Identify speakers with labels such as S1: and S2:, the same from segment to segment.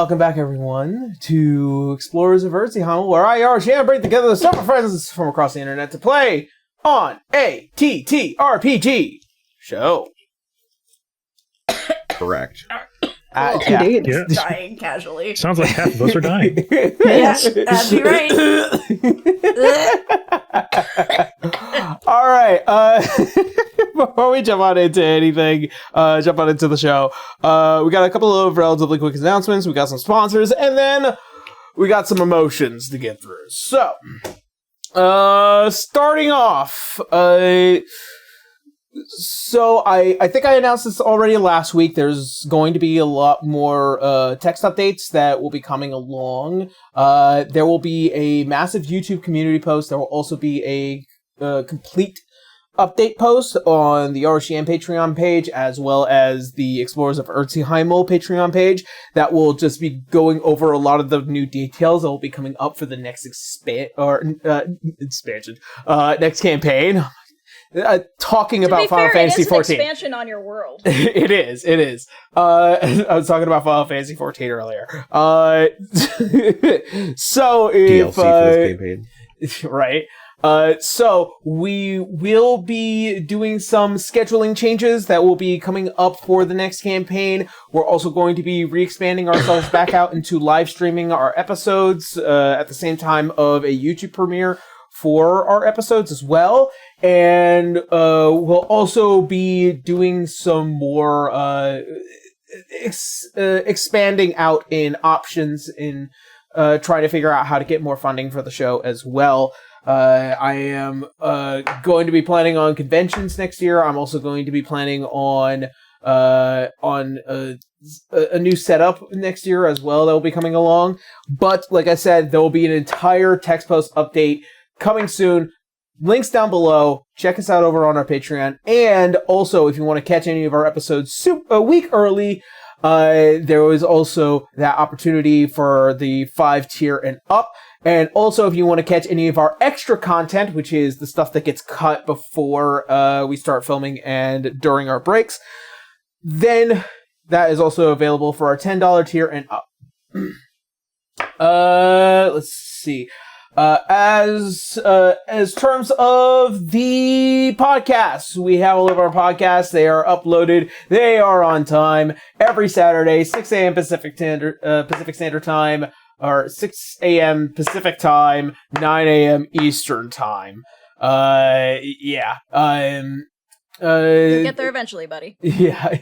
S1: welcome back, everyone, to Explorers of Earthsea, where I, Arshan, bring together the several friends from across the internet to play on a TTRPG show.
S2: Correct.
S3: Indeed.
S4: Yeah.
S3: Dying casually.
S4: Sounds like half of us are dying.
S3: Yeah, that'd be right.
S1: All right. Before we jump on into anything, jump on into the show, we got a couple of relatively quick announcements. We got some sponsors, and then we got some emotions to get through. So, starting off, so I think I announced this already last week. There's going to be a lot more text updates that will be coming along. There will be a massive YouTube community post. There will also be a complete update post on the RCM Patreon page, as well as the Explorers of Earthsea Patreon page, that will just be going over a lot of the new details that will be coming up for the next expansion, next campaign. Talking about Final Fantasy 14.
S3: It's an expansion on your world.
S1: It is. I was talking about Final Fantasy 14 earlier. So if
S2: DLC for this campaign.
S1: right. So we will be doing some scheduling changes that will be coming up for the next campaign. We're also going to be re-expanding ourselves back out into live streaming our episodes at the same time of a YouTube premiere for our episodes as well. And we'll also be doing some more expanding out in options in trying to figure out how to get more funding for the show as well. I am going to be planning on conventions next year. I'm also going to be planning on a new setup next year as well that will be coming along. But like I said, there will be an entire text post update coming soon. Links down below. Check us out over on our Patreon. And also, if you want to catch any of our episodes a week early, there is also that opportunity for the 5-tier and up. And also, if you want to catch any of our extra content, which is the stuff that gets cut before we start filming and during our breaks, then that is also available for our $10 tier and up. Let's see. As terms of the podcasts, we have all of our podcasts. They are uploaded. They are on time every Saturday, 6 a.m. Pacific Standard Time, or 6 a.m. Pacific Time, 9 a.m. Eastern Time. Yeah.
S3: You'll get there eventually, buddy.
S1: Yeah.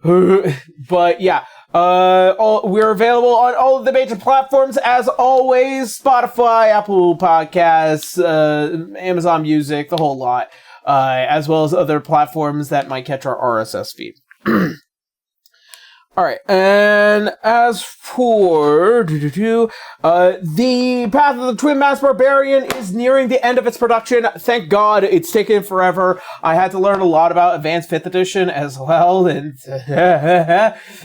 S1: But yeah, we're available on all of the major platforms as always: Spotify, Apple Podcasts, Amazon Music, the whole lot, as well as other platforms that might catch our RSS feed. All right, and as for the Path of the Twin Masked Barbarian is nearing the end of its production. Thank God, it's taken forever. I had to learn a lot about Advanced 5th Edition as well, and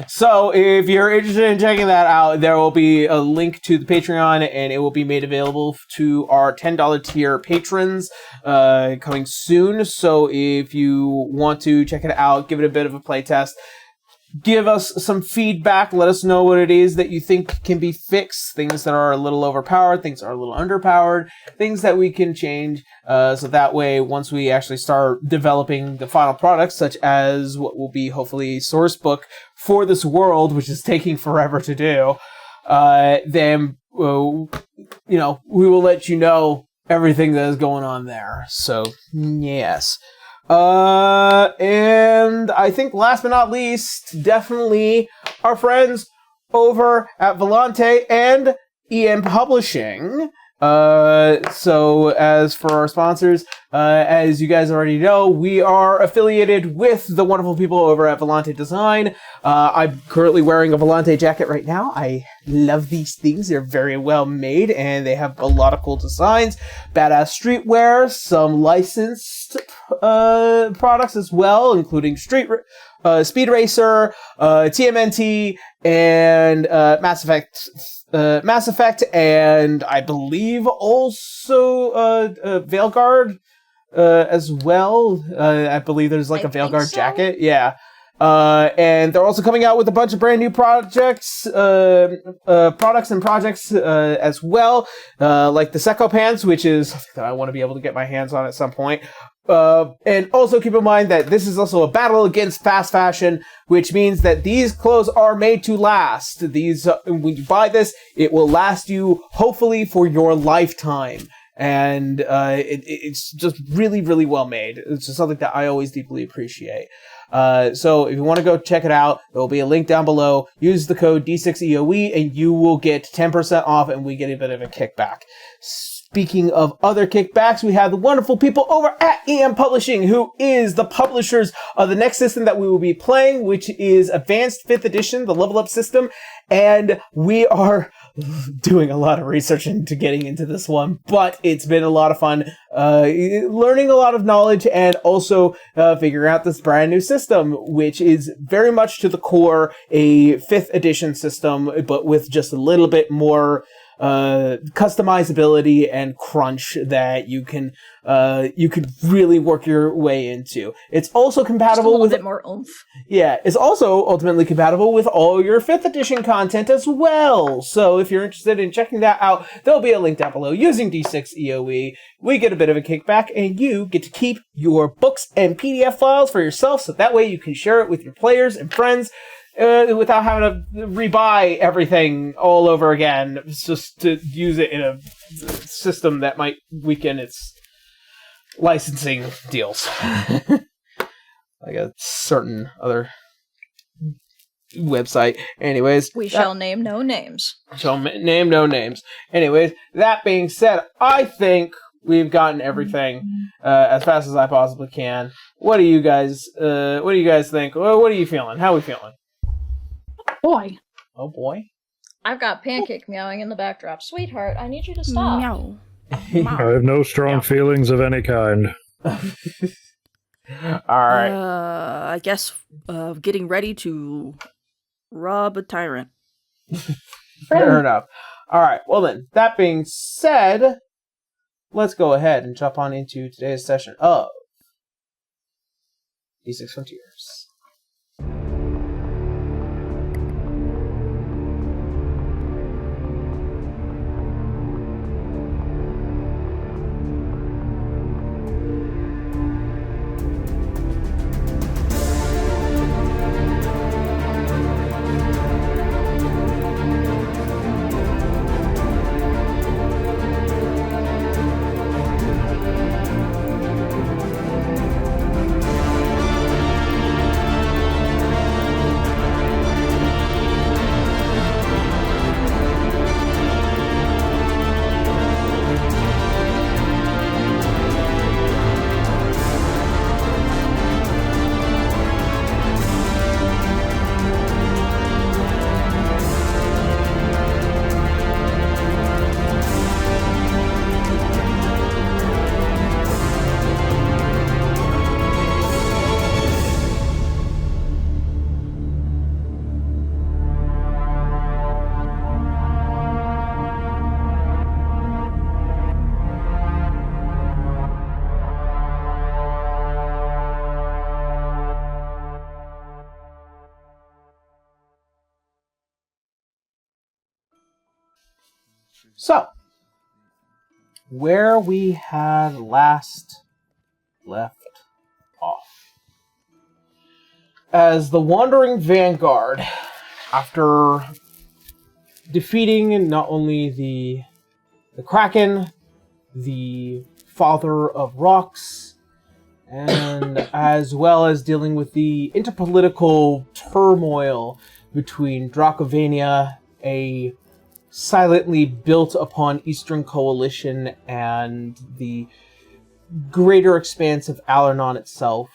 S1: so if you're interested in checking that out, there will be a link to the Patreon, and it will be made available to our $10 tier patrons coming soon. So if you want to check it out, give it a bit of a playtest. Give us some feedback. Let us know what it is that you think can be fixed. Things that are a little overpowered, things that are a little underpowered, things that we can change. So that way, once we actually start developing the final product, such as what will be hopefully a source book for this world, which is taking forever to do, then, we will let you know everything that is going on there. So, yes. And I think last but not least, definitely our friends over at Volante and EM Publishing. So as for our sponsors, as you guys already know, we are affiliated with the wonderful people over at Volante Design. I'm currently wearing a Volante jacket right now. I love these things. They're very well made, and they have a lot of cool designs. Badass streetwear, some licensed products as well, including Speed Racer, TMNT, and Mass Effect, and I believe also Veilguard as well. I believe there's like a Veilguard jacket. Yeah. And they're also coming out with a bunch of brand new products as well, like the Seco Pants, which is something that I want to be able to get my hands on at some point. And also keep in mind that this is also a battle against fast fashion, which means that these clothes are made to last. These, when you buy this, it will last you, hopefully, for your lifetime. And it's just really, really well made. It's just something that I always deeply appreciate. So if you want to go check it out, there will be a link down below. Use the code D6EOE and you will get 10% off, and we get a bit of a kickback. Speaking of other kickbacks, we have the wonderful people over at EM Publishing, who is the publishers of the next system that we will be playing, which is Advanced 5th Edition, the level up system. And we are doing a lot of research into getting into this one, but it's been a lot of fun, learning a lot of knowledge, and also figuring out this brand new system, which is very much to the core a 5th edition system, but with just a little bit more customizability and crunch that you could really work your way into. It's also compatible with a
S3: bit more oomph.
S1: Yeah, it's also ultimately compatible with all your 5th edition content as well. So if you're interested in checking that out, there'll be a link down below. Using D6EOE, we get a bit of a kickback, and you get to keep your books and PDF files for yourself, so that way you can share it with your players and friends without having to rebuy everything all over again. It's just to use it in a system that might weaken its licensing deals. Like a certain other website. Anyways.
S3: We shall name no names.
S1: Shall name no names. Anyways, that being said, I think we've gotten everything as fast as I possibly can. What do you guys think? What are you feeling? How are we feeling?
S2: Boy.
S1: Oh boy.
S3: I've got Pancake meowing in the backdrop. Sweetheart, I need you to stop.
S2: Meow.
S4: I have no strong feelings of any kind.
S1: Alright.
S2: I guess getting ready to rob a tyrant.
S1: Fair enough. Alright, well then, that being said, let's go ahead and jump on into today's session of D6 Frontiers. So, where we had last left off. As the Wandering Vanguard, after defeating not only the Kraken, the Father of Rocks, and as well as dealing with the interpolitical turmoil between Dracovania, a silently built upon Eastern Coalition, and the greater expanse of Alernon itself,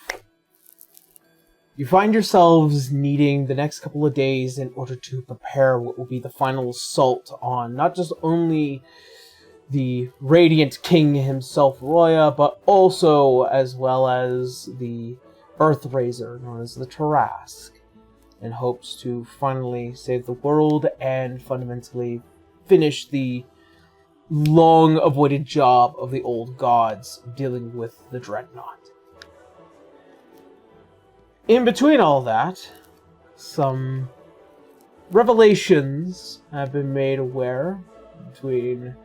S1: you find yourselves needing the next couple of days in order to prepare what will be the final assault on not just only the Radiant King himself, Roya, but also as well as the Earthraiser, known as the Tarask, in hopes to finally save the world and fundamentally finish the long-avoided job of the old gods dealing with the Dreadnought. In between all that, some revelations have been made aware between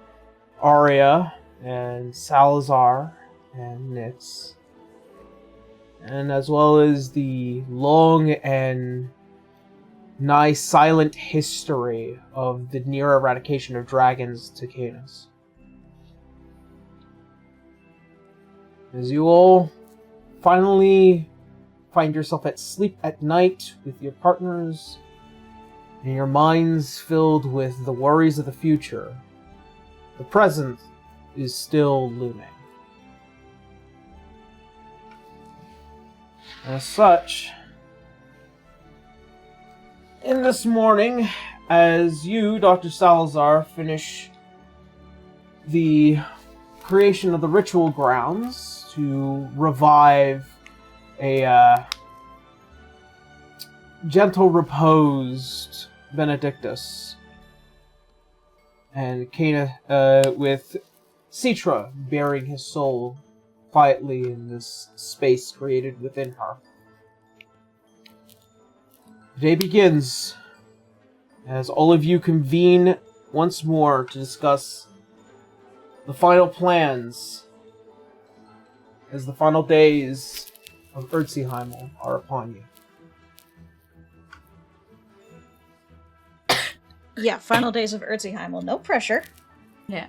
S1: Arya and Salazar and Nyx, and as well as the long and nigh silent history of the near eradication of dragons to Canis. As you all finally find yourself at sleep at night with your partners, and your minds filled with the worries of the future, the present is still looming. As such, in this morning, as you, Dr. Salazar, finish the creation of the ritual grounds to revive a gentle reposed Benedictus, and Cana with Citra bearing his soul quietly in this space created within her. The day begins as all of you convene once more to discuss the final plans as the final days of Erziheimel are upon you.
S3: Yeah, final days of Erziheimel. No pressure.
S5: Yeah.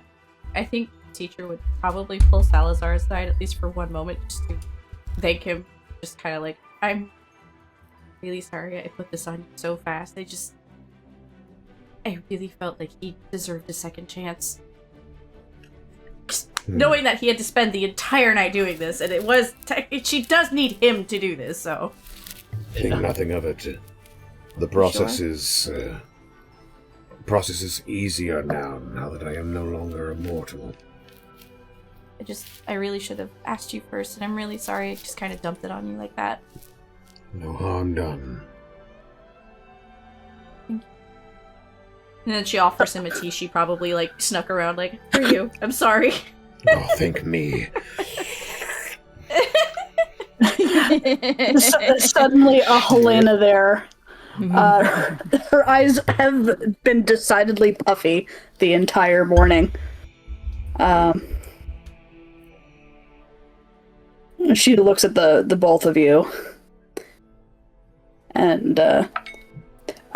S5: I think the teacher would probably pull Salazar aside, at least for one moment, just to thank him. Just kind of like, I'm really sorry I put this on you so fast. I really felt like he deserved a second chance. Knowing that he had to spend the entire night doing this, and she does need him to do this, so.
S6: Think nothing of it. The process is easier now that I am no longer immortal.
S5: I really should have asked you first, and I'm really sorry I just kind of dumped it on you like that.
S6: No harm done.
S5: Thank you. And then she offers him a tea. She probably, like, snuck around, like, for you. I'm sorry.
S6: Oh, thank me.
S7: Suddenly, a Helena there. Her eyes have been decidedly puffy the entire morning. She looks at the both of you. And,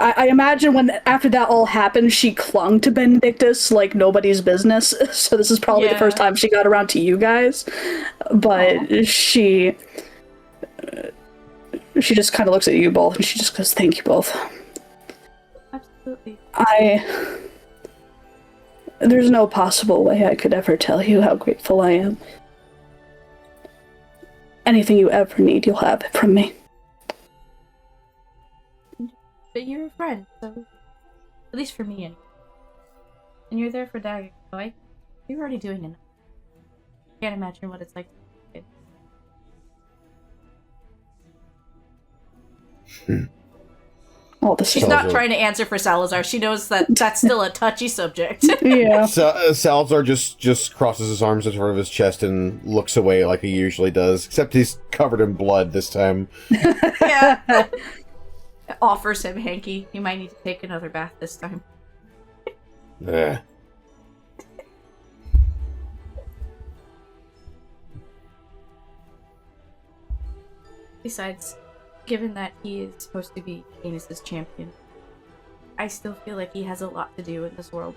S7: I imagine when after that all happened, she clung to Benedictus like nobody's business. So this is probably the first time she got around to you guys. But she just kind of looks at you both, and she just goes, "Thank you both."
S5: Absolutely.
S7: There's no possible way I could ever tell you how grateful I am. Anything you ever need, you'll have it from me.
S5: But you're a friend, so at least for me, anyway. And you're there for Dagger, so you're already doing enough. Can't imagine what it's like. She's not trying to answer for Salazar. She knows that that's still a touchy subject.
S7: Yeah.
S6: Salazar just crosses his arms in front of his chest and looks away like he usually does, except he's covered in blood this time.
S5: Yeah. Offers him hanky. You might need to take another bath this time.
S6: Yeah.
S5: Besides, given that he is supposed to be Canis' champion, I still feel like he has a lot to do in this world.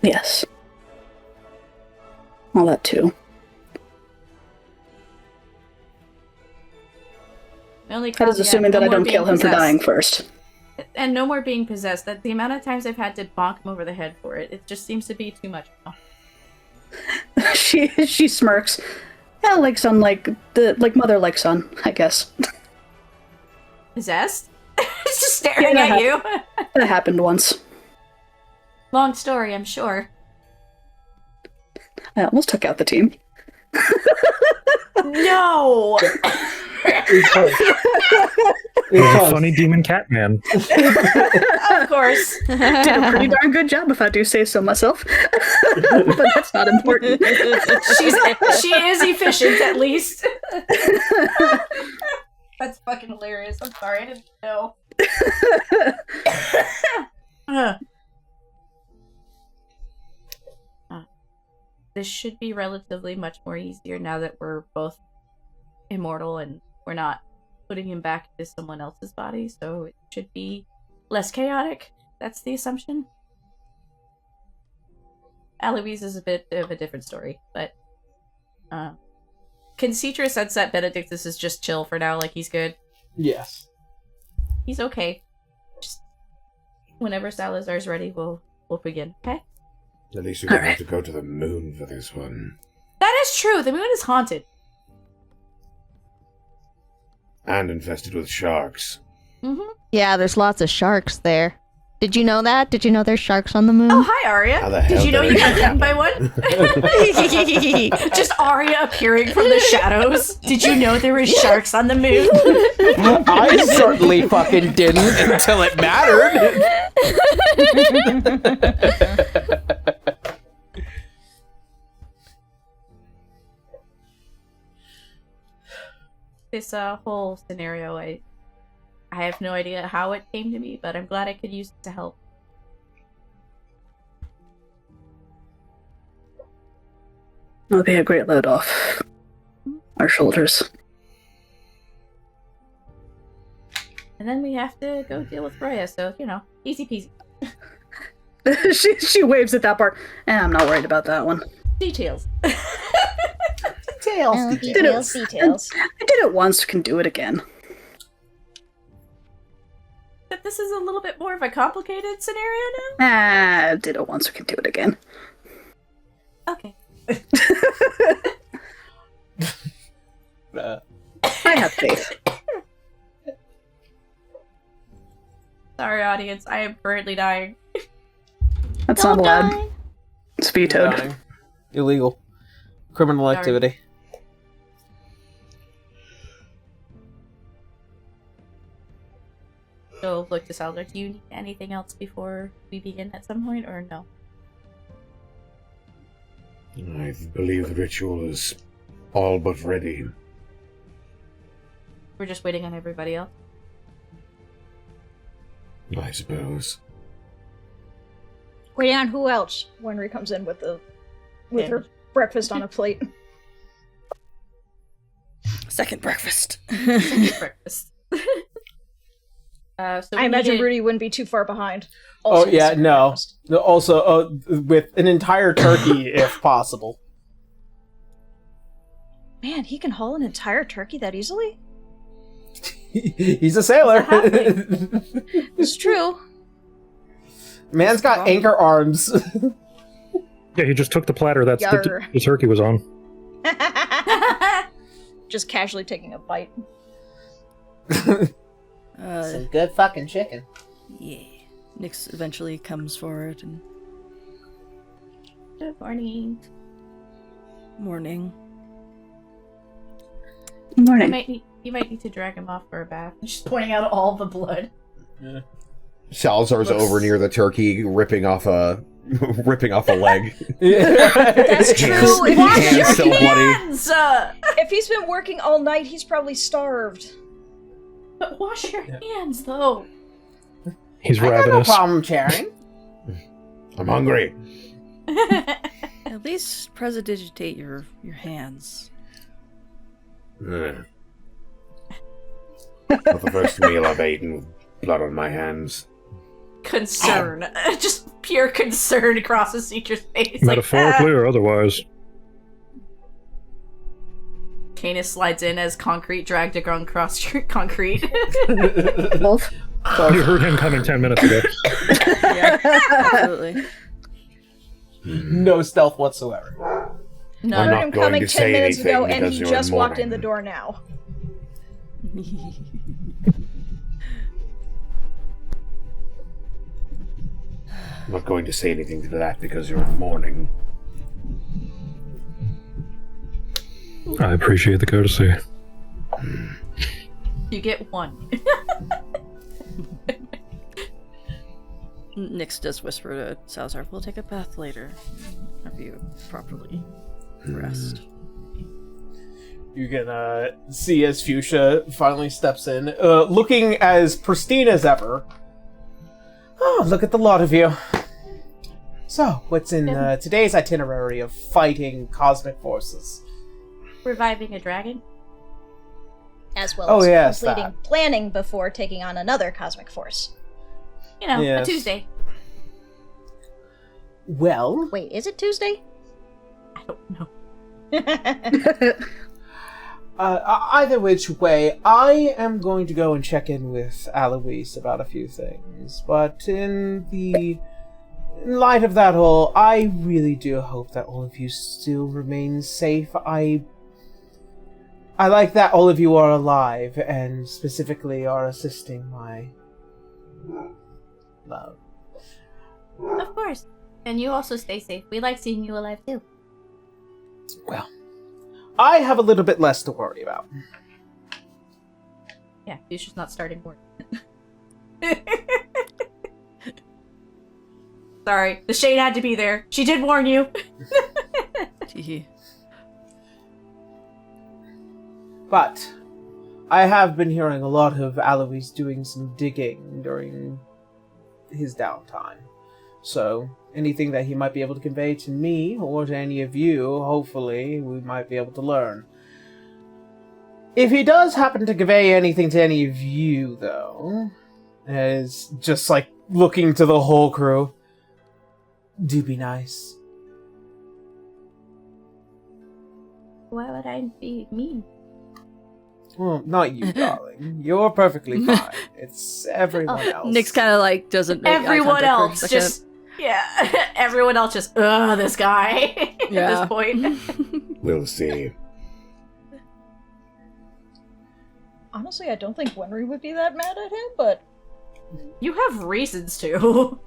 S7: Yes. All that too. That is assuming that I don't kill him for dying first.
S5: And no more being possessed. That the amount of times I've had to bonk him over the head for it, it just seems to be too much now.
S7: She smirks. Yeah, like son, like mother, like son, I guess.
S5: Possessed? It's just staring at you.
S7: That happened once.
S5: Long story, I'm sure.
S7: I almost took out the team.
S5: No!
S4: He's a funny demon cat man.
S5: Of course.
S7: Did a pretty darn good job, if I do say so myself. But that's not important.
S5: She is efficient, at least. That's fucking hilarious. I'm sorry, I didn't know. This should be relatively much more easier now that we're both immortal and we're not putting him back into someone else's body, so it should be less chaotic. That's the assumption. Aloise is a bit of a different story, but can Citra sense that Benedictus is just chill for now, like he's good?
S1: Yes.
S5: He's okay. Just whenever Salazar's ready, we'll begin, okay?
S6: At least we don't have to go to the moon for this one.
S5: That is true, the moon is haunted.
S6: And infested with sharks.
S5: Mm-hmm.
S8: Yeah, there's lots of sharks there. Did you know that? Did you know there's sharks on the moon?
S5: Oh, hi, Arya.
S6: How the hell
S5: Did you know
S6: did
S5: you
S6: I
S5: got bitten by one? Just Arya appearing from the shadows. Did you know there were sharks on the moon?
S1: I certainly fucking didn't until it mattered.
S5: This whole scenario, I have no idea how it came to me, but I'm glad I could use it to help.
S7: It'll be a great load off our shoulders.
S5: And then we have to go deal with Roya, so, you know, easy peasy.
S7: she waves at that part. I'm not worried about that one.
S5: Details.
S3: Details.
S7: I did it once, can do it again.
S5: But this is a little bit more of a complicated scenario now?
S7: I did it once, we can do it again.
S5: Okay.
S7: I have faith.
S5: Sorry, audience, I am currently dying.
S7: That's not allowed. It's vetoed.
S1: Dying. Illegal. Criminal
S5: Sorry.
S1: activity.
S5: So, look to Salazar, do you need anything else before we begin at some point, or no?
S6: I believe the ritual is all but ready.
S5: We're just waiting on everybody else?
S6: I suppose.
S3: Waiting on who else? Winry comes in with her breakfast on a plate.
S2: Second breakfast.
S5: Breakfast. So
S3: I imagine Rudy wouldn't be too far behind.
S1: Oh,
S3: Also
S1: yeah,
S3: eating
S1: no.
S3: breakfast.
S1: Also, with an entire turkey, if possible.
S3: Man, he can haul an entire turkey that easily?
S1: He's a sailor.
S3: It's true.
S1: Man's got anchor arms.
S4: Yeah, he just took the platter that
S3: Yarr.
S4: the turkey was on.
S3: Just casually taking a bite.
S1: Some good fucking chicken.
S2: Yeah. Nyx eventually comes forward and
S5: Good morning.
S2: morning.
S7: Morning.
S5: You might need to drag him off for a bath. She's pointing out all the blood.
S6: Salazar's over near the turkey, ripping off a leg.
S3: That's true. If
S5: Wash
S6: Hands
S5: your
S6: still bloody.
S5: hands!
S3: if he's been working all night, he's probably starved.
S5: But wash your hands, though.
S4: He's
S1: I got no
S4: ravenous.
S1: problem sharing.
S6: I'm hungry.
S2: At least prestidigitate your hands.
S6: Not the first meal I've eaten with blood on my hands.
S5: Concern. Just pure concern crosses Citra's face.
S4: Metaphorically or otherwise.
S5: Canis slides in as concrete dragged across concrete.
S7: Both.
S4: You heard him coming 10 minutes ago.
S2: Yeah, absolutely.
S1: No stealth whatsoever.
S5: No,
S3: I
S6: I'm
S3: heard
S6: not
S3: him
S6: going
S3: coming
S6: to
S3: 10
S6: say
S3: minutes ago,
S6: anything
S3: and
S6: because
S3: he
S6: you're
S3: just walked in
S6: mourning.
S3: the door now.
S6: I'm not going to say anything to that because you're in mourning.
S4: I appreciate the courtesy.
S5: You get 1.
S2: Nyx does whisper to Salazar, we'll take a bath later. Have you properly rest.
S1: You can see as Fuchsia finally steps in, looking as pristine as ever. Oh, look at the lot of you. So, what's in today's itinerary of fighting cosmic forces?
S5: Reviving a dragon?
S3: As well as
S1: yes,
S3: completing planning before taking on another cosmic force.
S5: You know,
S1: Yes.
S5: a Tuesday.
S1: Well,
S3: Wait, is it Tuesday?
S5: I don't know.
S1: either which way, I am going to go and check in with Alois about a few things. But in light of that whole, I really do hope that all of you still remain safe. I like that all of you are alive, and specifically are assisting my love.
S5: Of course. And you also stay safe. We like seeing you alive too.
S1: Well, I have a little bit less to worry about.
S5: Yeah, Fuchsia's not starting work. Sorry, the shade had to be there. She did warn you.
S1: But I have been hearing a lot of Alois doing some digging during his downtime. So anything that he might be able to convey to me or to any of you, hopefully we might be able to learn. If he does happen to convey anything to any of you, though, as just like looking to the whole crew, do be nice.
S5: Why would I be mean?
S1: Well, not you, darling. You're perfectly fine. It's everyone else.
S2: Nyx kind of like doesn't make eye
S5: Everyone
S2: contact for a
S5: else
S2: second.
S5: just... Yeah, everyone else just, this guy at this point.
S6: We'll see.
S3: Honestly, I don't think Wenry would be that mad at him, but
S5: You have reasons to.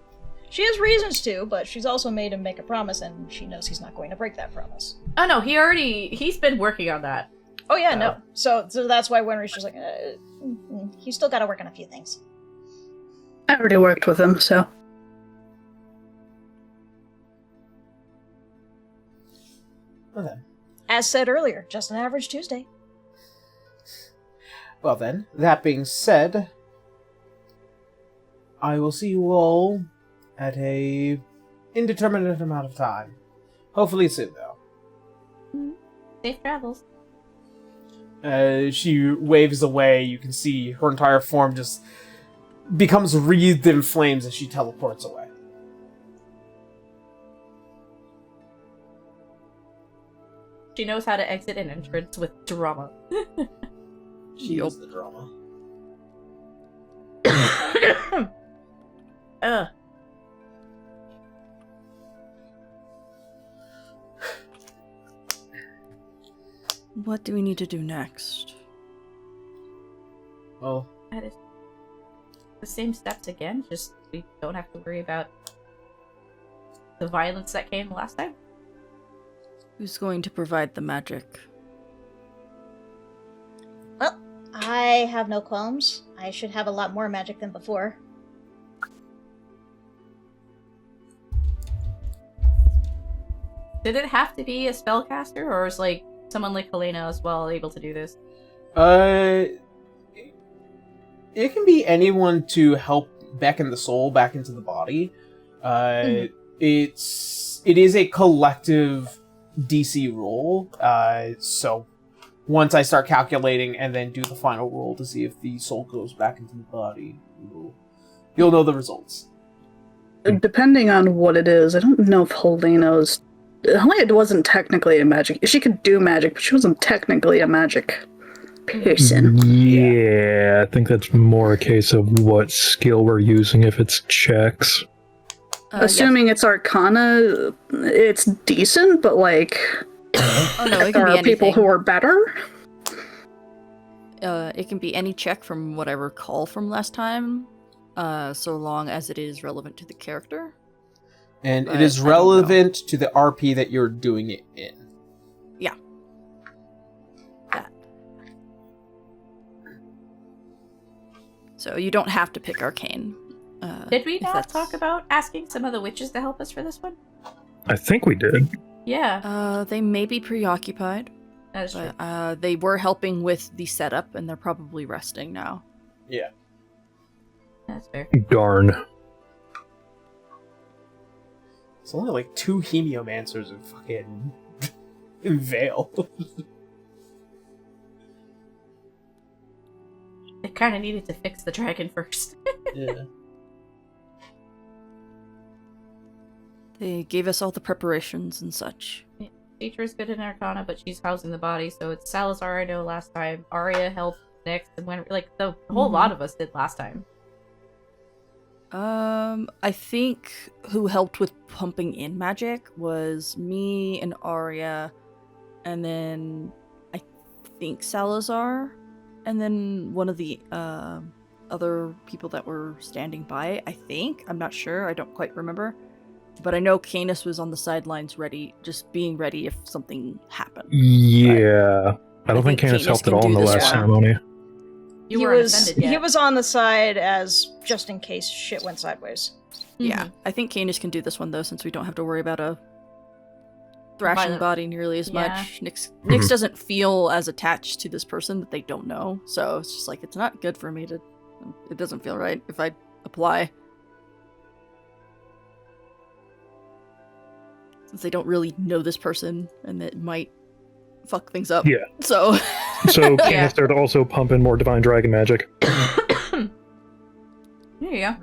S3: she has reasons to, but she's also made him make a promise, and she knows he's not going to break that promise.
S5: Oh no, he's been working on that.
S3: Oh yeah, no. So that's why Wenry's just like, he's still got to work on a few things.
S7: I already worked with him, so.
S1: Well then.
S3: As said earlier, just an average Tuesday.
S1: Well then, that being said, I will see you all at a indeterminate amount of time. Hopefully soon, though.
S5: Safe travels.
S1: She waves away. You can see her entire form just becomes wreathed in flames as she teleports away.
S5: She knows how to exit an entrance with drama.
S1: She is the drama.
S5: Ugh.
S2: What do we need to do next?
S1: Well,
S5: That is the same steps again, just we don't have to worry about the violence that came last time.
S2: Who's going to provide the magic?
S3: Well, I have no qualms. I should have a lot more magic than before.
S5: Did it have to be a spellcaster, or is like someone like Helena as well able to do this?
S1: It can be anyone to help beckon the soul back into the body. It is a collective DC roll. So once I start calculating and then do the final roll to see if the soul goes back into the body, you'll know the results.
S7: Depending on what it is, I don't know if Helena's... Helena wasn't technically a magic... She could do magic, but she wasn't technically a magic person.
S4: Yeah, I think that's more a case of what skill we're using if it's checks.
S7: Assuming it's Arcana, it's decent, but like...
S2: Oh no, it
S7: there
S2: can be
S7: are people
S2: anything.
S7: who are better.
S2: It can be any check from what I recall from last time, so long as it is relevant to the character.
S1: And
S2: But
S1: it is
S2: I don't know.
S1: relevant to the RP that you're doing it in.
S2: Yeah. That. So you don't have to pick Arcane.
S5: Did we
S2: if
S5: not
S2: that's-
S5: talk about asking some of the witches to help us for this one?
S4: I think we did.
S5: Yeah,
S2: They may be preoccupied,
S5: that is true.
S2: but they were helping with the setup, and they're probably resting now.
S1: Yeah.
S5: That's fair.
S4: Darn.
S1: It's only like 2 Hemiomancers in fucking Vale.
S5: They kind of needed to fix the dragon first.
S1: Yeah.
S2: They gave us all the preparations and such.
S5: Teacher is good in Arcana, but she's housing the body, so it's Salazar I know last time. Arya helped next, and when like the whole lot of us did last time.
S2: I think who helped with pumping in magic was me and Arya, and then I think Salazar, and then one of the other people that were standing by. I think, I'm not sure. I don't quite remember, but I know Canis was on the sidelines, ready, just being ready if something happened.
S4: Yeah. I don't think
S2: think
S4: Candace
S2: Canis
S4: helped at
S2: can
S4: all in
S2: do
S4: the
S2: this
S4: last
S2: one.
S4: ceremony.
S5: You
S3: he
S5: weren't
S3: was
S5: offended yet.
S3: he was on the side as just in case shit went sideways.
S2: Yeah, I think Canis can do this one though, since we don't have to worry about a thrashing
S5: Violent-
S2: body nearly as
S5: Yeah.
S2: much. Nyx doesn't feel as attached to this person that they don't know, so it's just like it's not good for me to. It doesn't feel right if I apply, since they don't really know this person, and it might fuck things up.
S4: Yeah.
S2: So.
S4: So Candace there to also pump in more divine dragon magic.
S5: There you go.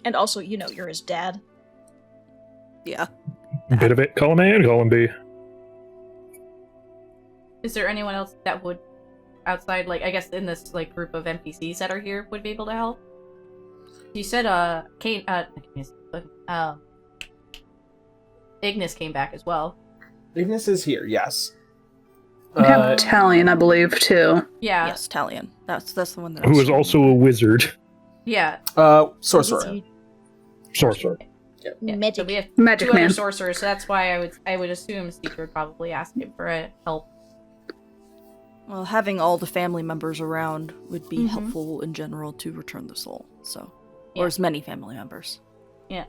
S3: And also, you know, you're his dad.
S2: Yeah.
S4: Bit of it, column A and column B.
S5: Is there anyone else that would, outside, like, I guess in this, like, group of NPCs that are here would be able to help? You said, Ignis came back as well.
S1: Ignis is here, yes.
S7: We have Italian, I believe, too.
S5: Yeah.
S2: Yes, Talion. That's the one that. I
S4: Who
S2: was
S4: is also a wizard.
S5: Yeah.
S1: Sorcerer.
S4: Sorcerer.
S5: Yeah. So
S3: Magic.
S5: we have
S7: Magic
S5: two other
S7: man.
S5: sorcerers, so that's why I would assume Steve would probably ask him for help.
S2: Well, having all the family members around would be
S5: Mhm.
S2: helpful in general to return the soul. So,
S5: Yeah.
S2: or as many family members.
S5: Yeah.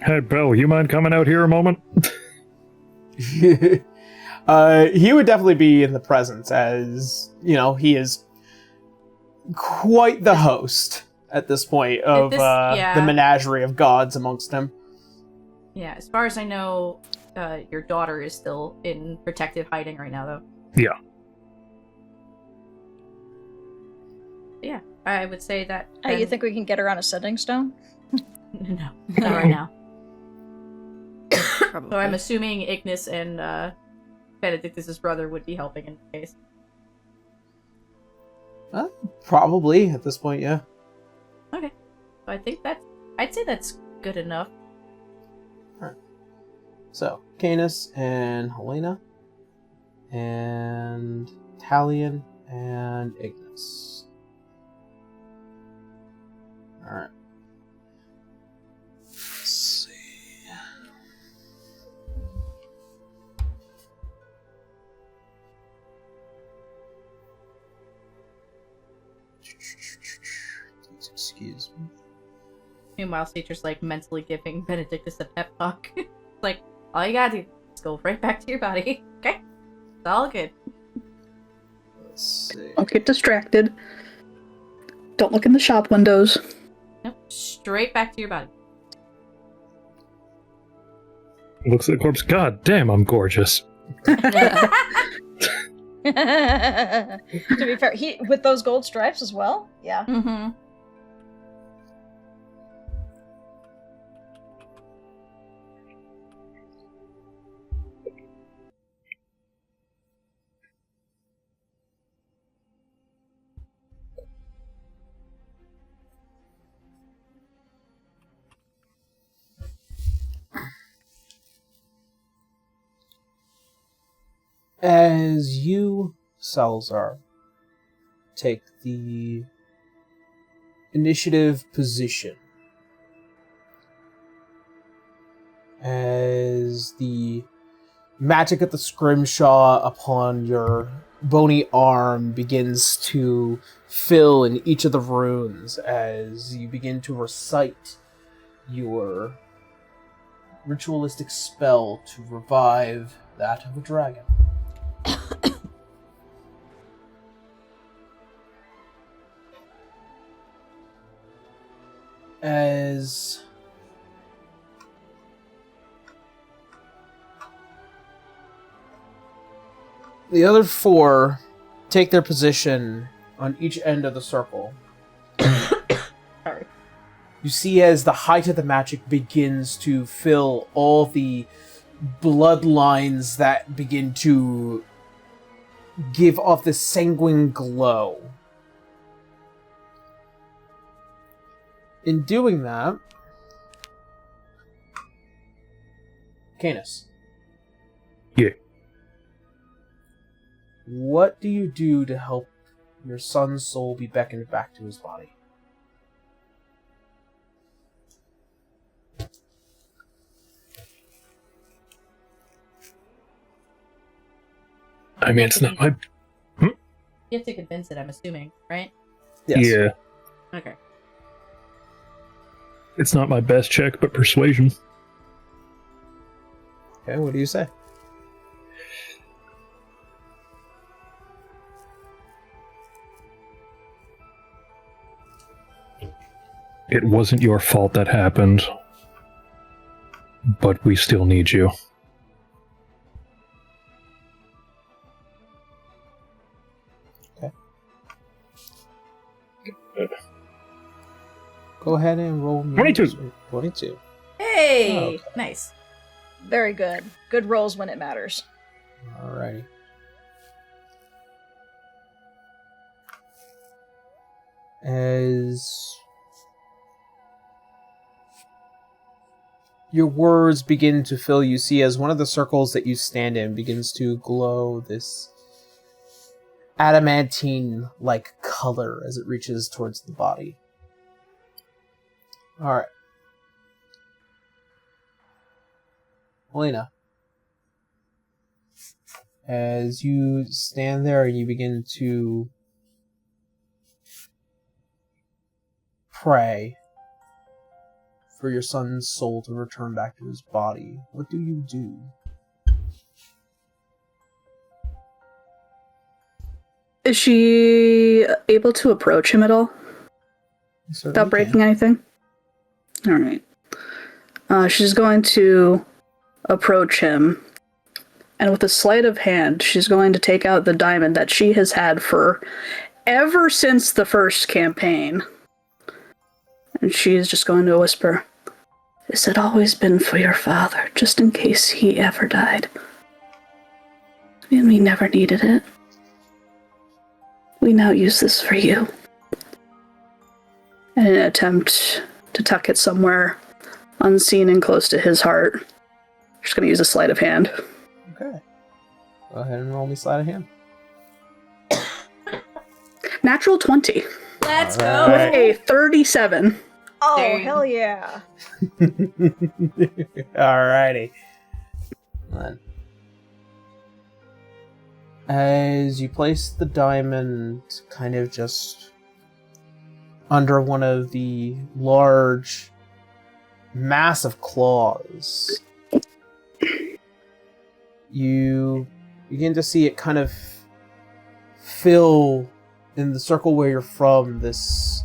S4: Hey, Bill, you mind coming out here a moment?
S1: He would definitely be in the presence, as you know, he is quite the host at this point of the menagerie of gods amongst them.
S5: Yeah. As far as I know, your daughter is still in protective hiding right now, though.
S4: Yeah.
S5: Yeah. I would say that.
S3: Hey, you
S5: then-
S3: think we can get her on a sending stone?
S5: No, not right now.
S2: Probably.
S5: So I'm assuming Ignis and Benedictus' brother would be helping in this case.
S1: Probably at this point, yeah.
S5: Okay. So I think I'd say that's good enough.
S1: So, Canis and Helena, and Talion, and Ignis. Alright. Let's see. Please excuse me.
S5: Meanwhile, teacher's like mentally giving Benedictus a pep talk. Like, all you gotta do is go right back to your body. Okay? It's all good.
S1: Let's see.
S7: Don't get distracted. Don't look in the shop windows.
S5: Nope. Straight back to your body.
S4: Looks at the corpse. God damn, I'm gorgeous.
S3: To be fair, he with those gold stripes as well. Yeah.
S5: Mm-hmm.
S1: As you, Salazar, take the initiative position, as the magic at the scrimshaw upon your bony arm begins to fill in each of the runes as you begin to recite your ritualistic spell to revive that of a dragon. As the other four take their position on each end of the circle,
S5: Sorry.
S1: you see as the height of the magic begins to fill all the bloodlines that begin to give off this sanguine glow. In doing that, Canis.
S4: Yeah.
S1: What do you do to help your son's soul be beckoned back to his body?
S4: I mean, it's not my...
S5: You have to convince it, I'm assuming, right?
S1: Yes.
S4: Yeah.
S5: Okay.
S4: It's not my best check, but persuasion.
S1: Okay, what do you say?
S4: It wasn't your fault that happened, but we still need you.
S1: Go ahead and roll me.
S4: 22.
S1: 22.
S5: Hey!
S1: Oh, okay.
S5: Nice.
S3: Very good. Good rolls when it matters.
S1: Alrighty. As your words begin to fill, you see as one of the circles that you stand in begins to glow this adamantine-like color as it reaches towards the body. Alright. Elena. As you stand there and you begin to pray for your son's soul to return back to his body, what do you do?
S7: Is she able to approach him at all
S1: You certainly
S7: without breaking
S1: can.
S7: anything? All right. She's going to approach him, and with a sleight of hand, she's going to take out the diamond that she has had for ever since the first campaign. And she's just going to whisper, "This had always been for your father, just in case he ever died. And we never needed it. We now use this for you." In an attempt to tuck it somewhere unseen and close to his heart, just going to use a sleight of hand.
S1: Okay. Go ahead and roll me sleight of hand.
S7: Natural 20
S5: Let's
S1: All
S5: go!
S1: right.
S7: with a 37.
S3: Oh,
S5: There you
S3: hell yeah.
S1: Alrighty. Then. As you place the diamond kind of just under one of the large, massive claws, you begin to see it kind of fill in the circle where you're from this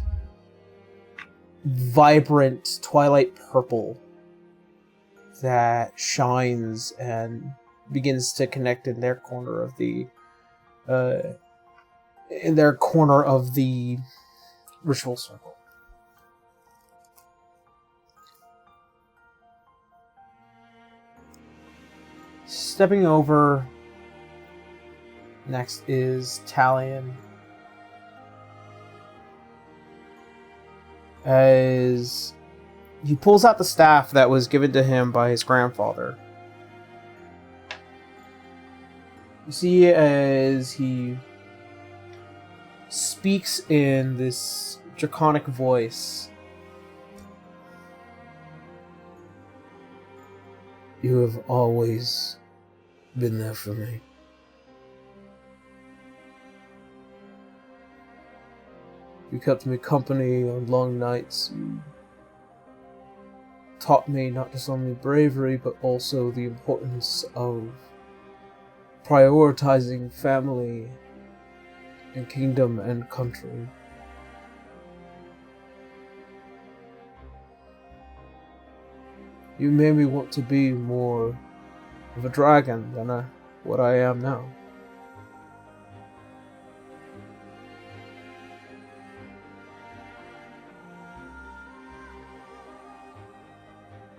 S1: vibrant twilight purple that shines and begins to connect in their corner of the ritual circle. Stepping over next is Talion. As he pulls out the staff that was given to him by his grandfather. You see as he speaks in this draconic voice. "You have always been there for me. You kept me company on long nights. You taught me not just only bravery, but also the importance of prioritizing family and kingdom and country. You made me want to be more of a dragon than what I am now.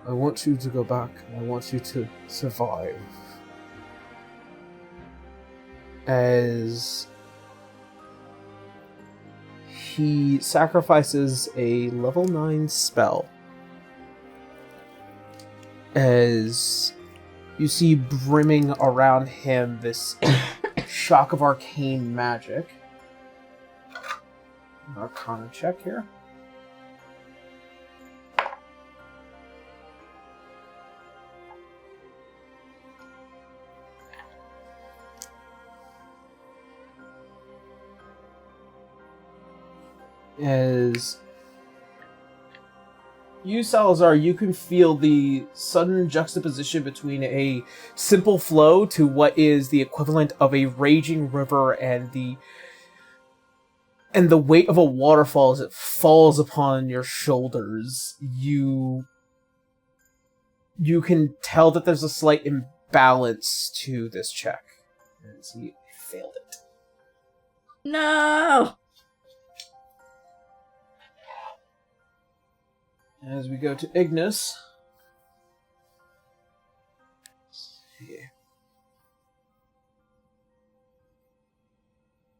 S1: I want you to go back, and I want you to survive. As he sacrifices a level 9 spell. As you see brimming around him this shock of arcane magic. Arcana check here. As you, Salazar, you can feel the sudden juxtaposition between a simple flow to what is the equivalent of a raging river and the weight of a waterfall as it falls upon your shoulders. You can tell that there's a slight imbalance to this check. As he failed it.
S5: No!
S1: As we go to Ignis.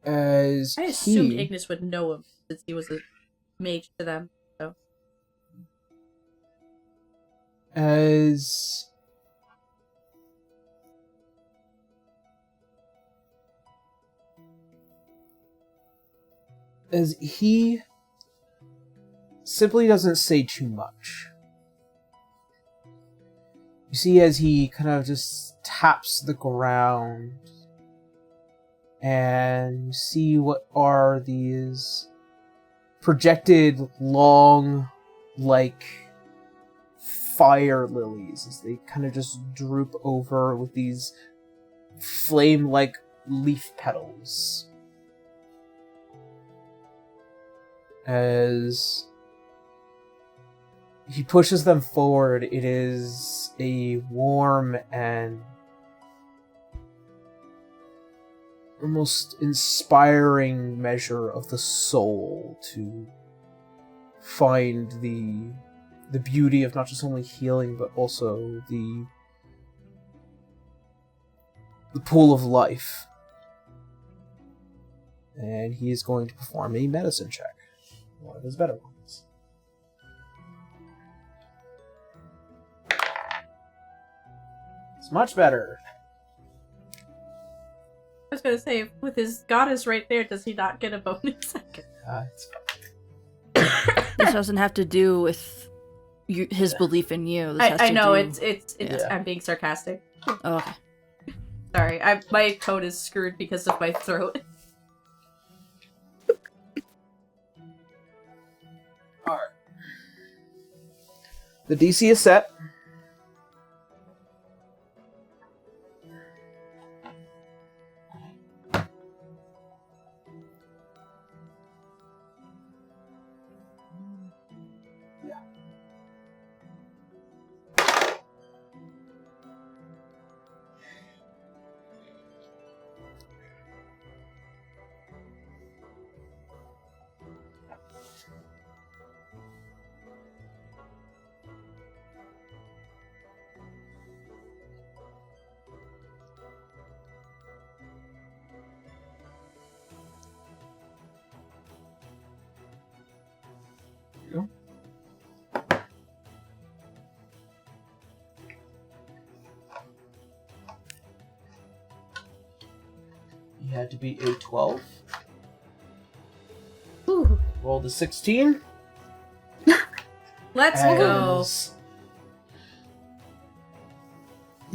S1: As
S5: I assumed Ignis would know him since he was a mage to them. So.
S1: As he simply doesn't say too much. You see as he kind of just taps the ground, and you see what are these projected long, like, fire lilies as they kind of just droop over with these flame-like leaf petals. As he pushes them forward, it is a warm and almost inspiring measure of the soul to find the beauty of not just only healing, but also the pool of life. And he is going to perform a medicine check. One of his better ones. It's much better.
S5: I was gonna say, with his goddess right there, does he not get a bonus?
S1: It's
S2: This doesn't have to do with his belief in you. This has
S5: I
S2: to
S5: know,
S2: do...
S5: it's
S1: Yeah.
S5: I'm being sarcastic.
S2: Oh, okay.
S5: Sorry, my tone is screwed because of my throat.
S1: Alright. The DC is set. You had to beat a 12.
S5: Ooh.
S1: Rolled a 16.
S5: Let's go.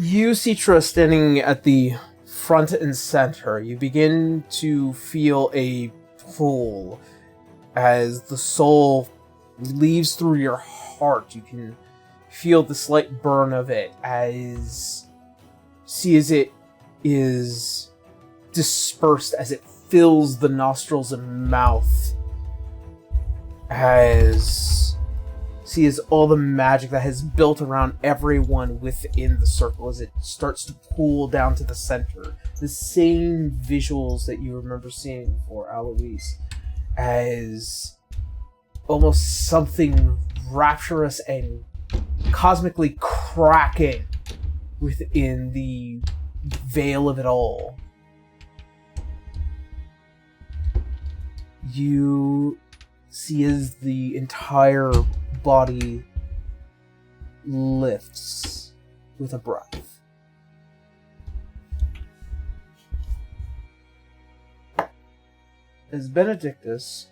S1: You, Citra, standing at the front and center, you begin to feel a pull as the soul leaves through your heart. You can feel the slight burn of it as it is dispersed, as it fills the nostrils and mouth, as all the magic that has built around everyone within the circle as it starts to pool down to the center. The same visuals that you remember seeing before, Alois, as almost something rapturous and cosmically cracking within the veil of it all. You see as the entire body lifts with a breath. As Benedictus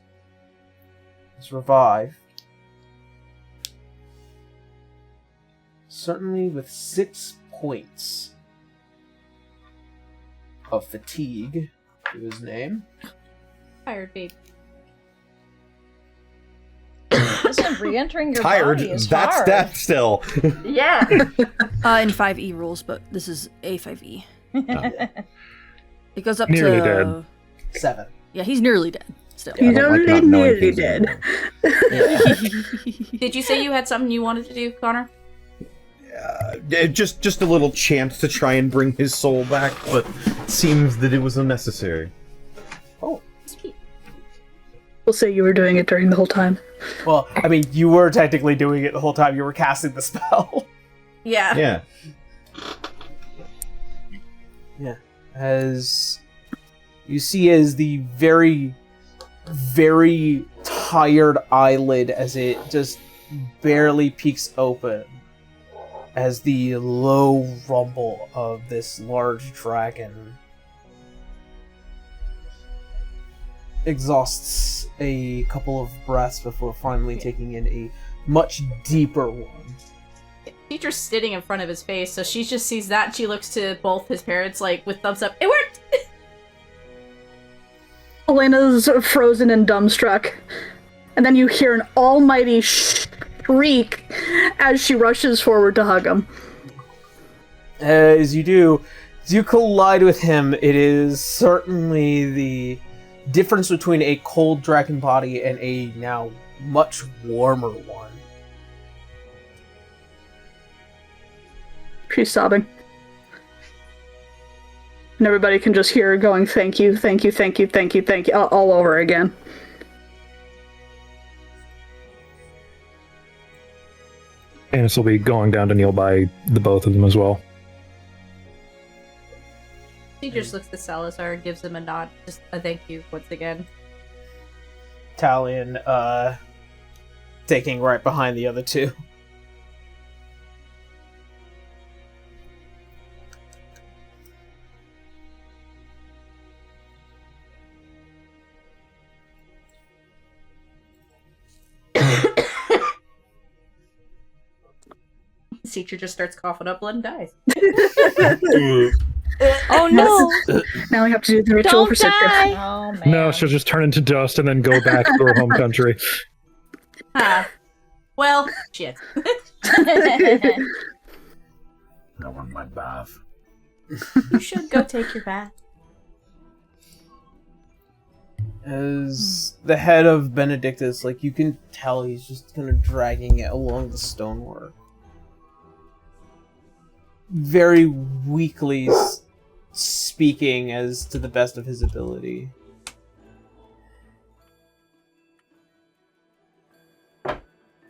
S1: is revived, certainly with 6 points of fatigue to his name.
S5: Tired, babe.
S3: Listen, re-entering your
S6: Tired.
S3: body is
S6: That's
S3: hard.
S6: death still.
S3: Yeah.
S2: In 5e rules, but this is A5e. It goes up
S4: Nearly
S2: to
S4: dead.
S1: 7.
S2: Yeah, he's nearly dead. Still.
S6: Yeah, I don't like not knowing things
S7: dead.
S6: anymore.
S5: Did you say you had something you wanted to do, Connor?
S6: Just a little chance to try and bring his soul back, but it seems that it was unnecessary.
S5: Sweet.
S7: We'll say you were doing it during the whole time.
S1: Well, I mean, you were technically doing it the whole time you were casting the spell.
S5: Yeah.
S6: Yeah.
S1: Yeah. As you see as the very, very tired eyelid as it just barely peeks open as the low rumble of this large dragon exhausts a couple of breaths before finally taking in a much deeper one.
S5: Teacher's sitting in front of his face, so she just sees that and she looks to both his parents like with thumbs up. It worked!
S7: Elena's frozen and dumbstruck. And then you hear an almighty shriek as she rushes forward to hug him.
S1: As you collide with him, it is certainly the difference between a cold dragon body and a now much warmer one.
S7: She's sobbing. And everybody can just hear her going, thank you, thank you, thank you, thank you, thank you, all over again.
S4: And this will be going down to kneel by the both of them as well.
S5: She just looks to Salazar and gives him a nod, just a thank you once again.
S1: Talion, taking right behind the other two.
S5: Teacher just starts coughing up blood and dies.
S8: Oh no!
S7: Now we have to do the ritual
S8: Don't
S7: for Citra.
S8: die!
S3: Oh, man.
S4: No, she'll just turn into dust and then go back to her home country.
S5: Well, shit.
S9: I want my bath.
S5: You should go take your bath.
S1: As the head of Benedictus, like, you can tell he's just kind of dragging it along the stonework. Very weakly speaking as to the best of his ability.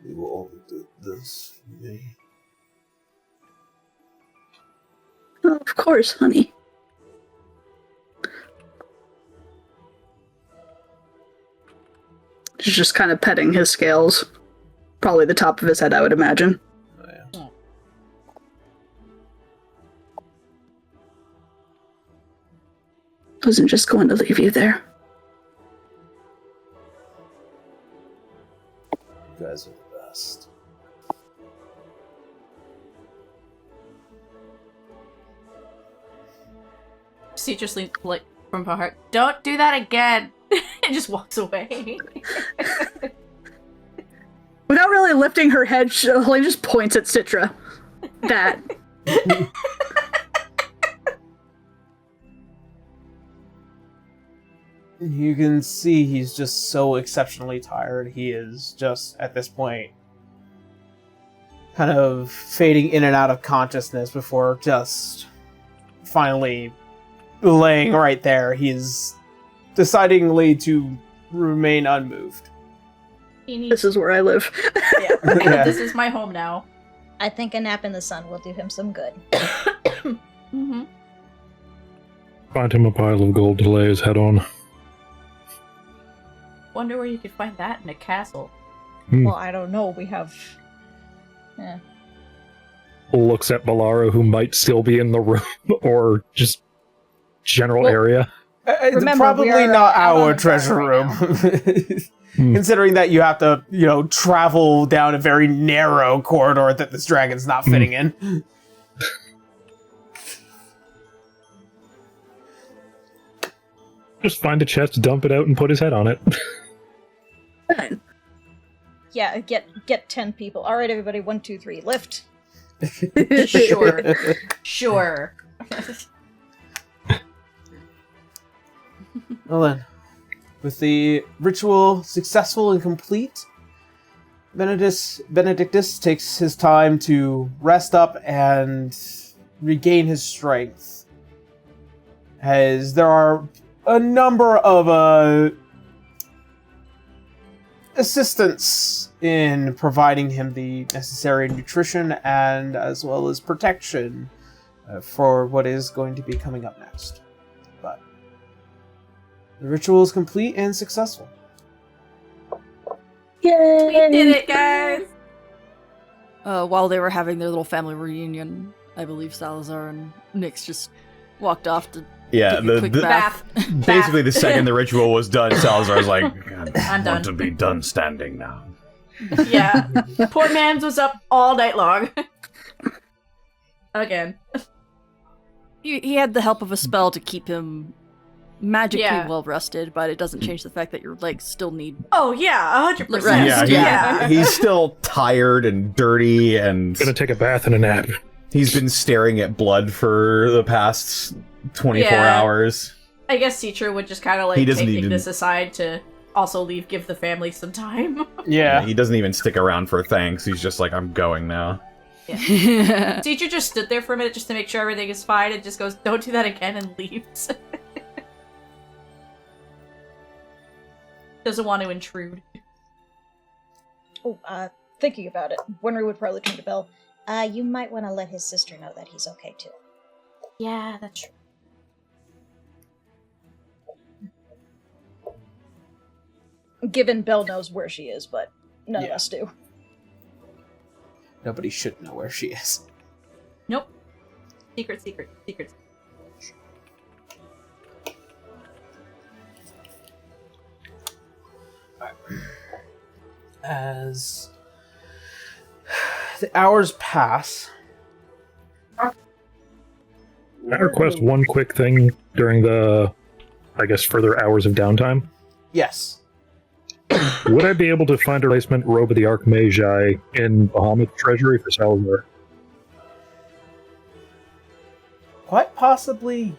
S1: You all did this for me.
S7: Oh, of course, honey. She's just kind of petting his scales. Probably the top of his head, I would imagine.
S1: Oh, yeah.
S7: Wasn't just going to leave you there.
S1: You guys are the best.
S5: Citra sleeps like from her heart. Don't do that again. And just walks away.
S7: Without really lifting her head, Helene just points at Citra. That.
S1: You can see he's just so exceptionally tired. He is just, at this point, kind of fading in and out of consciousness before just finally laying right there. He's decidingly to remain unmoved.
S7: This is where I live.
S1: Yeah.
S5: This is my home now.
S3: I think a nap in the sun will do him some good.
S5: Mm-hmm.
S4: Find him a pile of gold to lay his head on.
S5: Wonder where you could find that in a castle.
S3: Well, I don't know. We have... Yeah.
S4: Looks at Balara, who might still be in the room, or just general area.
S3: Remember,
S1: probably
S3: we are
S1: not
S3: out on
S1: our
S3: the
S1: treasure
S3: ground
S1: room. Considering that you have to, travel down a very narrow corridor that this dragon's not fitting in.
S4: Just find a chest, dump it out, and put his head on it.
S3: Yeah, get 10 people. All right, everybody, 1, 2, 3, lift.
S5: Sure.
S1: Well then, with the ritual successful and complete, Benedictus takes his time to rest up and regain his strength. As there are a number of assistants in providing him the necessary nutrition and as well as protection for what is going to be coming up next. But the ritual is complete and successful.
S7: Yay!
S5: We did it, guys!
S2: While they were having their little family reunion, I believe Salazar and Nyx just walked off to
S10: Yeah,
S2: take a quick bath.
S10: basically the second the ritual was done, Salazar's like,
S5: I'm done.
S9: Want to be done standing now.
S5: Yeah. Poor Mams was up all night long. Again.
S2: He had the help of a spell to keep him magically
S5: Yeah.
S2: well rested, but it doesn't change the fact that your legs still need.
S5: Oh, yeah, 100%.
S2: Right.
S10: yeah, he's still tired and dirty, and
S4: Gonna take a bath and a nap.
S10: he's been staring at blood for the past 24
S5: Yeah.
S10: hours.
S5: I guess Citra would just kind of
S10: He
S5: like
S10: doesn't
S5: taking
S10: even-
S5: this aside to also give the family some time.
S1: Yeah.
S10: He doesn't even stick around for thanks. He's just like, I'm going now.
S5: Citra just stood there for a minute just to make sure everything is fine and just goes, don't do that again, and leaves. Doesn't want to intrude.
S3: Oh, thinking about it, Winry would probably turn to Belle. You might want to let his sister know that he's okay, too.
S5: Yeah, that's true.
S3: Given Belle knows where she is, but none of
S1: Yeah.
S3: us do.
S1: Nobody should know where she is.
S5: Nope. Secret.
S1: As the hours pass,
S4: Can I request one quick thing during the, I guess, further hours of downtime?
S1: yes.
S4: Would I be able to find a replacement Robe of the Archmagi in Bahamut's treasury for Salazar?
S1: Quite possibly,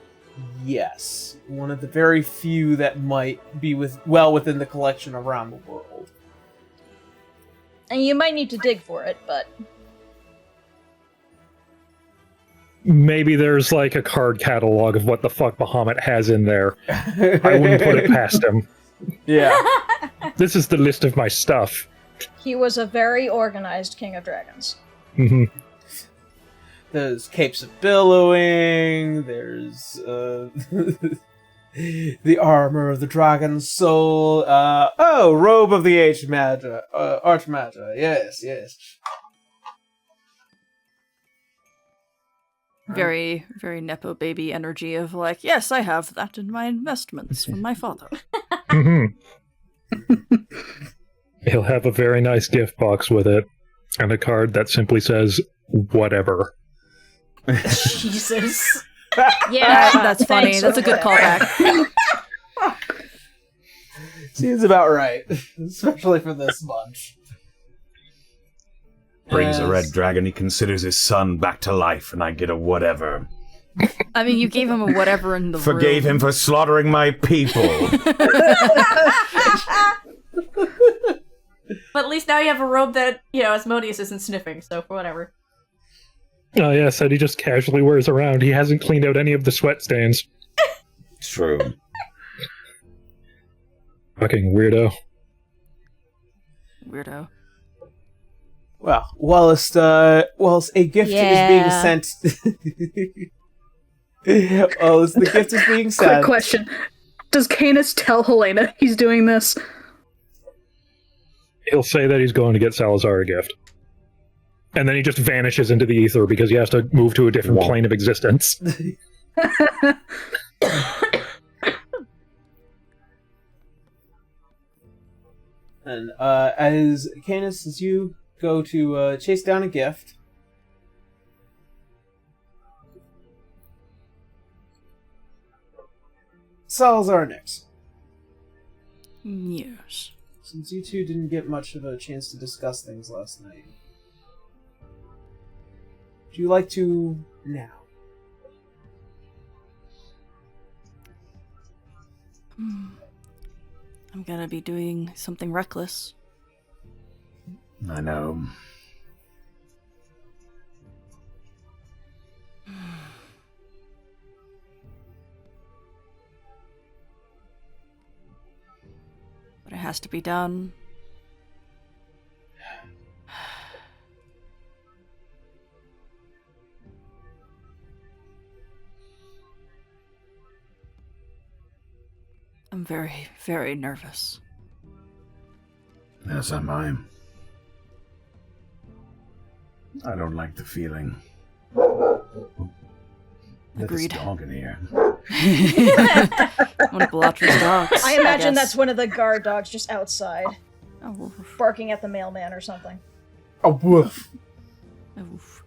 S1: yes. One of the very few that might be well within the collection around the world.
S3: And you might need to dig for it, but...
S4: Maybe there's like a card catalog of what the fuck Bahamut has in there. I wouldn't put it past him.
S1: Yeah.
S4: This is the list of my stuff.
S3: He was a very organized King of Dragons.
S4: hmm
S1: There's Capes of Billowing, there's the Armor of the Dragon's Soul, Robe of the Archmagi, yes.
S2: Very, very Nepo baby energy of like, yes, I have that in my investments from my father.
S4: hmm He'll have a very nice gift box with it, and a card that simply says, whatever.
S5: Jesus.
S3: Yeah,
S2: That's funny.
S3: thanks,
S2: That's a good
S3: Roya.
S2: callback.
S1: Seems about right, especially for this bunch.
S9: Brings a red
S1: Yes.
S9: dragon he considers his son back to life, and I get a whatever.
S2: I mean, you gave him a whatever in the
S9: Forgave
S2: room.
S9: him for slaughtering my people.
S5: But at least now you have a robe that, Asmodeus isn't sniffing, so for whatever.
S4: Oh yeah, said he just casually wears around. He hasn't cleaned out any of the sweat stains.
S9: True.
S4: Fucking weirdo.
S2: Weirdo.
S1: Well, whilst a gift is being
S8: Yeah.
S1: sent. Whilst the gift is being
S7: Quick
S1: sent.
S7: question. Does Canis tell Helena he's doing this?
S4: He'll say that he's going to get Salazar a gift. And then he just vanishes into the ether because he has to move to a different
S6: Wow.
S4: plane of existence.
S1: And as Canis, as you go to chase down a gift, Salazar next.
S2: Yes.
S1: Since you two didn't get much of a chance to discuss things last night, would you like to now?
S2: I'm gonna be doing something reckless.
S9: I know.
S2: But it has to be done. I'm very, very nervous.
S9: As am I. I don't like the feeling. There's
S2: Agreed.
S9: this dog in here.
S2: One of Bellatrix's dogs.
S3: I imagine
S2: guess.
S3: that's one of the guard dogs just outside,
S2: Oh,
S3: barking at the mailman or something.
S1: Oh, woof.
S2: oof.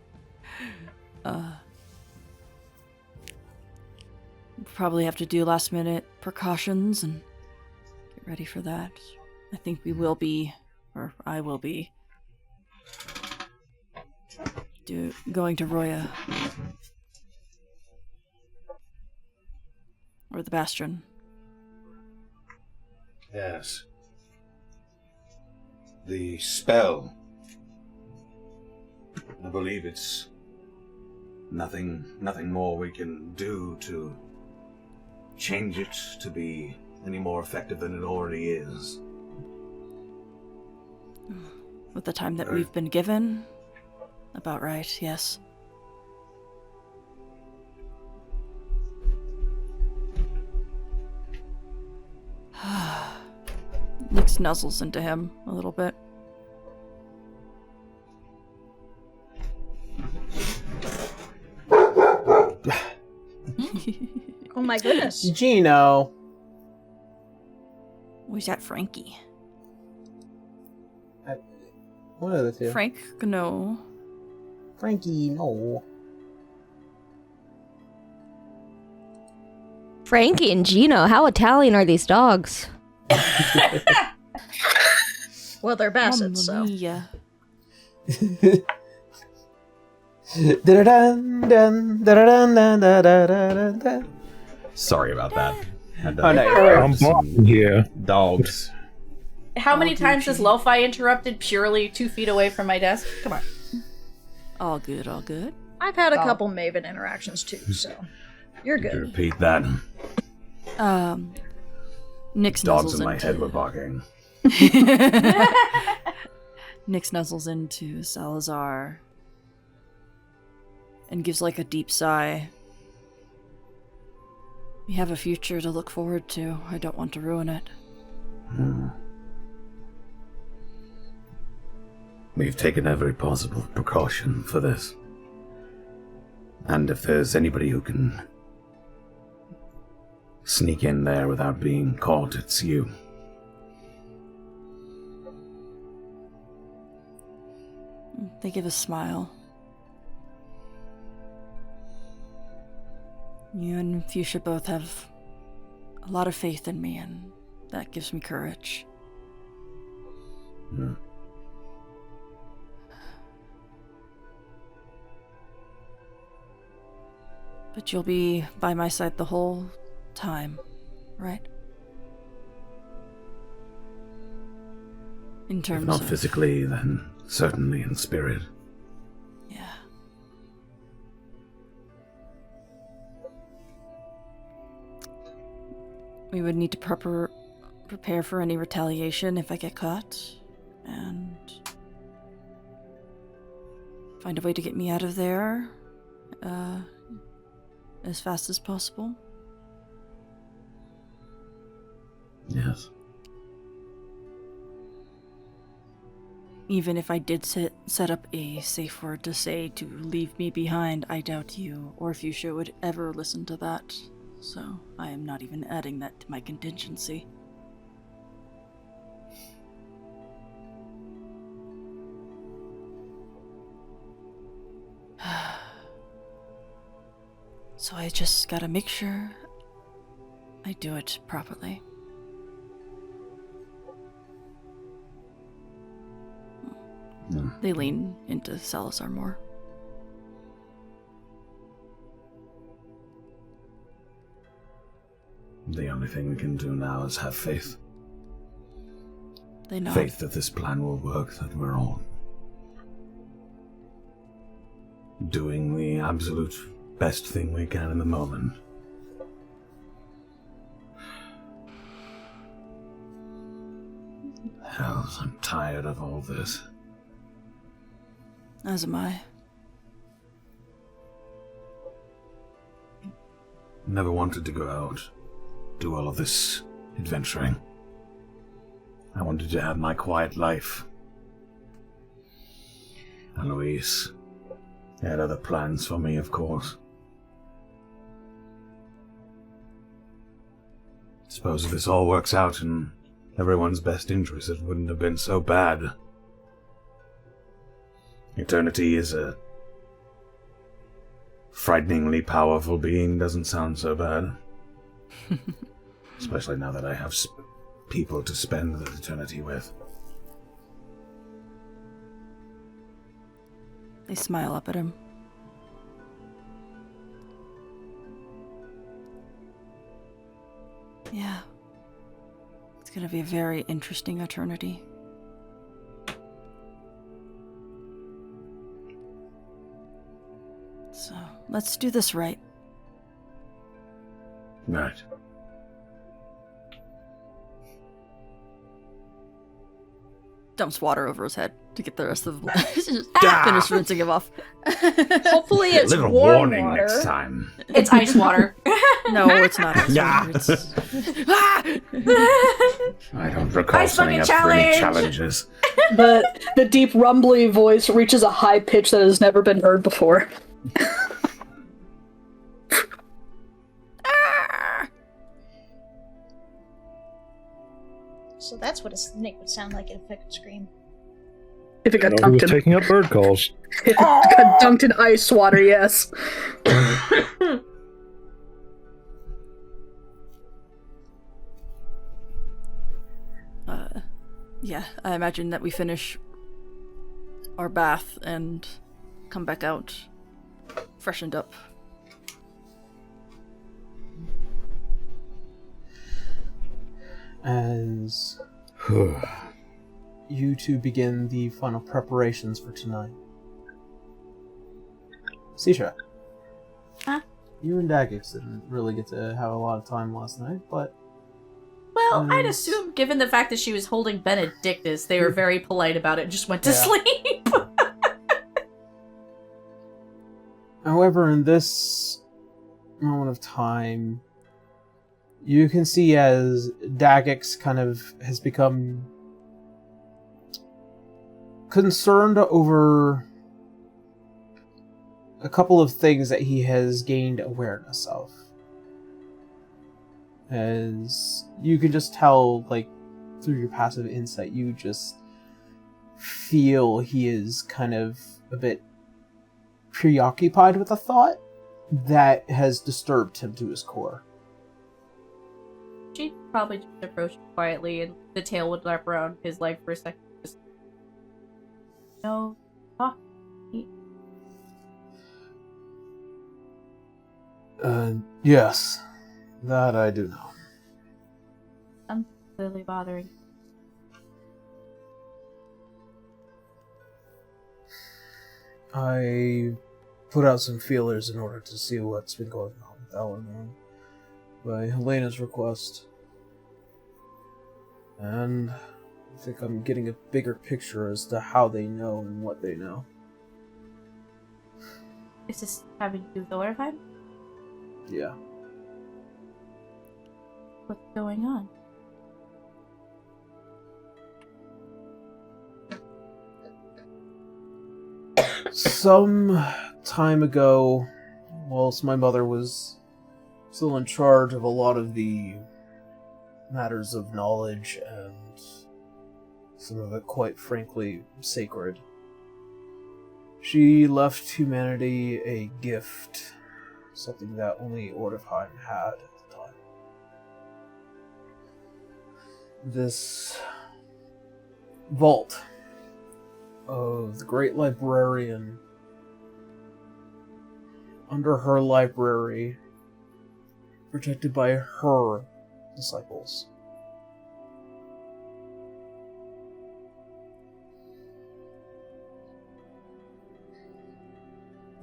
S2: Probably have to do last minute precautions and get ready for that. I think we will be, or I will be, going to Roya. Or the Bastion.
S9: Yes. The spell. I believe it's nothing more we can do to change it to be any more effective than it already is.
S2: With the time that we've been given? About right, yes. Nick snuzzles into him a little bit.
S3: Oh my goodness.
S1: Gino.
S2: Where's that Frankie?
S1: One of the two.
S2: Frank? No.
S1: Frankie, no.
S8: Frankie and Gino, how Italian are these dogs?
S3: Well, they're bassets,
S2: Mamma
S3: so.
S2: mia.
S1: Da-da-dun, dun, da-da-dun, dun, da-da-da-dun.
S10: Sorry about that. Had to
S1: Oh, no, you're
S4: I'm bopping here.
S10: dogs.
S5: How many times has Lo-Fi interrupted purely 2 feet away from my desk? Come on.
S2: All good, all good.
S3: I've had a couple Maven interactions too, so you're
S9: Could you
S3: good.
S9: repeat that?
S2: Nick
S9: Dogs
S2: snuzzles
S9: in my
S2: into...
S9: head were barking.
S2: Nick snuzzles into Salazar and gives like a deep sigh. We have a future to look forward to. I don't want to ruin it.
S9: We've taken every possible precaution for this. And if there's anybody who can sneak in there without being caught, it's you.
S2: They give a smile. You and Fuchsia both have a lot of faith in me, and that gives me courage.
S9: Hmm.
S2: But you'll be by my side the whole time, right? In terms
S9: If not
S2: of...
S9: physically, then certainly in spirit.
S2: Yeah. We would need to prepare for any retaliation if I get caught, and find a way to get me out of there as fast as possible.
S9: Yes.
S2: Even if I did set up a safe word to say to leave me behind, I doubt you or Fuchsia would ever listen to that. So I am not even adding that to my contingency. So I just gotta make sure I do it properly. They lean into Salazar more.
S9: The only thing we can do now is have faith.
S2: They know.
S9: Faith that this plan will work, that we're all doing the absolute best thing we can in the moment. Hell, I'm tired of all this.
S2: As am I.
S9: Never wanted to go out, do all of this adventuring. I wanted to have my quiet life. Eloise had other plans for me, of course. Suppose if this all works out in everyone's best interest, it wouldn't have been so bad. Eternity is a frighteningly powerful being, doesn't sound so bad. Especially now that I have people to spend the eternity with.
S2: They smile up at him. Yeah. It's gonna be a very interesting eternity. So, let's do this right.
S9: Right.
S2: Dumps water over his head to get the rest of the finish rinsing him off.
S3: Hopefully it's
S9: Little
S3: warm
S9: warning
S3: water.
S9: next time.
S5: It's ice water.
S2: No, it's not ice water. It's...
S9: I don't recall
S5: Ice
S9: signing up
S5: bucket
S9: for any
S5: challenge!
S9: challenges.
S7: The deep rumbly voice reaches a high pitch that has never been heard before.
S3: So that's what a snake would sound like if it could scream.
S7: If it got
S4: Who was
S7: dunked in,
S4: taking up bird calls?
S7: if it got dunked in ice water, yes.
S2: Yeah, I imagine that we finish our bath and come back out freshened up.
S1: As you two begin the final preparations for tonight. Sisha.
S5: Huh?
S1: You and Daggix didn't really get to have a lot of time last night, but...
S5: Well, I'd assume, given the fact that she was holding Benedictus, they were very polite about it and just went to sleep.
S1: However, in this moment of time, you can see as Daggix kind of has become concerned over a couple of things that he has gained awareness of. As you can just tell, like, through your passive insight, you just feel he is kind of a bit preoccupied with a thought. that has disturbed him to his core.
S5: She'd probably just approach him quietly, and the tail would wrap around his leg for a second. Just, no, talk.
S1: Yes, that I do know.
S5: I'm clearly bothering.
S1: I put out some feelers in order to see what's been going on with Eleanor by Helena's request. And I think I'm getting a bigger picture as to how they know and what they know.
S5: Is this having to do with Orifheim?
S1: Yeah.
S5: What's going on?
S1: Some time ago, whilst my mother was still in charge of a lot of the matters of knowledge and some of it, quite frankly, sacred, she left humanity a gift, something that only Orifheim had at the time. This vault of the great librarian. Under her library, protected by her disciples.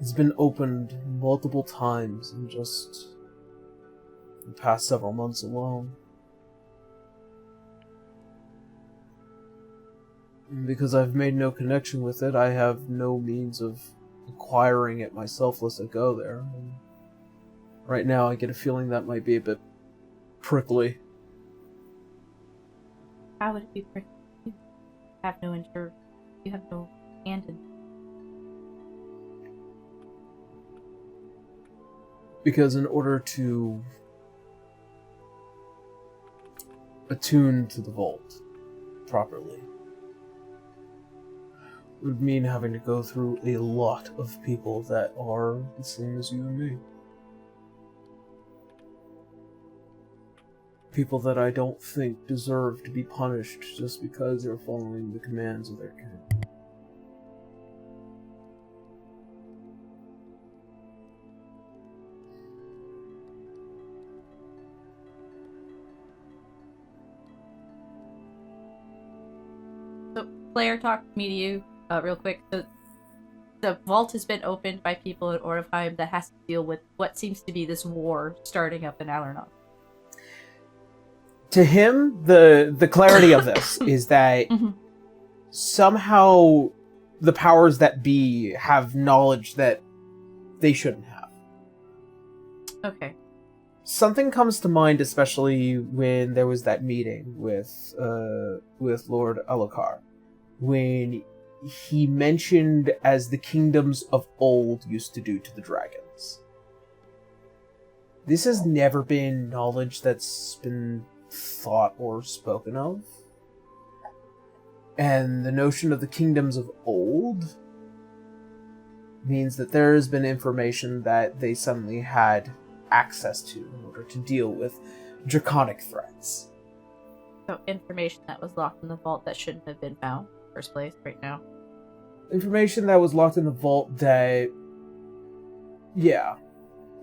S1: It's been opened multiple times in just the past several months alone. And because I've made no connection with it, I have no means of acquiring it myself lest I go there. And right now I get a feeling that might be a bit prickly.
S5: How would it be prickly? You have no you have no hand in.
S1: Because in order to attune to the vault properly, would mean having to go through a lot of people that are the same as you and me. People that I don't think deserve to be punished just because they're following the commands of their king.
S5: So, Claire talked me to you. Real quick, the vault has been opened by people in Orifheim that has to deal with what seems to be this war starting up in Alernoth.
S1: To him, the clarity of this is that somehow the powers that be have knowledge that they shouldn't have.
S5: Okay.
S1: Something comes to mind, especially when there was that meeting with Lord Alucard, when he mentioned as the kingdoms of old used to do to the dragons. This has never been knowledge that's been thought or spoken of. And the notion of the kingdoms of old means that there has been information that they suddenly had access to in order to deal with draconic threats.
S5: So information that was locked in the vault that shouldn't have been found in the first place right now.
S1: Information that was locked in the vault that, yeah,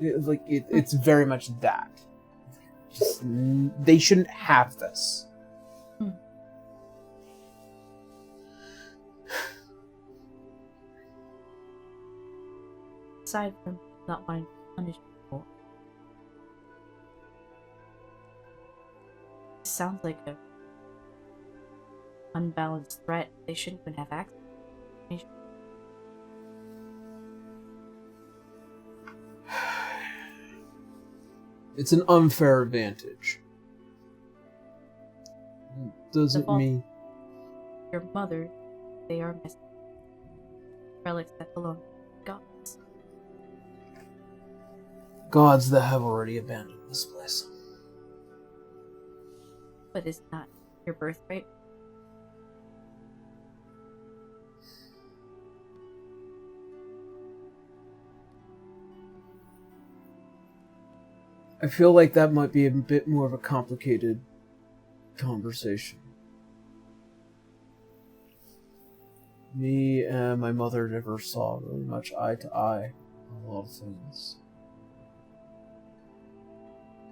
S1: it's very much that. Just, they shouldn't have this.
S5: Aside from not wanting to punish people, it sounds like a unbalanced threat. They shouldn't even have access.
S1: It's an unfair advantage. Doesn't mean
S5: your mother, they are missing relics that belong to gods.
S1: Gods that have already abandoned this place.
S5: But it's not your birthright.
S1: I feel like that might be a bit more of a complicated conversation. Me and my mother never saw really much eye to eye on a lot of things.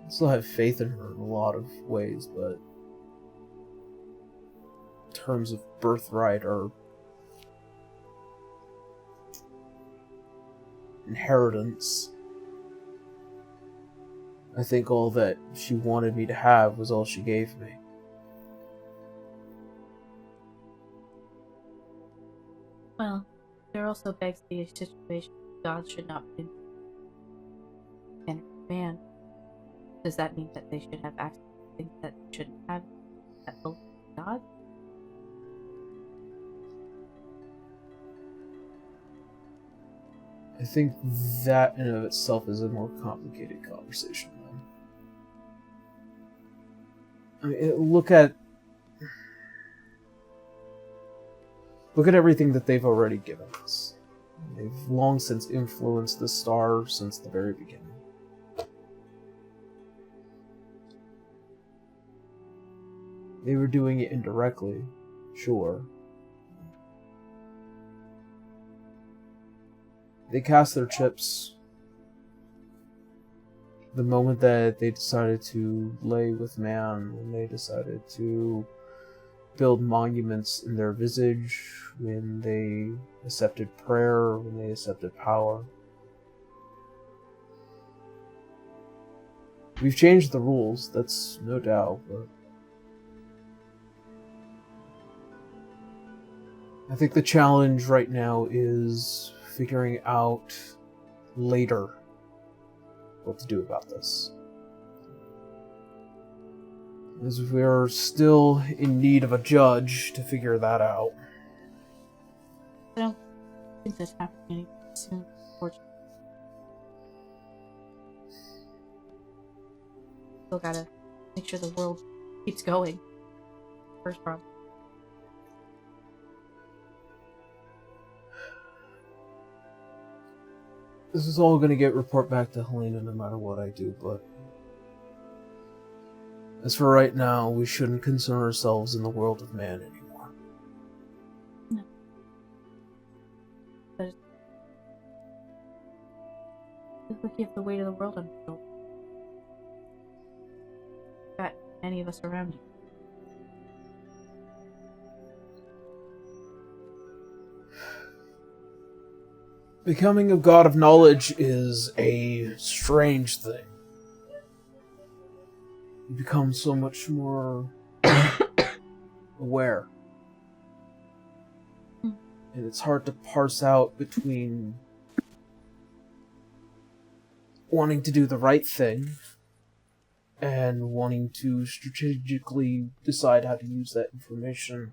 S1: I still have faith in her in a lot of ways, but in terms of birthright or inheritance, I think all that she wanted me to have was all she gave me.
S5: Well, there also begs the situation gods should not be in man. Does that mean that they should have access to things that they shouldn't have that belong to God?
S1: I think that in and of itself is a more complicated conversation, though. I mean, look at everything that they've already given us. They've long since influenced the star since the very beginning. They were doing it indirectly, sure. They cast their chips the moment that they decided to lay with man, when they decided to build monuments in their visage, when they accepted prayer, when they accepted power. We've changed the rules, that's no doubt, but I think the challenge right now is figuring out later what to do about this. As we're still in need of a judge to figure that out.
S5: I don't think that's happening anytime soon, unfortunately. Still gotta make sure the world keeps going. First problem.
S1: This is all going to get report back to Helena no matter what I do, but as for right now, we shouldn't concern ourselves in the world of man anymore.
S5: No. But look, you have the weight of the world on your shoulders. Got any of us around you.
S1: Becoming a god of knowledge is a strange thing. You become so much more aware. And it's hard to parse out between wanting to do the right thing and wanting to strategically decide how to use that information,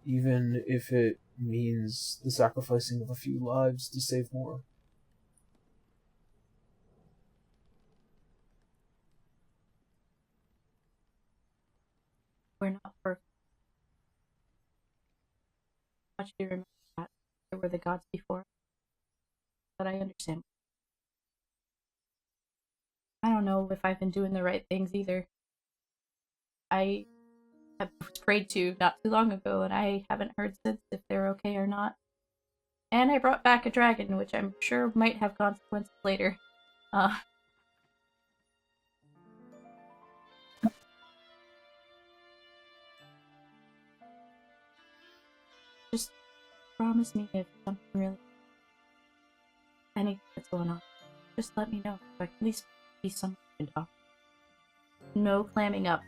S1: even if it means the sacrificing of a few lives to save more.
S5: We're not perfect. Much do you remember that there were the gods before, but I understand. I don't know if I've been doing the right things either. I was prayed to not too long ago, and I haven't heard since if they're okay or not. And I brought back a dragon, which I'm sure might have consequences later. Just promise me if something really, anything that's going on, just let me know, so I can at least be someone who can talk. No clamming up.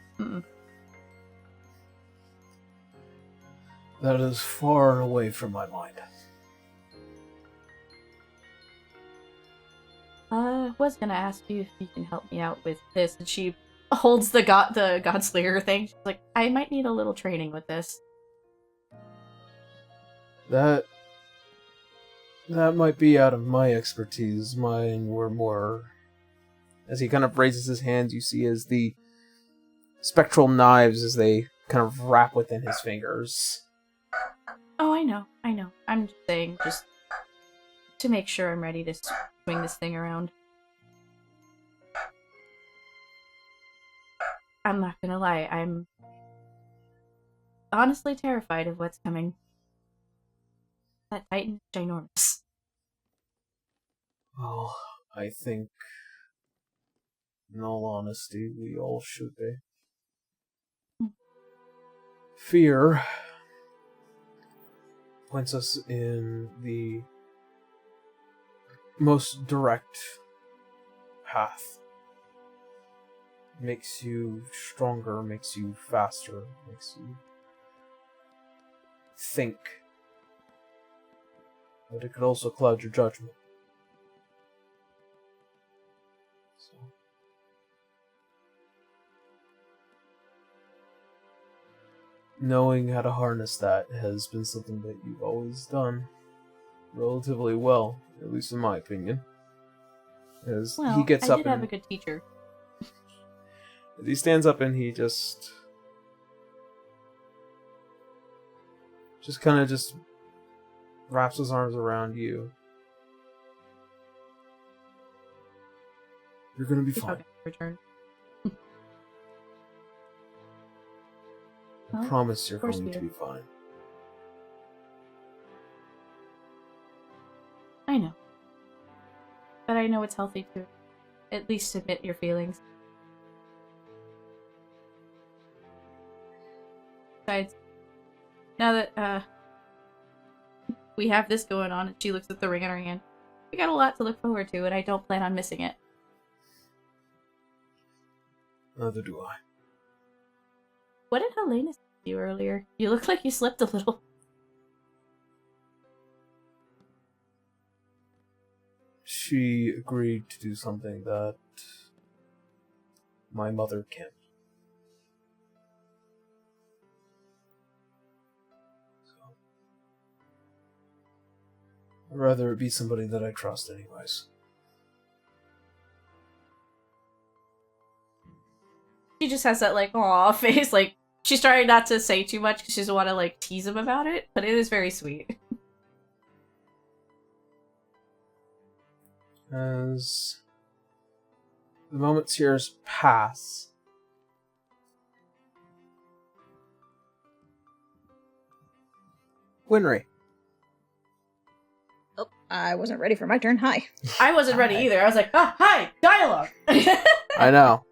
S1: That is far and away from my mind.
S5: I was gonna ask you if you can help me out with this, and she holds the Godslayer thing. She's like, I might need a little training with this.
S1: That might be out of my expertise. Mine were more... As he kind of raises his hands, you see as the spectral knives as they kind of wrap within his fingers.
S5: Oh, I know. I'm just saying, just to make sure I'm ready to swing this thing around. I'm not gonna lie, I'm honestly terrified of what's coming. That Titan is ginormous.
S1: Well, I think, in all honesty, we all should be. Fear points us in the most direct path. Makes you stronger, makes you faster, makes you think. But it could also cloud your judgment. So. Knowing how to harness that has been something that you've always done relatively well, at least in my opinion. As
S5: Well,
S1: he gets
S5: I
S1: up
S5: did have a good teacher.
S1: he stands up and he just kind of just wraps his arms around you. You're gonna be fine.
S5: Okay, return.
S1: I
S5: Well,
S1: promise you're
S5: of course
S1: going
S5: we
S1: to
S5: are.
S1: be fine.
S5: I know. But I know it's healthy to at least admit your feelings. Besides, now that we have this going on and she looks at the ring in her hand, we got a lot to look forward to and I don't plan on missing it.
S1: Neither do I.
S5: What did Helena say to you earlier? You look like you slept a little.
S1: She agreed to do something that my mother can't. So, I'd rather it be somebody that I trust anyways.
S5: She just has that, like, aw face, like, she's trying not to say too much because she doesn't want to, like, tease him about it, but it is very sweet.
S1: As the moments here pass, Winry.
S3: Oh, I wasn't ready for my turn. Hi.
S5: I wasn't ready either. I was like, oh, hi, dialogue!
S1: I know.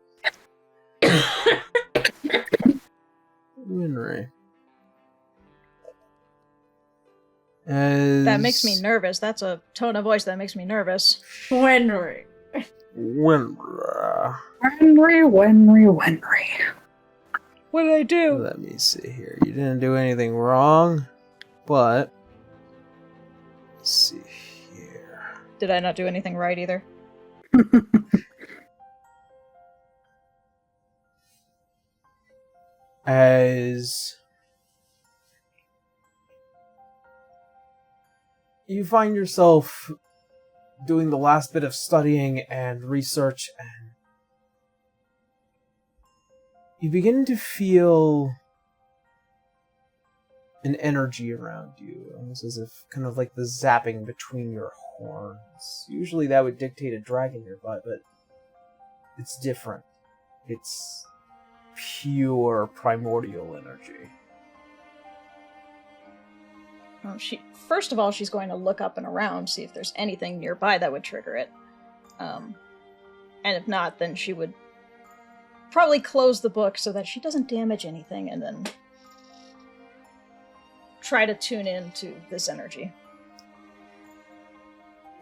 S1: Winry.
S3: That makes me nervous. That's a tone of voice that makes me nervous.
S5: Winry.
S1: Winry.
S7: Wenry.
S3: What did I do?
S1: Let me see here. You didn't do anything wrong, but let's see here.
S3: Did I not do anything right either?
S1: As you find yourself doing the last bit of studying and research, and you begin to feel an energy around you, almost as if kind of like the zapping between your horns. Usually that would dictate a drag in your butt, but it's different. It's pure primordial energy.
S3: Well, first of all, she's going to look up and around, see if there's anything nearby that would trigger it. And if not, then she would probably close the book so that she doesn't damage anything, and then try to tune into this energy.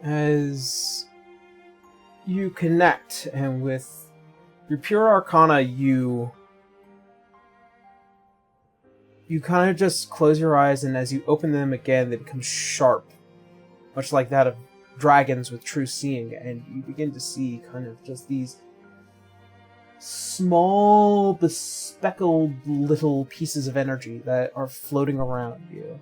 S1: As you connect, and with your pure arcana, you kind of just close your eyes, and as you open them again, they become sharp, much like that of dragons with true seeing, and you begin to see kind of just these small, bespeckled little pieces of energy that are floating around you.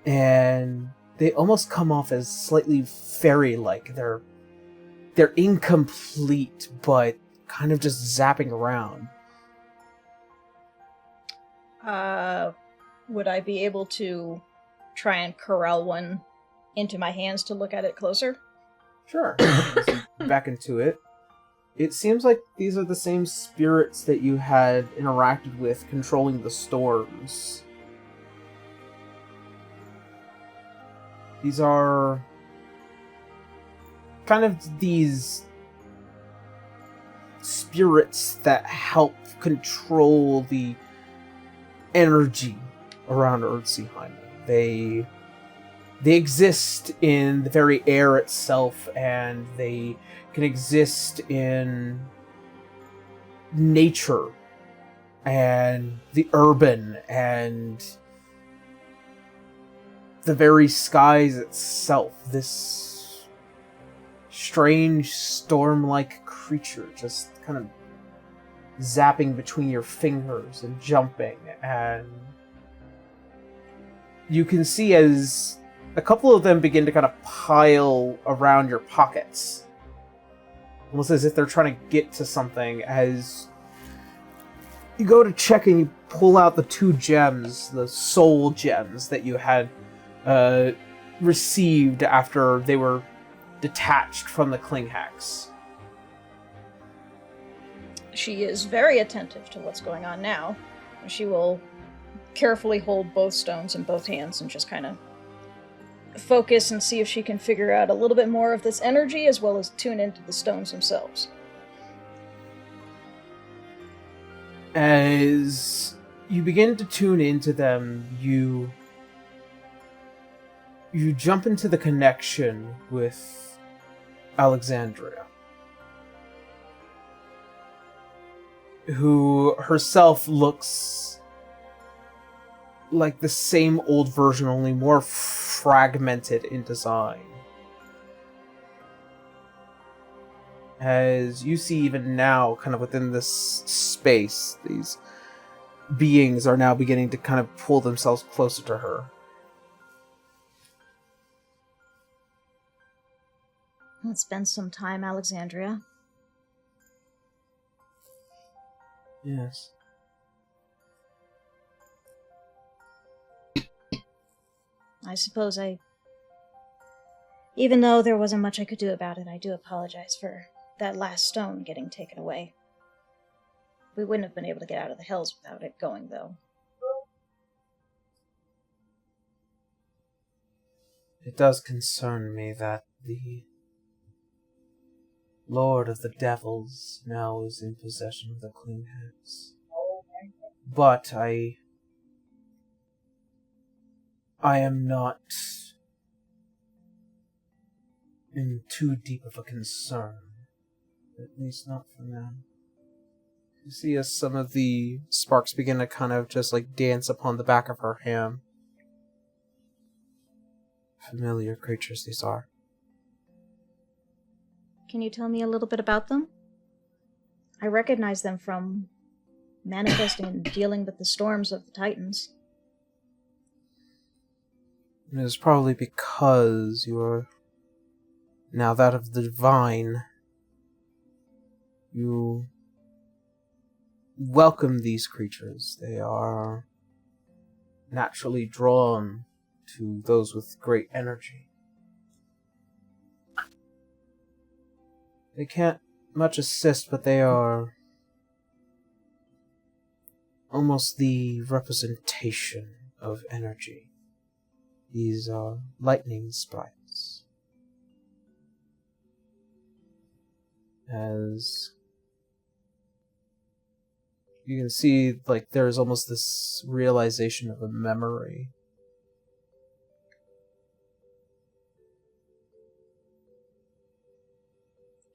S1: And they almost come off as slightly fairy-like. They're incomplete, but kind of just zapping around.
S3: Would I be able to try and corral one into my hands to look at it closer?
S1: Sure. Back into it. It seems like these are the same spirits that you had interacted with controlling the storms. These are kind of these spirits that help control the energy around Earthseeheim. They exist in the very air itself, and they can exist in nature and the urban and the very skies itself. This strange storm-like creature just kind of zapping between your fingers and jumping, and you can see as a couple of them begin to kind of pile around your pockets, almost as if they're trying to get to something. As you go to check and you pull out the 2 gems, the soul gems that you had received after they were detached from the Klinghax.
S3: She is very attentive to what's going on now. She will carefully hold both stones in both hands and just kind of focus and see if she can figure out a little bit more of this energy, as well as tune into the stones themselves.
S1: As you begin to tune into them, you jump into the connection with Alexandria, who herself looks like the same old version, only more fragmented in design. As you see, even now, kind of within this space, these beings are now beginning to kind of pull themselves closer to her.
S3: It's been some time, Alexandria.
S1: Yes.
S3: I suppose even though there wasn't much I could do about it, I do apologize for that last stone getting taken away. We wouldn't have been able to get out of the hills without it going, though.
S1: It does concern me that the Lord of the Devils now is in possession of the Klinghax. But I am not in too deep of a concern. At least not for now. You see as some of the sparks begin to kind of just like dance upon the back of her hand. Familiar creatures these are.
S3: Can you tell me a little bit about them? I recognize them from manifesting and dealing with the storms of the Titans.
S1: It is probably because you are now that of the divine. You welcome these creatures. They are naturally drawn to those with great energy. They can't much assist, but they are almost the representation of energy. These are lightning sprites. As you can see, like, there's almost this realization of a memory.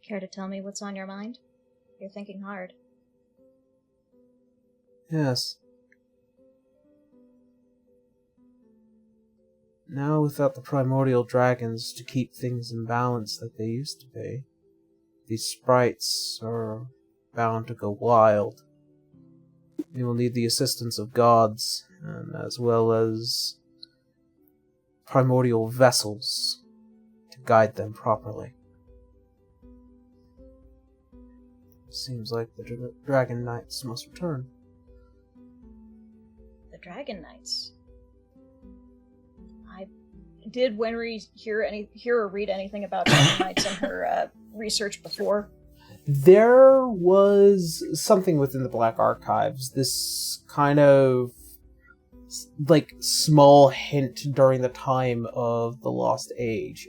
S3: Care to tell me what's on your mind? You're thinking hard.
S1: Yes. Now, without the primordial dragons to keep things in balance like they used to be, these sprites are bound to go wild. They will need the assistance of gods, and as well as primordial vessels to guide them properly. Seems like the Dragon Knights must return.
S3: The Dragon Knights? Did Winry hear or read anything about Dragon Knights in her research before?
S1: there was something within the Black Archives, this kind of like small hint during the time of the Lost Age.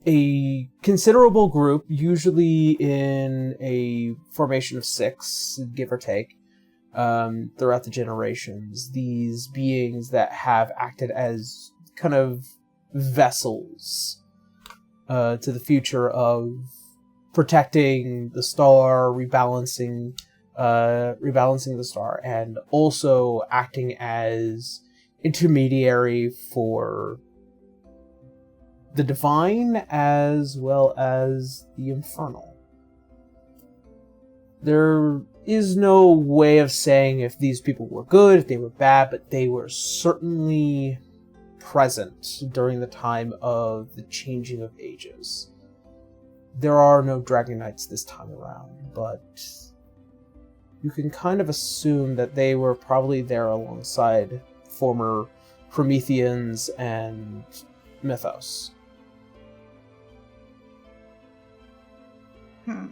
S1: A considerable group, usually in a formation of 6, give or take, throughout the generations, these beings that have acted as kind of vessels to the future of protecting the star, rebalancing the star, and also acting as intermediary for the divine as well as the infernal. There is no way of saying if these people were good, if they were bad, but they were certainly present during the time of the changing of ages. There are no Dragon Knights this time around, but you can kind of assume that they were probably there alongside former Prometheans and Mythos.
S3: Now,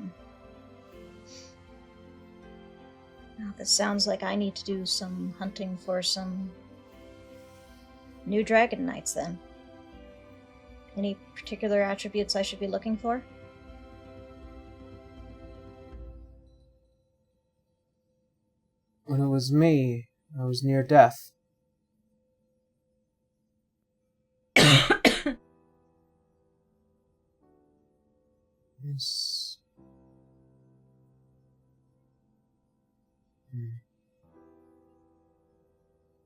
S3: this sounds like I need to do some hunting for some new Dragon Knights, then. Any particular attributes I should be looking for?
S1: When it was me, I was near death. Yes.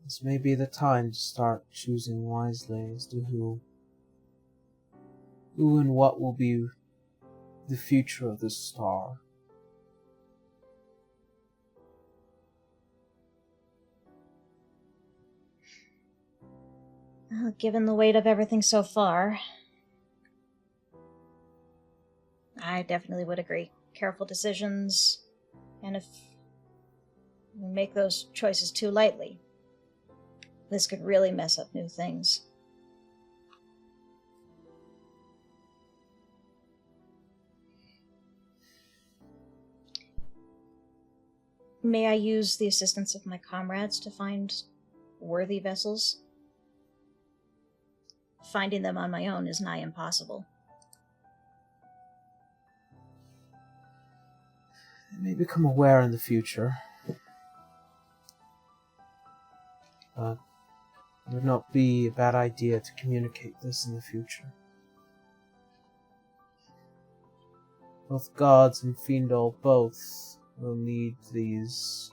S1: This may be the time to start choosing wisely as to who and what will be the future of this star.
S3: Well, given the weight of everything so far, I definitely would agree. Careful decisions, and if we make those choices too lightly, this could really mess up new things. May I use the assistance of my comrades to find worthy vessels? Finding them on my own is nigh impossible.
S1: I may become aware in the future. But it would not be a bad idea to communicate this in the future. Both gods and Fiendal both will need these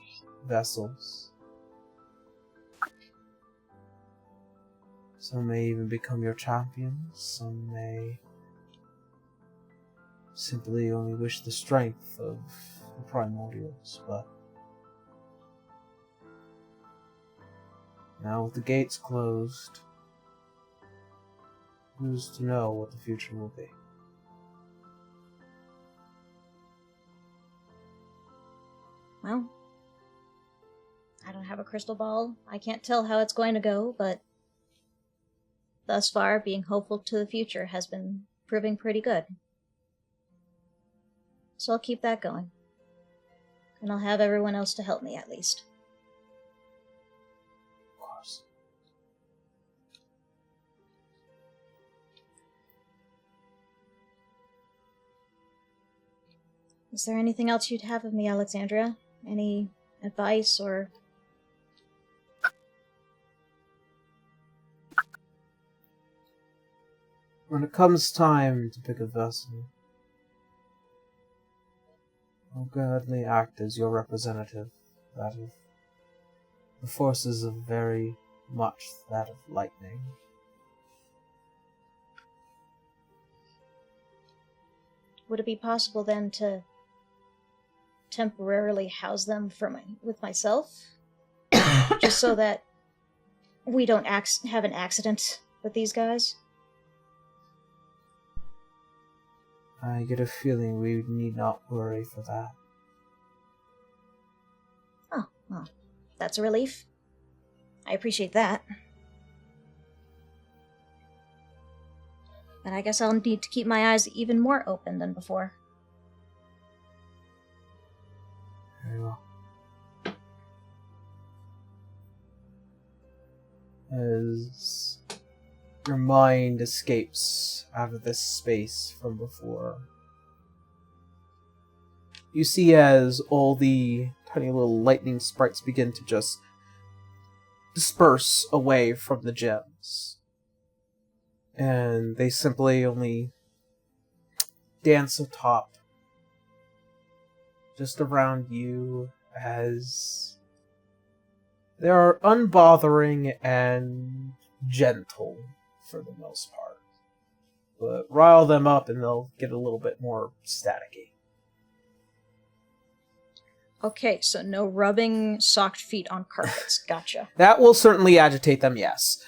S1: vessels. Some may even become your champions, some may simply only wish the strength of the primordials, but now with the gates closed, who's to know what the future will be?
S3: Well, I don't have a crystal ball. I can't tell how it's going to go, but thus far, being hopeful to the future has been proving pretty good. So I'll keep that going. And I'll have everyone else to help me, at least.
S1: Of course.
S3: Is there anything else you'd have of me, Alexandria? Any advice or...
S1: When it comes time to pick a vessel, I'll gladly act as your representative, that of the forces of very much that of lightning.
S3: Would it be possible then to temporarily house them with myself? Just so that we don't have an accident with these guys?
S1: I get a feeling we need not worry for that.
S3: Oh, well, that's a relief. I appreciate that. But I guess I'll need to keep my eyes even more open than before.
S1: as your mind escapes out of this space from before. You see as all the tiny little lightning sprites begin to just disperse away from the gems. And they simply only dance atop, just around you, as they are unbothering and gentle for the most part. But rile them up and they'll get a little bit more staticky.
S3: Okay, so no rubbing socked feet on carpets. Gotcha.
S1: That will certainly agitate them, yes.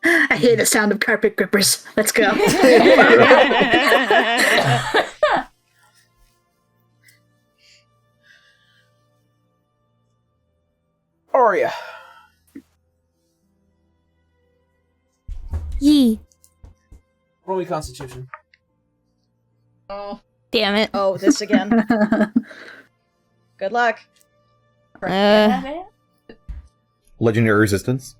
S7: I hear the sound of carpet grippers. Let's go.
S1: Aurea.
S8: Yee.
S1: Roll me Constitution.
S3: Oh.
S8: Damn it.
S3: Oh, this again. Good luck.
S10: Legendary resistance.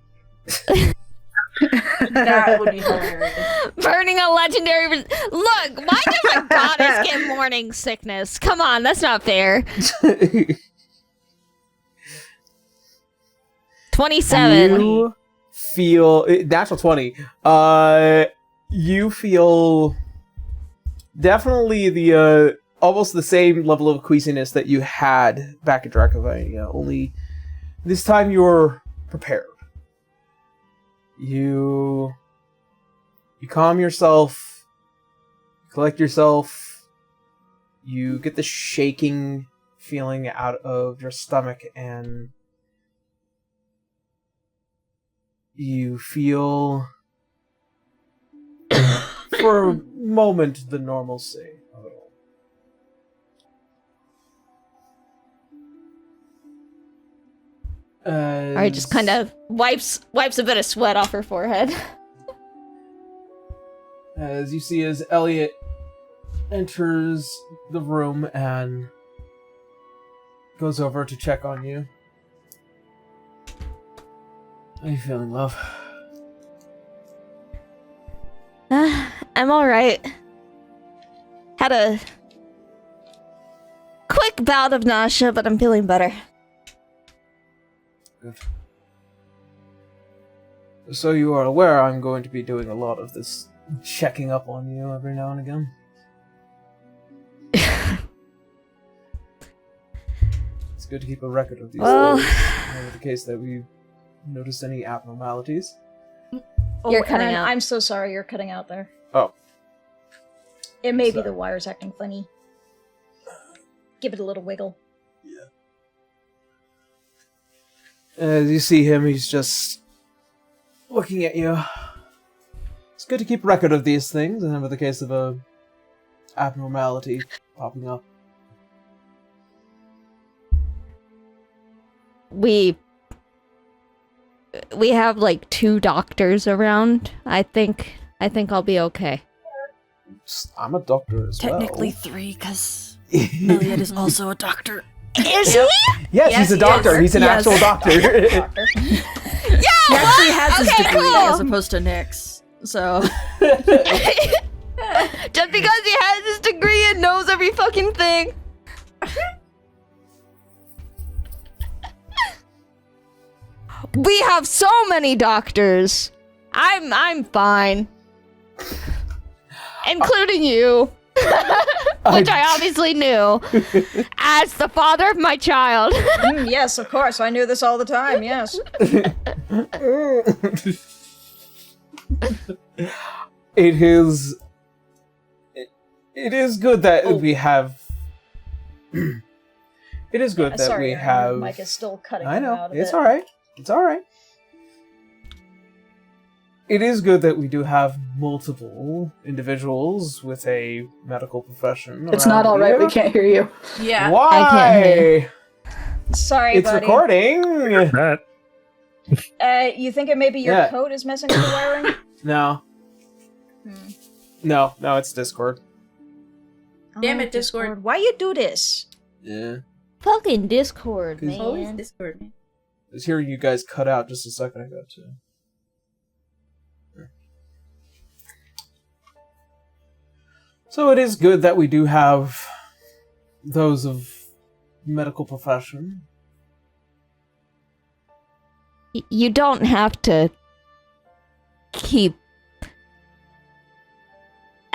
S5: That would be hilarious.
S8: Burning a legendary. Look, why does a goddess get morning sickness? Come on, that's not fair. 27.
S1: You feel natural 20. You feel definitely the almost the same level of queasiness that you had back at Dracovania. Only this time you're prepared. You calm yourself, collect yourself. You get the shaking feeling out of your stomach, and you feel for a moment the normalcy of it all.
S8: Alright, just kind of wipes a bit of sweat off her forehead.
S1: As you see as Elliot enters the room and goes over to check on you. How are you feeling, love?
S8: I'm alright. Had a quick bout of nausea, but I'm feeling better.
S1: Good. So you are aware, I'm going to be doing a lot of this checking up on you every now and again. It's good to keep a record of these things. In the case that we noticed any abnormalities.
S8: You're cutting
S3: Aaron,
S8: out.
S3: I'm so sorry, you're cutting out there.
S1: Oh.
S3: It may be
S1: Sorry.
S3: the wires acting funny. Give it a little wiggle.
S1: As you see him, he's just looking at you. It's good to keep record of these things, and then with the case of a abnormality popping up.
S8: We have like 2 doctors around. I think I'll be okay.
S1: I'm a doctor as
S2: Technically
S1: well.
S2: 3, because Elliot is also a doctor.
S8: Is he?
S1: Yes, he's a
S2: he
S1: doctor.
S2: is.
S1: He's an
S2: Yes.
S1: actual doctor.
S2: He actually has his
S8: Okay,
S2: degree
S8: cool.
S2: as opposed to Nick's. So
S8: Just because he has his degree and knows every fucking thing. We have so many doctors. I'm fine. Including you. Which I obviously knew. As the father of my child.
S3: Yes, of course. I knew this all the time, yes.
S1: It is. It is good that we have. It is good that
S3: Sorry,
S1: we
S3: Aaron,
S1: have.
S3: Mike is still cutting
S1: I
S3: him
S1: know.
S3: out of
S1: It's
S3: it.
S1: all right. It's all right. It is good that we do have multiple individuals with a medical profession.
S7: It's not
S1: around
S7: all right.
S1: here.
S7: We can't hear you.
S5: Yeah.
S1: Why?
S8: I can't hear.
S3: Sorry,
S1: It's
S3: buddy.
S1: recording.
S4: That
S3: You think it maybe your
S1: Yeah.
S3: code is messing with the wiring?
S1: No.
S3: Hmm.
S1: No, it's Discord.
S5: Damn
S3: Oh,
S5: it, Discord.
S3: Why you do this?
S1: Yeah.
S8: Fucking Discord,
S1: Always
S8: man.
S5: Discord, man.
S1: was hearing you guys cut out just a second ago, too. So it is good that we do have those of medical profession.
S8: You don't have to keep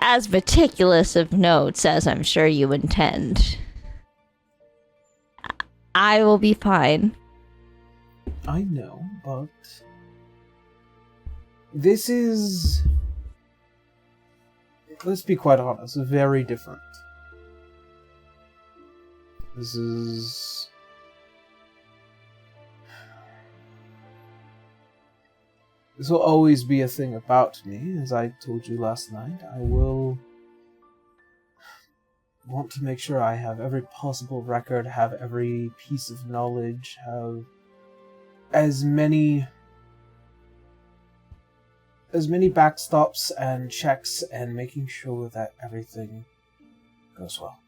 S8: as meticulous of notes as I'm sure you intend. I will be fine.
S1: I know, but this is, let's be quite honest, very different. This will always be a thing about me, as I told you last night. I will want to make sure I have every possible record, have every piece of knowledge, have as many backstops and checks, and making sure that everything goes well.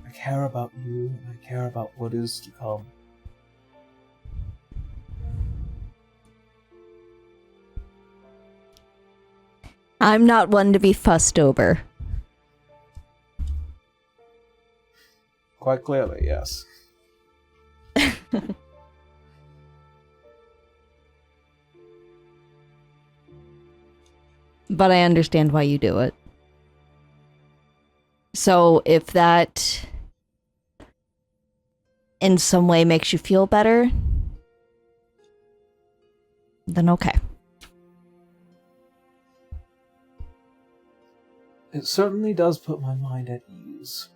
S1: I care about you, and I care about what is to come.
S8: I'm not one to be fussed over.
S1: Quite clearly, yes.
S8: But I understand why you do it. So if that in some way makes you feel better, then okay.
S1: It certainly does put my mind at ease.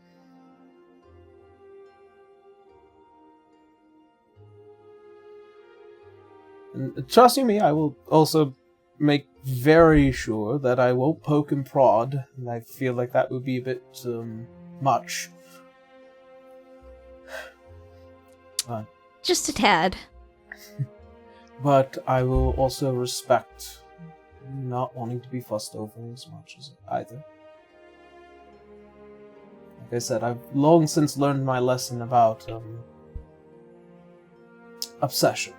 S1: And trust you me, I will also make very sure that I won't poke and prod, and I feel like that would be a bit, much.
S8: Just a tad.
S1: But I will also respect not wanting to be fussed over as much as either. Like I said, I've long since learned my lesson about, obsession.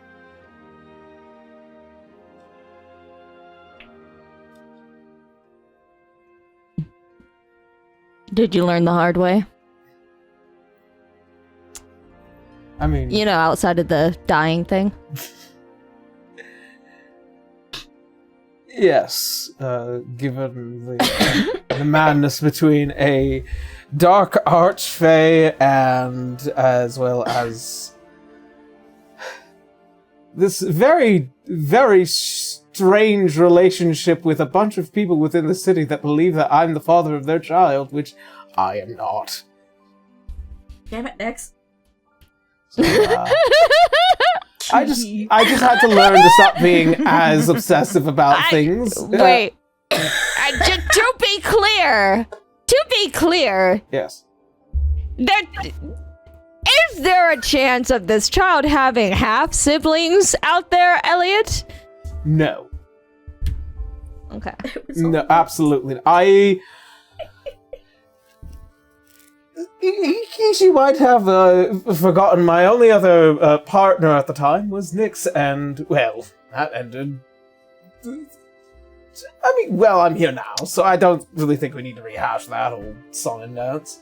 S8: Did you learn the hard way?
S1: I mean...
S8: You know, outside of the dying thing?
S1: Yes, given the madness between a dark archfey and as well as this very, very strange relationship with a bunch of people within the city that believe that I'm the father of their child, which I am not.
S5: Damn it, Nex.
S1: So, I just had to learn to stop being as obsessive about things.
S8: Wait. To be clear.
S1: Yes.
S8: Is there a chance of this child having half siblings out there, Elliot?
S1: No.
S8: Okay.
S1: No, absolutely not. She might have forgotten my only other partner at the time was Nyx, and, well, that ended... I mean, well, I'm here now, so I don't really think we need to rehash that old song and dance.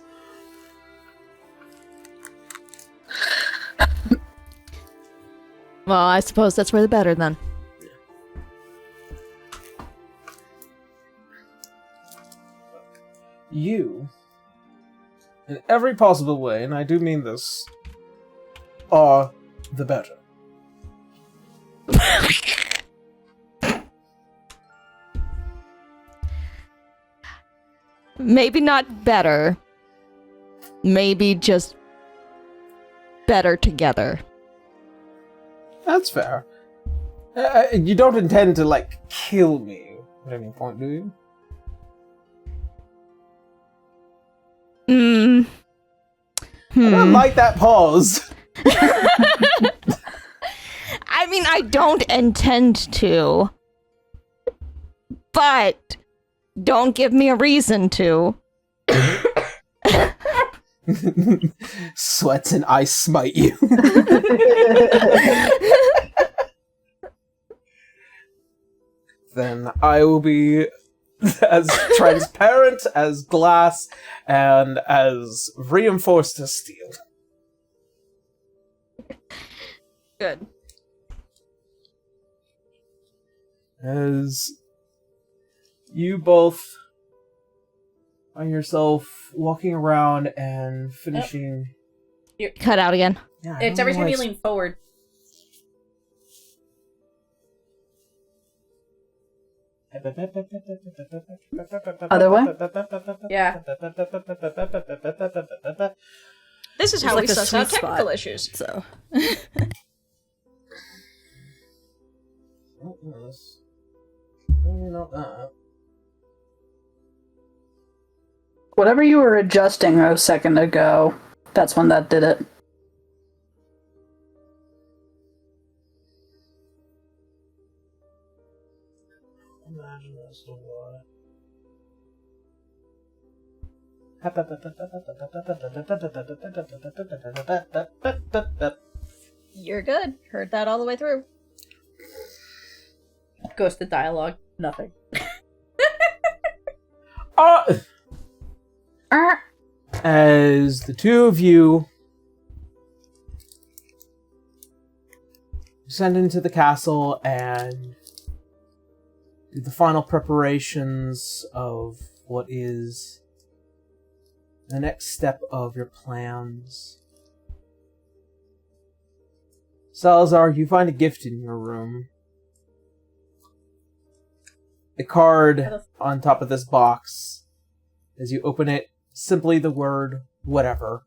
S8: Well, I suppose that's for the better, then.
S1: You, in every possible way, and I do mean this, are the better.
S8: Maybe not better. Maybe just better together.
S1: That's fair. You don't intend to, like, kill me at any point, do you? I don't like that pause.
S8: I mean, I don't intend to. But don't give me a reason to.
S1: Sweats and I smite you. Then I will be as transparent as glass and as reinforced as steel.
S8: Good.
S1: As you both find yourself walking around and finishing.
S8: Cut out again.
S1: Yeah,
S5: It's every time you lean forward.
S7: Other way?
S5: Yeah.
S3: This is
S2: It's
S3: how
S2: like
S3: we
S2: a
S3: suss
S2: sweet
S3: out technical
S2: spot.
S3: issues.
S2: So
S7: Whatever you were adjusting a second ago, that's when that did it.
S1: Imagine this a lot.
S3: You're good. Heard that all the way through.
S5: Goes to dialogue. Nothing.
S1: As the two of you descend into the castle and do the final preparations of what is the next step of your plans. Salazar, you find a gift in your room. A card on top of this box. As you open it, simply the word whatever.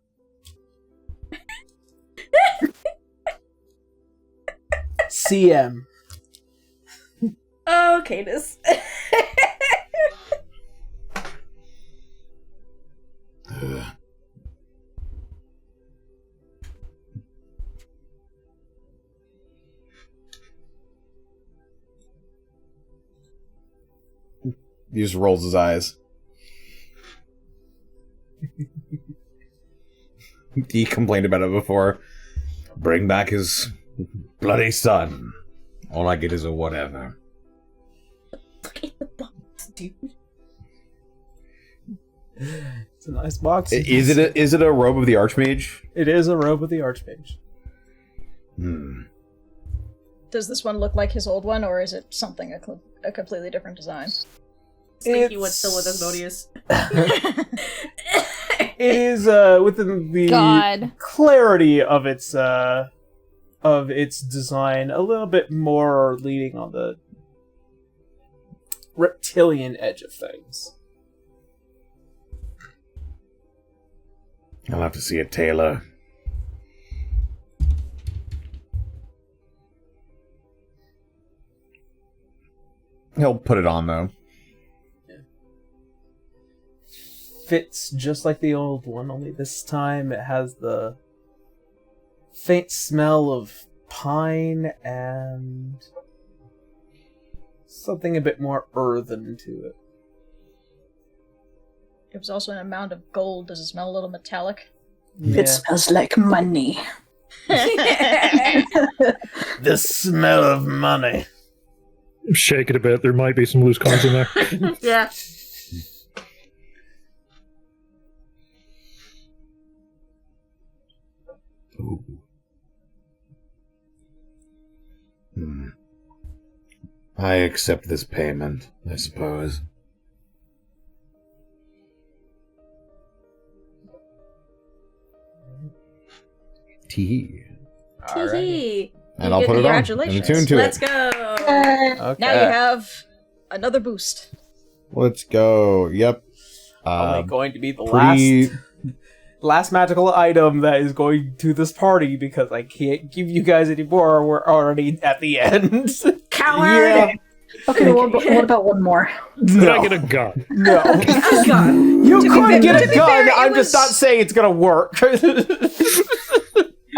S1: CM.
S5: Oh, Cadus.
S10: He just rolls his eyes. He complained about it before. Bring back his bloody son. All I get is a whatever.
S5: Look at the box, dude.
S1: It's a nice box.
S10: Is it a robe of the Archmage?
S1: It is a robe of the Archmage.
S3: Does this one look like his old one, or is it something a completely different design?
S5: Stinky one still with Asmodeus.
S1: It is within the
S8: God.
S1: clarity of its design, a little bit more leaning on the reptilian edge of things.
S10: I'll have to see a tailor. He'll put it on though.
S1: Fits just like the old one, only this time it has the faint smell of pine and something a bit more earthen to it.
S3: It was also an amount of gold. Does it smell a little metallic?
S1: Yeah.
S7: It smells like money.
S1: The smell of money.
S4: Shake it a bit. There might be some loose coins in there.
S5: Yeah.
S10: Ooh. I accept this payment, I suppose. Tee.
S5: Tee.
S10: And I'll put it on.
S3: Congratulations.
S10: And attune to
S5: Let's
S10: it.
S5: go.
S1: Okay.
S3: Now you have another boost.
S10: Let's go. Yep.
S1: Only going to be the
S10: pretty-
S1: last magical item that is going to this party because I can't give you guys any more. We're already at the end.
S5: Coward!
S1: Yeah.
S7: Okay, what about one more?
S4: Did I get a gun?
S1: No.
S5: A gun.
S1: You
S3: To be
S1: could
S3: fair-
S1: get
S3: to
S1: a
S3: be
S1: gun.
S3: fair, it
S1: I'm just
S3: was-
S1: not saying it's gonna work.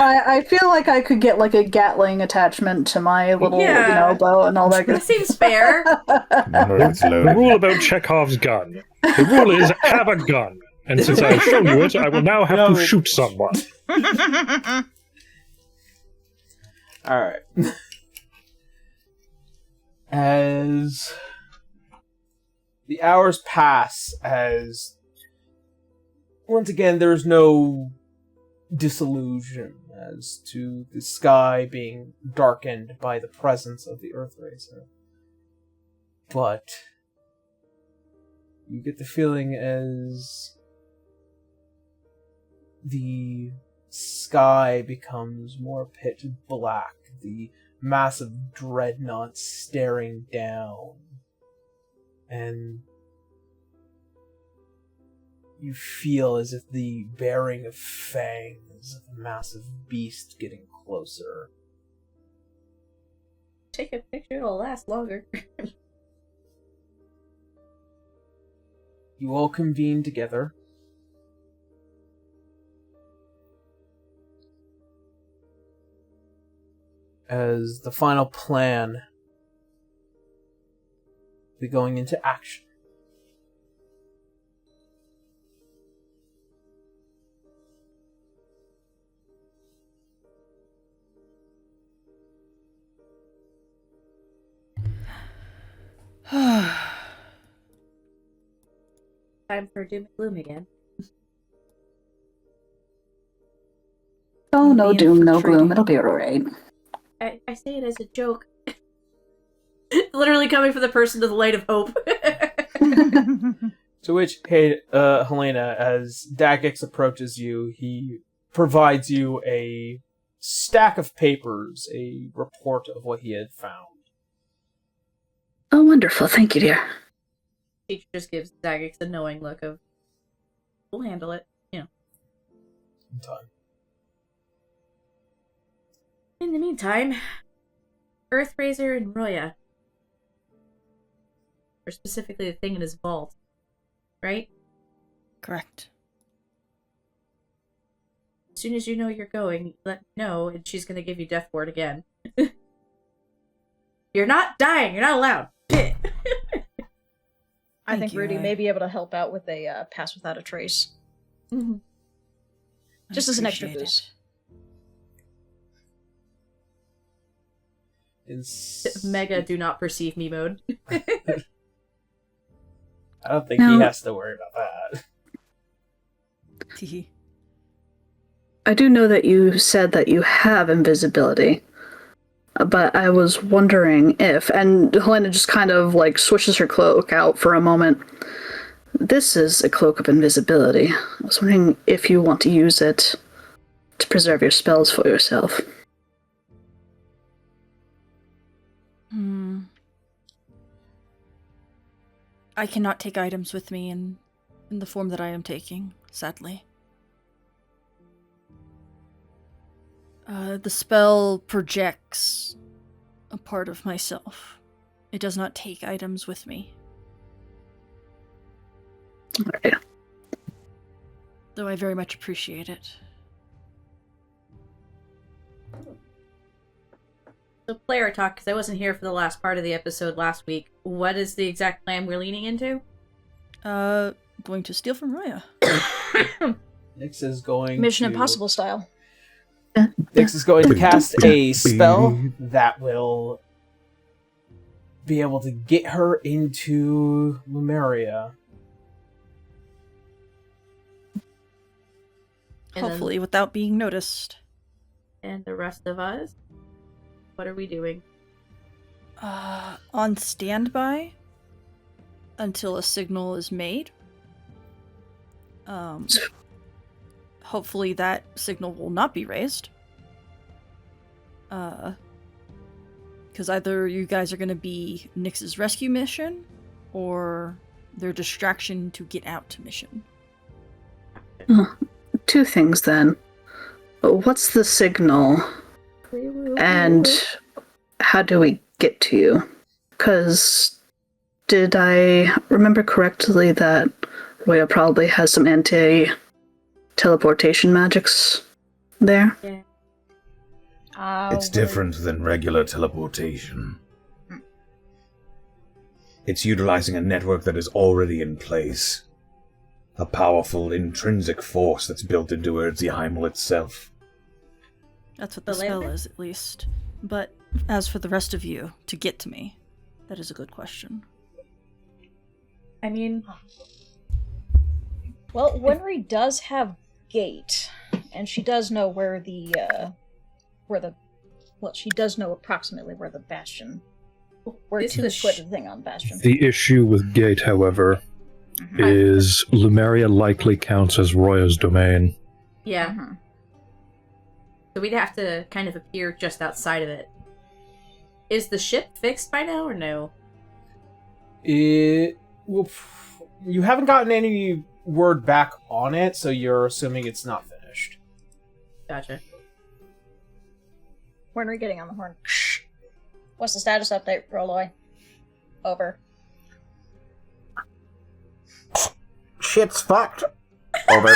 S7: I feel like I could get like a Gatling attachment to my little,
S5: Yeah.
S7: bow and all that good
S5: That seems fair.
S10: Wonder if it's
S4: The
S10: loaded.
S4: rule about Chekhov's gun. The rule is have a gun. And since I have shown you it, I will now have to shoot someone.
S1: Alright. As the hours pass, as once again there's no disillusion as to the sky being darkened by the presence of the Earthracer. But you get the feeling as the sky becomes more pitch black, the massive dreadnought staring down, and you feel as if the bearing of fangs of a massive beast getting closer.
S5: Take a picture, it'll last longer.
S1: You all convene together. As the final plan be going into action.
S5: Time for doom and gloom again.
S7: Oh, no
S2: The
S7: doom, no
S2: infiltrating.
S7: gloom. It'll be alright.
S5: I say it as a joke. Literally coming from the person to the light of hope.
S1: To which, Helena, as Dagex approaches you, he provides you a stack of papers, a report of what he had found.
S7: Oh, wonderful. Thank you, dear.
S5: Teacher just gives Dagex a knowing look of, we'll handle it, you know.
S1: In time.
S5: In the meantime, Earthraiser and Roya, or specifically the thing in his vault, right?
S2: Correct.
S5: As soon as you know you're going, let me know, and she's gonna give you death ward again. You're not dying. You're not allowed.
S3: I
S2: Thank
S3: think
S2: you,
S3: Rudy
S2: Ray.
S3: may be able to help out with a pass without a trace. Just as an extra
S2: Appreciate
S3: boost.
S5: Mega do not perceive me mode.
S1: I don't think
S7: No.
S1: he has to worry about that.
S2: it.
S7: I do know that you said that you have invisibility, but I was wondering if, and Helena just kind of like swishes her cloak out for a moment. This is a cloak of invisibility. I was wondering if you want to use it to preserve your spells for yourself.
S2: I cannot take items with me in the form that I am taking, sadly. The spell projects a part of myself. It does not take items with me.
S7: Okay.
S2: Though I very much appreciate it.
S5: So player talk, because I wasn't here for the last part of the episode last week. What is the exact plan we're leaning into?
S2: Going to steal from Roya.
S1: Nyx is going
S3: Mission
S1: to...
S3: Impossible style.
S1: Nyx is going to cast a spell that will be able to get her into Lumeria.
S5: And then-
S2: Hopefully without being noticed.
S5: And the rest of us? What are we doing?
S2: On standby until a signal is made. Hopefully that signal will not be raised. Because either you guys are going to be Nyx's rescue mission, or their distraction to get out mission.
S7: Two things then. What's the signal? And how do we get to you? Because did I remember correctly that Roya probably has some anti-teleportation magics there?
S5: Yeah.
S10: It's different than regular teleportation. It's utilizing a network that is already in place. a powerful intrinsic force that's built into Erziheimel itself.
S2: That's what the
S5: The
S2: spell
S5: lantern?
S2: is, at least. But as for the rest of you, to get to me, that is a good question.
S5: I mean,
S3: Well, Winry does have gate, and she does know where the well, she does know approximately where the bastion, where
S5: This
S3: to
S5: is-
S3: put the thing on bastion.
S4: The issue with Gate, however, is Lumeria likely counts as Roya's domain.
S5: yeah.
S3: Mhm.
S5: So we'd have to kind of appear just outside of it. Is the ship fixed by now or no?
S1: You haven't gotten any word back on it, so you're assuming it's not finished.
S5: Gotcha.
S3: Winry getting on the horn. What's the status update, Roloy? Over.
S6: Shit's fucked. Over.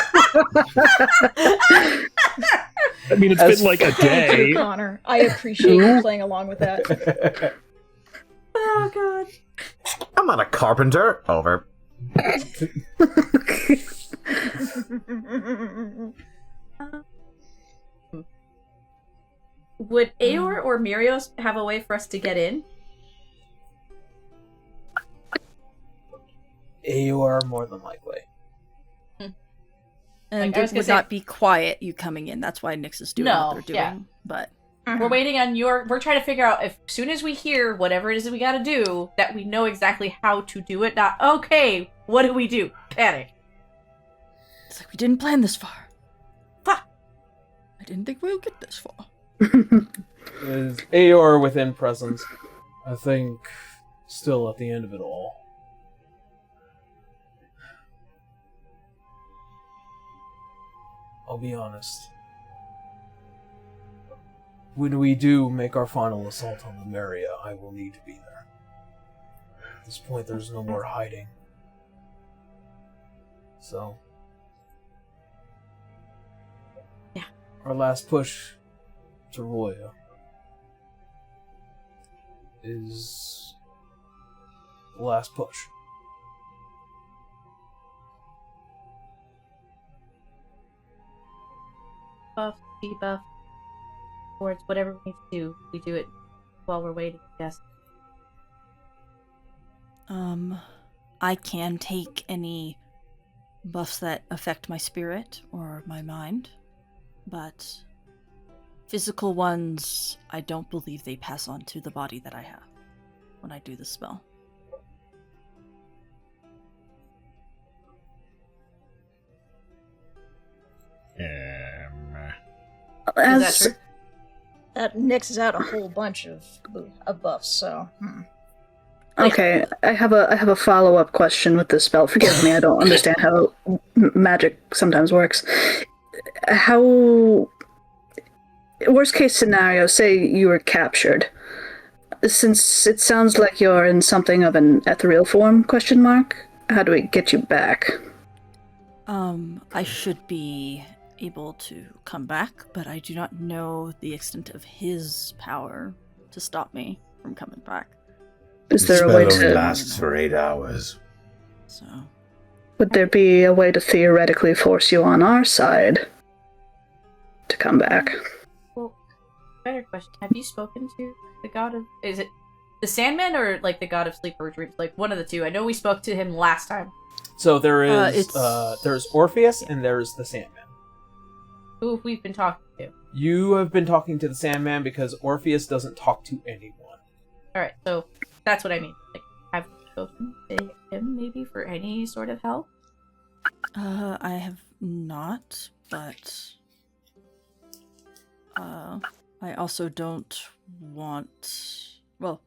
S4: I mean, it's
S1: As-
S4: been like a
S3: Thank you,
S4: day.
S3: Connor. I appreciate you playing along with that.
S5: Oh god.
S6: I'm not a carpenter. Over.
S5: Would Aor or Mirios have a way for us to get in?
S1: Aor, more than likely.
S2: And
S5: Like, I was
S2: it
S5: gonna
S2: would
S5: say-
S2: not be quiet, you coming in. That's why Nyx is doing
S5: No,
S2: what they're
S5: yeah.
S2: doing. But
S5: We're waiting on we're trying to figure out if as soon as we hear whatever it is that we gotta do, that we know exactly how to do it. Not, okay, what do we do? Panic.
S2: it's like we didn't plan this far.
S5: Fuck.
S2: I didn't think we would get this far.
S1: Is Aor within presence? I think still at the end of it all. I'll be honest. When we do make our final assault on Lumeria, I will need to be there. At this point, there's no more hiding. So...
S5: Yeah.
S1: Our last push to Roya is the last push.
S5: Buff, debuff, towards whatever we need to do. We do it while we're waiting, yes.
S2: I can take any buffs that affect my spirit or my mind, but physical ones, I don't believe they pass on to the body that I have when I do the spell.
S5: Is that true?
S3: That nixes out a whole bunch of buffs, so...
S7: Okay, I have a follow-up question with this spell. Forgive me, I don't understand how magic sometimes works. How... Worst case scenario, say you were captured. Since it sounds like you're in something of an ethereal form, question mark, how do we get you back?
S2: I should be able to come back, but I do not know the extent of his power to stop me from coming back.
S7: Is there a way
S10: spell only
S7: to...
S10: lasts for 8 hours.
S2: So,
S7: Would there be a way to theoretically force you on our side to come back?
S5: Well, better question. Have you spoken to the god of... Is it the Sandman or, like, the god of sleep or dreams? Like, one of the two. I know we spoke to him last time.
S1: So there is
S2: it's-
S1: there's Orpheus and there's the Sandman.
S5: Who have we been talking to?
S1: You have been talking to the Sandman because Orpheus doesn't talk to anyone.
S5: Alright, so that's what I mean. Like, have you spoken to him, maybe, for any sort of help?
S2: I have not, but I also don't want... Well,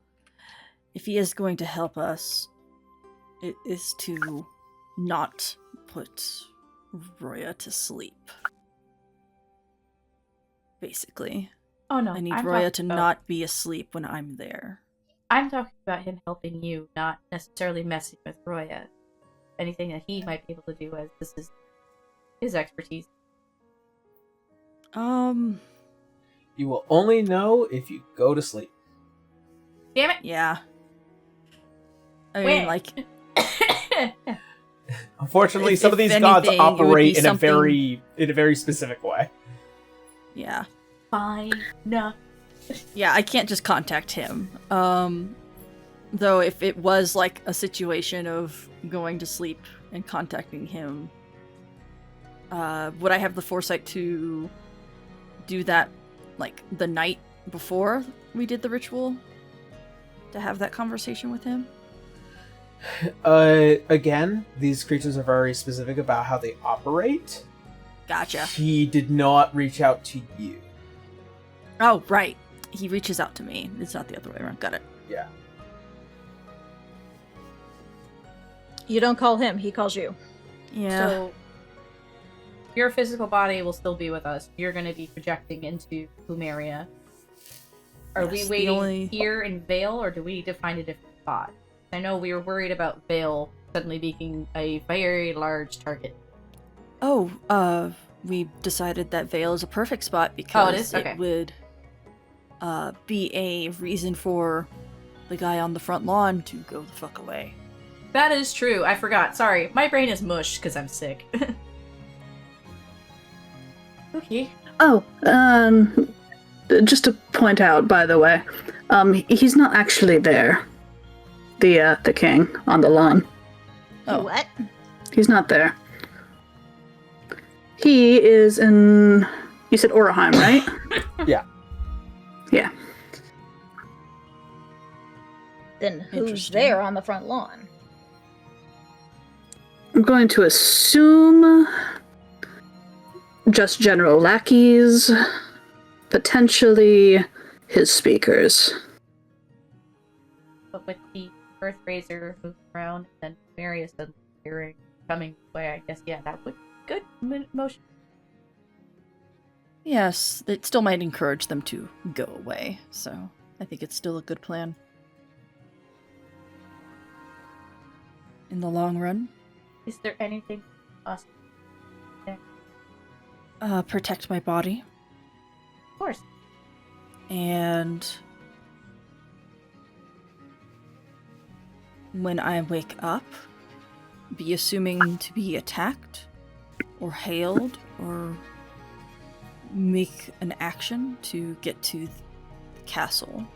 S2: if he is going to help us, it is to not put Roya to sleep. Basically.
S5: Oh, no.
S2: I need
S5: I'm
S2: Roya
S5: talking
S2: to
S5: about-
S2: not be asleep when I'm there.
S5: I'm talking about him helping you, not necessarily messing with Roya. Anything that he might be able to do, as this is his expertise.
S1: You will only know if you go to sleep.
S5: Damn it!
S2: Yeah. I
S5: Wait.
S2: mean, like,
S1: Unfortunately,
S2: If-
S1: some of
S2: if
S1: these gods
S2: anything, it would be
S1: operate in a
S2: something-
S1: very specific way.
S2: Yeah.
S5: Fine. No.
S2: Yeah, I can't just contact him. Though if it was like a situation of going to sleep and contacting him, would I have the foresight to do that like the night before we did the ritual? To have that conversation with him?
S1: Again, these creatures are very specific about how they operate.
S2: Gotcha.
S1: He did not reach out to you.
S2: Oh, right. He reaches out to me. It's not the other way around. Got it.
S1: Yeah.
S3: You don't call him, he calls you.
S2: Yeah.
S5: So your physical body will still be with us. You're going to be projecting into Lumeria. Are
S2: Yes,
S5: we
S2: the
S5: waiting
S2: only-
S5: here in Vale, or do we need to find a different spot? I know we were worried about Vale suddenly being a very large target.
S2: Oh, we decided that Vale is a perfect spot because
S5: is? Okay.
S2: it would be a reason for the guy on the front lawn to go the fuck away.
S5: That is true. I forgot. Sorry. My brain is mush because I'm sick. Okay.
S7: Oh, just to point out, by the way, he's not actually there. The king on the lawn.
S2: Oh.
S3: What?
S7: He's not there. He is in. You said Oraheim, right?
S1: Yeah.
S7: Yeah.
S3: Then who's
S2: Interesting.
S3: there on the front lawn?
S7: I'm going to assume just general lackeys, potentially his speakers.
S5: But with the Earth Razor moving around and Marius suddenly appearing, coming this way, I guess, yeah, that would good motion.
S2: Yes, it still might encourage them to go away, so I think it's still a good plan. In the long run,
S5: Is there anything us?
S2: protect my body,
S5: Of course.
S2: and when I wake up, be assuming to be attacked, or hailed, or make an action to get to the castle,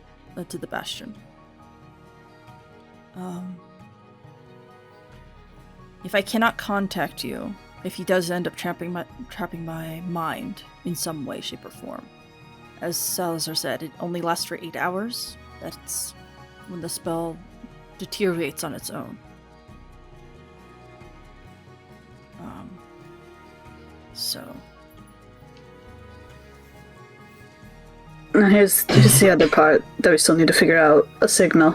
S2: to the bastion. If I cannot contact you, if he does end up trapping my mind in some way, shape, or form, as Salazar said, it only lasts for 8 hours. That's when the spell deteriorates on its own. So
S7: Now here's the other part that we still need to figure out: a signal.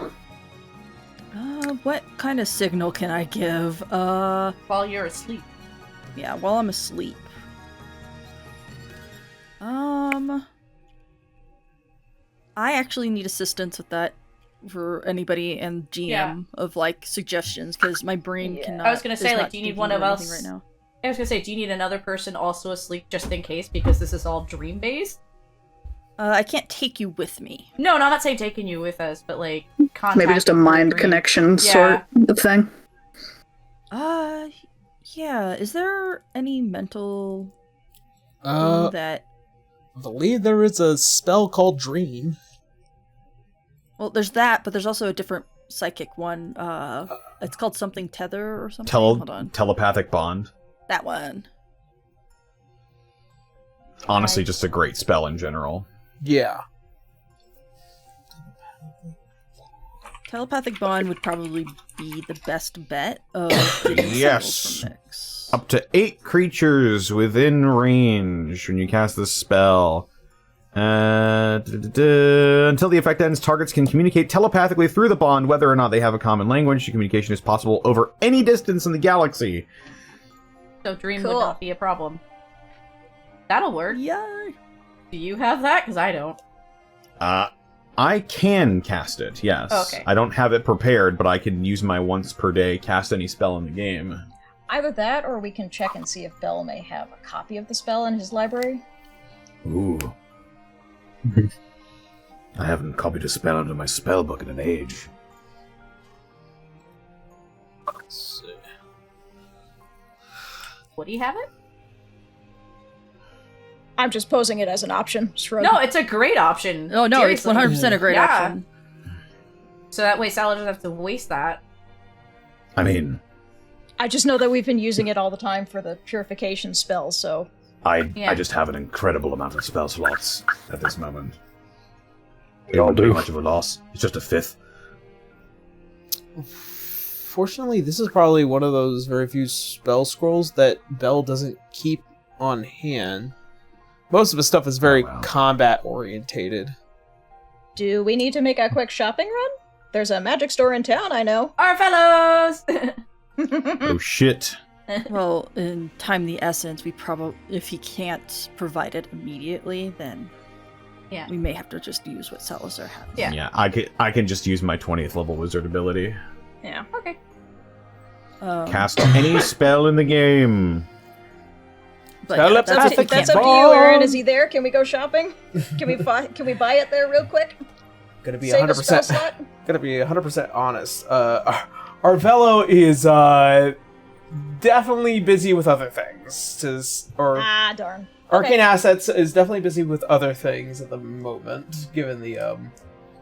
S2: what kind of signal can I give?
S5: While you're asleep.
S2: Yeah, while I'm asleep. I actually need assistance with that for anybody and GM
S5: Yeah.
S2: of like suggestions because my brain cannot.
S5: I was gonna say,
S2: is
S5: like,
S2: not
S5: do you need
S2: thinking
S5: one
S2: of
S5: of
S2: anything
S5: us?
S2: right now?
S5: I was gonna say, do you need another person also asleep just in case, because this is all dream based?
S2: I can't take you with me.
S5: No, I'm not saying taking you with us, but like
S7: Maybe just a
S5: contacting
S7: mind
S5: dream.
S7: connection
S5: Yeah.
S7: sort of thing.
S2: Yeah. Is there any mental
S11: I
S2: that?
S11: believe there is a spell called Dream.
S2: Well, there's that, but there's also a different psychic one. It's called something tether or something. Hold on.
S10: Telepathic bond.
S2: That one.
S10: Honestly, just a great spell in general.
S1: Yeah.
S2: Telepathic bond would probably be the best bet of getting
S10: Yes.
S2: signals from Nyx.
S10: Up to 8 creatures within range when you cast this spell. Until the effect ends, targets can communicate telepathically through the bond, whether or not they have a common language. The communication is possible over any distance in the galaxy.
S5: So dream
S3: Cool.
S5: would not be a problem. That'll work.
S2: Yay!
S5: Do you have that? Because I don't.
S10: I can cast it, yes.
S5: Okay.
S10: I don't have it prepared, but I can use my once per day cast any spell in the game.
S3: Either that, or we can check and see if Bell may have a copy of the spell in his library.
S9: Ooh. I haven't copied a spell into my spell book in an age.
S11: Let's see.
S5: Would he have it?
S3: I'm just posing it as an option.
S5: No, it's a great option.
S2: Oh no,
S5: Seriously.
S2: it's 100% a great option.
S5: So that way Sal doesn't have to waste that.
S10: I mean,
S3: I just know that we've been using it all the time for the purification spells, so...
S10: I just have an incredible amount of spell slots at this moment.
S4: We all do.
S10: Much of a loss. It's just a fifth.
S11: Fortunately, this is probably one of those very few spell scrolls that Belle doesn't keep on hand. Most of his stuff is very combat orientated.
S3: Do we need to make a quick shopping run? There's a magic store in town, I know.
S5: Our fellows!
S10: Oh shit.
S2: Well, in time the essence, we probably, if he can't provide it immediately, then we may have to just use what Salazar has.
S10: Yeah, I can just use my 20th level wizard ability.
S3: Yeah.
S5: Okay.
S10: Cast any spell in the game.
S2: But
S3: that's up to you, Aaron. Is he there? Can we go shopping? Can we buy it there real quick?
S1: Gonna be
S3: Save a spell
S1: 100%.
S3: slot?
S1: Gonna be 100% honest. Arvello is definitely busy with other things.
S3: Darn.
S1: Arcane Assets is definitely busy with other things at the moment, given the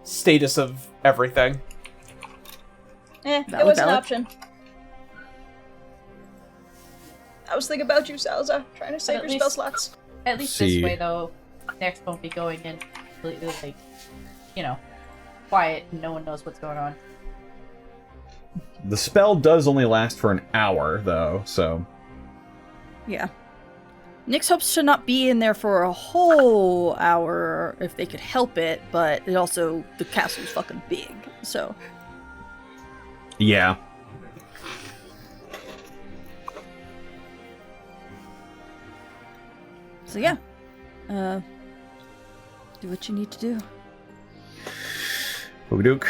S1: status of everything.
S3: It was an option. I was thinking about you, Salza, trying to save your spell slots.
S5: At least this way, though, Nex won't be going in completely, like, quiet and no one knows what's going on.
S10: The spell does only last for an hour, though, so...
S2: Yeah. Nyx hopes to not be in there for a whole hour if they could help it, but it also, the castle's fucking big, so...
S10: Yeah.
S2: So yeah. Do what you need to do.
S10: Okie-doke.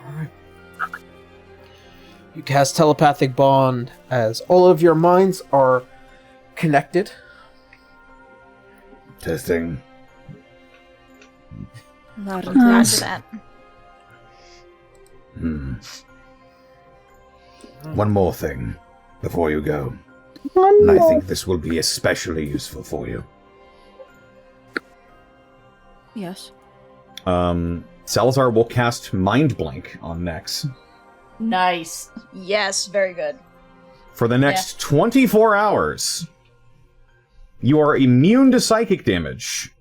S1: Alright. You cast Telepathic Bond as all of your minds are connected.
S10: Testing.
S2: Loud and clear.
S3: After that.
S10: One more thing before you go. And I think this will be especially useful for you.
S2: Yes.
S10: Salazar will cast Mind Blank on Nex.
S5: Nice.
S3: Yes, very good.
S10: For the next 24 hours, you are immune to psychic damage.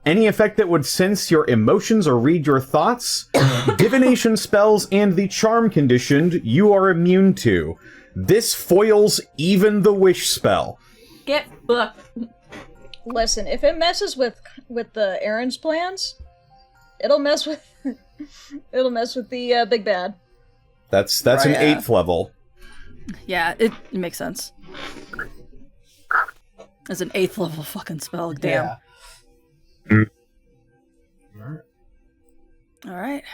S10: Any effect that would sense your emotions or read your thoughts, divination spells, and the charm conditioned, you are immune to. This foils even the wish spell.
S5: Get booked.
S3: Listen, if it messes with the Aaron's plans, it'll mess with the big bad.
S10: That's an 8th level.
S2: Yeah, it makes sense. As an 8th level fucking spell, damn.
S1: Yeah.
S2: Alright.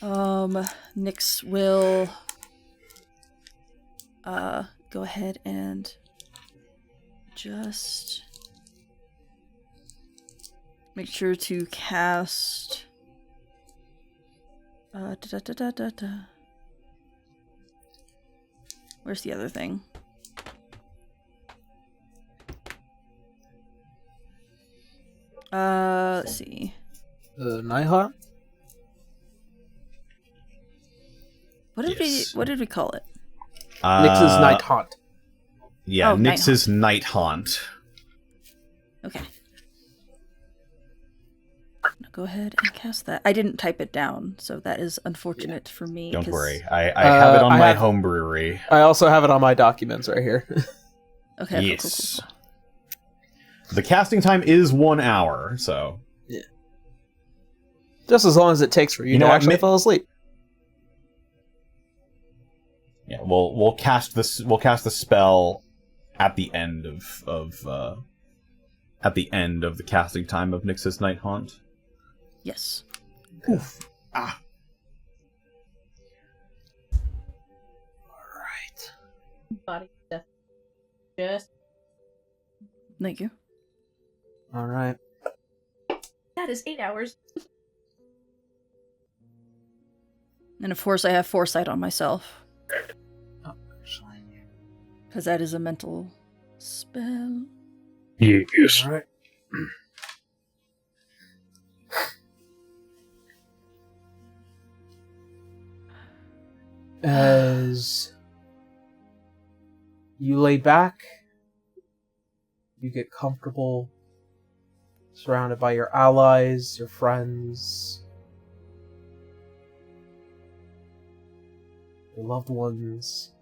S2: Nyx will go ahead and just make sure to cast Where's the other thing? Let's see.
S11: Nighthawk?
S2: What did we call it?
S1: Nyx's Night Haunt.
S10: Yeah,
S2: Oh, Night
S10: Nyx's Night Haunt.
S2: Okay. Now go ahead and cast that. I didn't type it down, so that is unfortunate for me.
S10: Don't
S2: 'cause-
S10: worry. I have it on
S1: I
S10: my
S1: have-
S10: home brewery.
S1: I also have it on my documents right here.
S2: Okay.
S10: Yes. Cool. The casting time is 1 hour, so...
S1: Just as long as it takes for you, to actually fall asleep.
S10: Yeah, we'll cast this. We'll cast the spell at the end of the casting time of Nyx's Night Haunt.
S2: Yes.
S1: Oof.
S11: Alright.
S5: Body stuff. Just.
S2: Thank you.
S1: Alright.
S5: That is 8 hours.
S2: And of course I have foresight on myself. Because that is a mental spell.
S4: Yes.
S11: All right. As you lay back, you get comfortable, surrounded by your allies, your friends, your loved ones.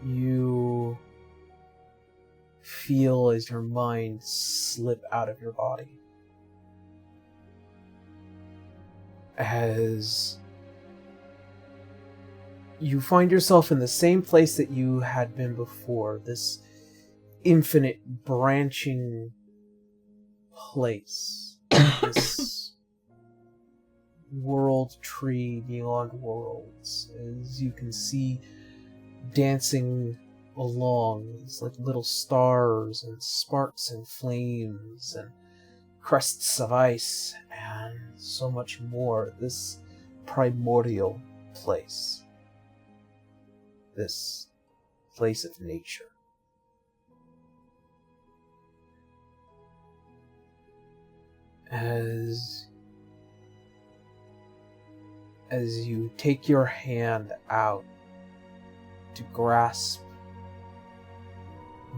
S11: You feel as your mind slip out of your body. As you find yourself in the same place that you had been before, this infinite branching place, this world tree beyond worlds, as you can see dancing along, these like little stars and sparks and flames and crests of ice and so much more. This primordial place, this place of nature. As you take your hand out to grasp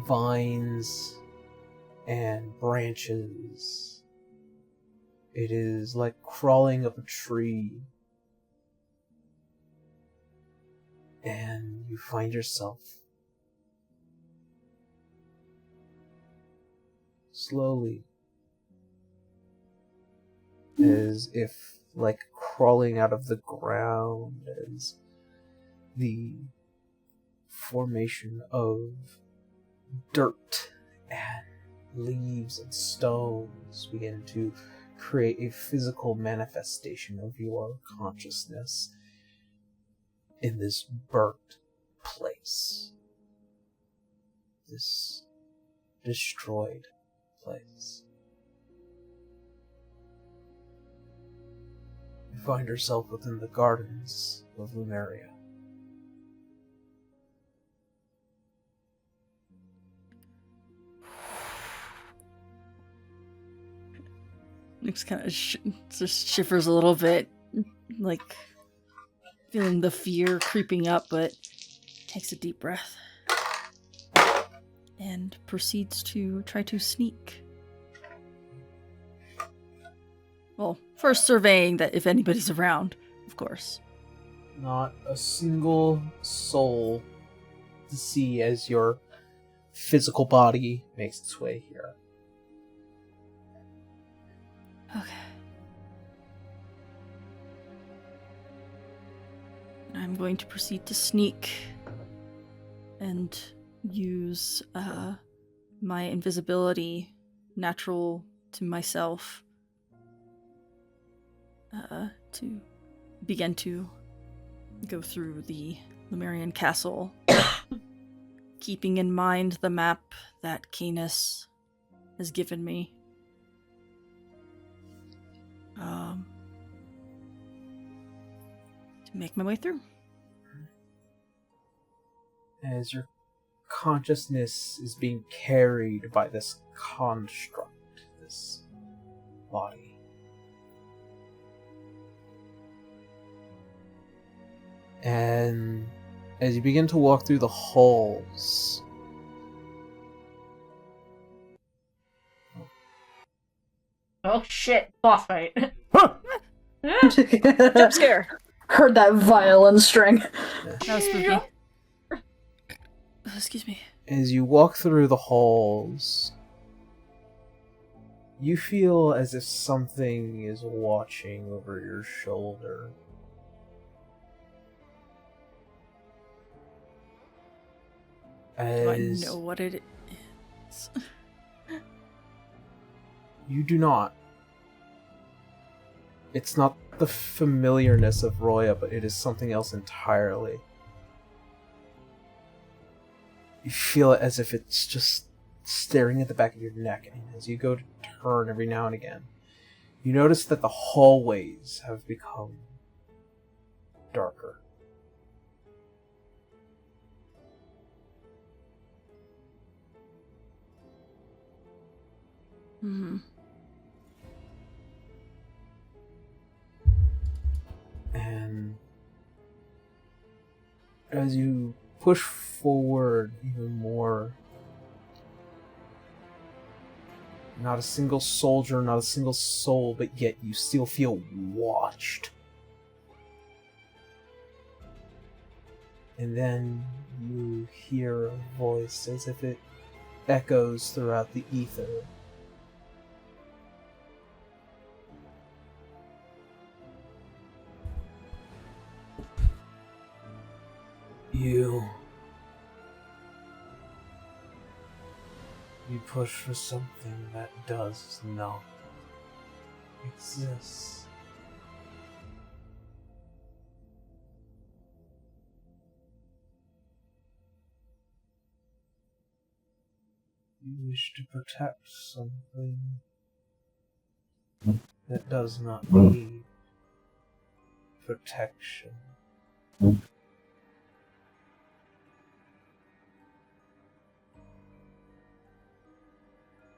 S11: vines and branches, it is like crawling up a tree, and you find yourself slowly, as if like crawling out of the ground, as the formation of dirt and leaves and stones begin to create a physical manifestation of your consciousness in this burnt place, this destroyed place. You find yourself within the gardens of Lumeria.
S2: Nyx kind of just shivers a little bit, like feeling the fear creeping up, but takes a deep breath and proceeds to try to sneak. Well, first surveying that if anybody's around, of course.
S11: Not a single soul to see as your physical body makes its way here.
S2: Okay. I'm going to proceed to sneak and use my invisibility, natural to myself, to begin to go through the Lumerian castle, keeping in mind the map that Canis has given me. To make my way through.
S11: As your consciousness is being carried by this construct, this body. And as you begin to walk through the halls,
S5: Oh shit, boss fight.
S3: Jump scare.
S7: Heard that violin string.
S2: That was spooky. Excuse me.
S11: as you walk through the halls, you feel as if something is watching over your shoulder.
S2: Do I know what it is?
S11: You do not. It's not the familiarness of Roya, but it is something else entirely. You feel it as if it's just staring at the back of your neck, and as you go to turn every now and again, You notice that the hallways have become darker.
S2: Mm-hmm.
S11: And as you push forward even more, not a single soldier, not a single soul, but yet you still feel watched. And then you hear a voice as if it echoes throughout the ether. You push for something that does not exist. You wish to protect something that does not need protection.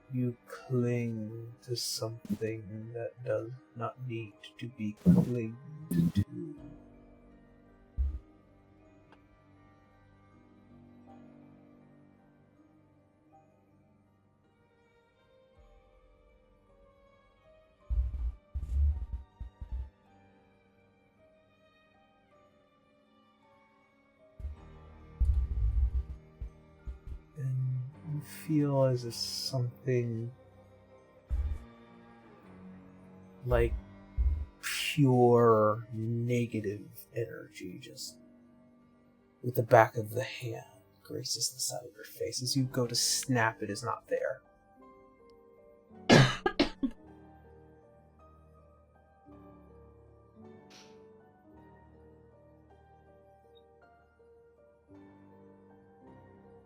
S11: You cling to something that does not need to be clinged to. And you feel as if something like pure negative energy just with the back of the hand graces the side of your face. As you go to snap, it is not there.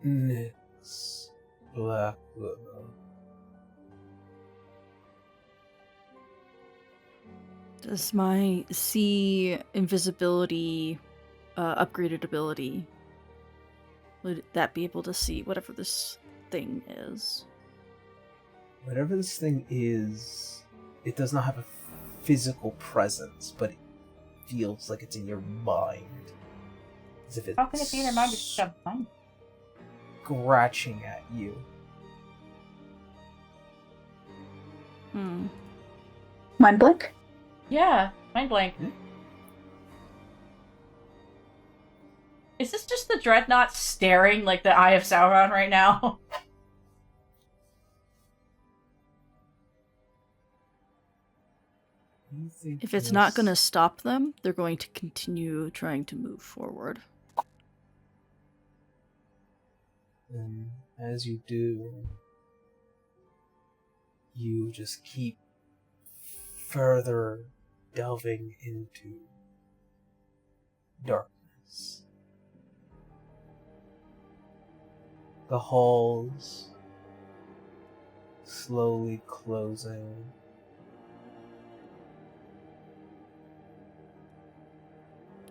S11: Nyx, Black Widow.
S2: Does my see invisibility upgraded ability, would that be able to see whatever this thing is?
S11: Whatever this thing is, it does not have a physical presence, but it feels like it's in your mind. As if it's
S5: How can it be in your mind if it's a mind?
S11: scratching at you.
S7: Mind blank?
S5: Yeah, mind blank. Is this just the Dreadnought staring like the Eye of Sauron right now?
S2: If it's not going to stop them, they're going to continue trying to move forward.
S11: And as you do, you just keep further delving into darkness. The halls slowly closing.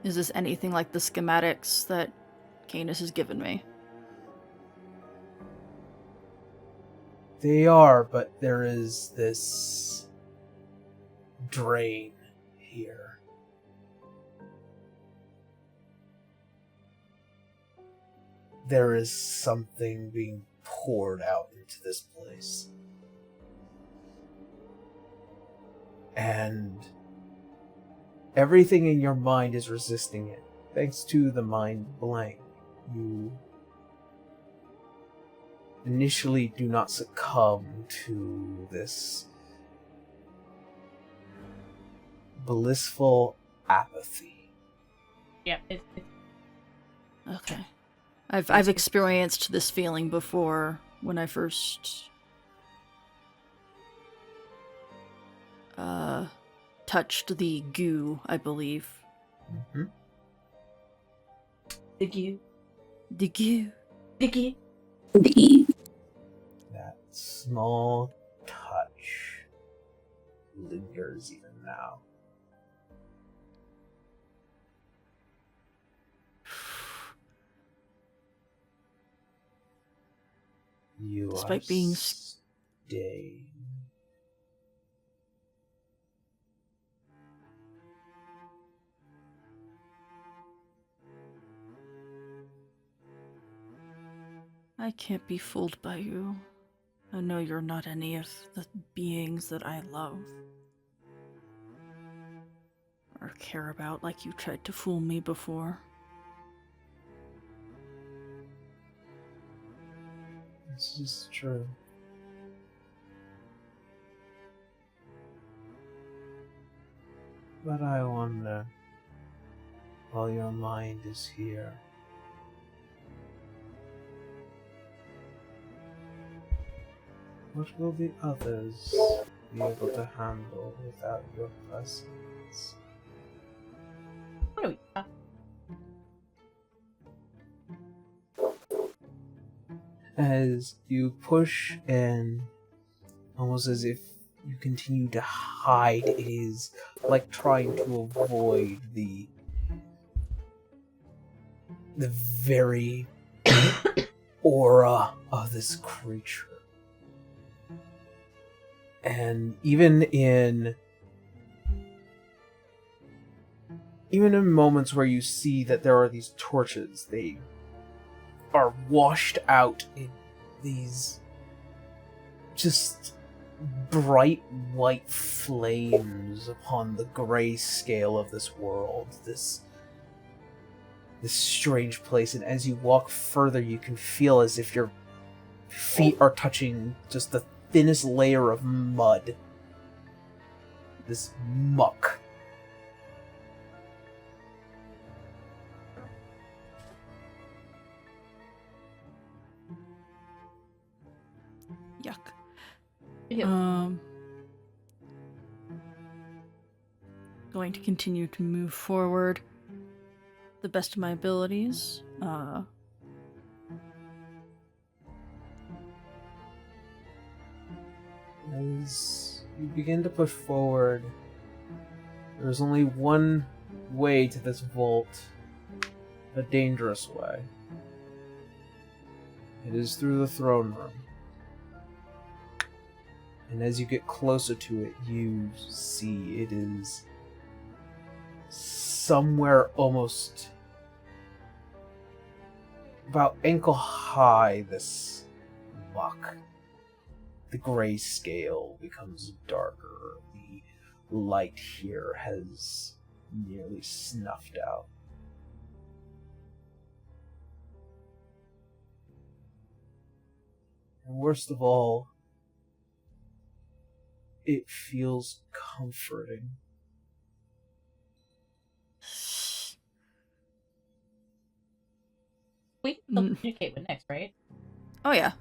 S2: Is this anything like the schematics that Canis has given me?
S11: They are, but there is this drain here. There is something being poured out into this place. And everything in your mind is resisting it. Thanks to the mind blank, you initially do not succumb to this blissful apathy.
S5: Yep,
S2: Okay. I've experienced this feeling before when I first touched the goo, I believe.
S11: Mm-hmm.
S5: The goo.
S2: The goo.
S5: The goo.
S11: That small touch lingers even now. You
S2: Despite
S11: are
S2: being
S11: staying.
S2: I can't be fooled by you. I know you're not any of the beings that I love. Or care about like you tried to fool me before.
S11: This is true. But I wonder, while your mind is here, what will the others be able to handle without your presence?
S5: What are we?
S11: As you push in, almost as if you continue to hide, it is like trying to avoid the very aura of this creature. And even in moments where you see that there are these torches, they are washed out in these just bright white flames upon the gray scale of this world, this strange place. And as you walk further, you can feel as if your feet are touching just the thinnest layer of mud, this muck.
S2: Yuck.
S5: Yeah.
S2: Going to continue to move forward the best of my abilities.
S11: As you begin to push forward, there's only one way to this vault, a dangerous way. It is through the throne room. And as you get closer to it, you see it is somewhere almost about ankle high, this muck. The gray scale becomes darker. The light here has nearly snuffed out. And worst of all, it feels comforting.
S5: We can still communicate with next, right?
S2: Oh yeah.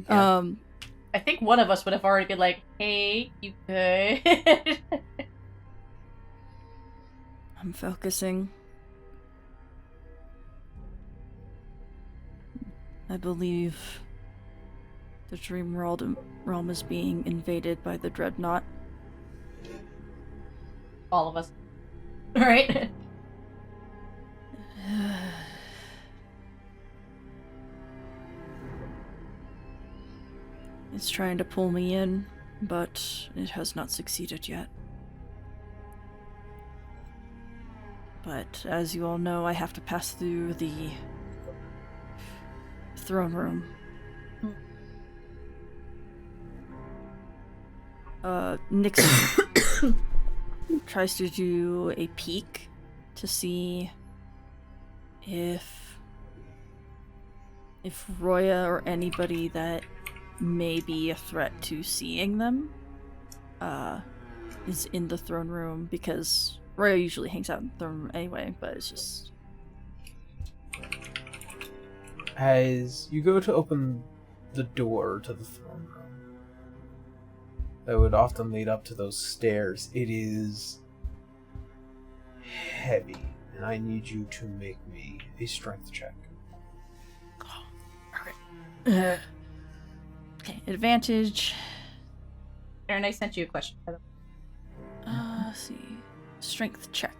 S11: Yeah.
S5: I think one of us would have already been like, "Hey, you good?"
S2: I'm focusing. I believe the dream realm is being invaded by the dreadnought.
S5: All of us. Right?
S2: It's trying to pull me in, but it has not succeeded yet. But as you all know, I have to pass through the throne room. Nix tries to do a peek to see if Roya or anybody that may be a threat to seeing them is in the throne room, because Roya usually hangs out in the throne room anyway, but it's just...
S11: As you go to open the door to the throne room that would often lead up to those stairs, it is heavy, and I need you to make me a strength check.
S2: Okay, advantage.
S5: Aaron, I sent you a question.
S2: Let's see. Strength check.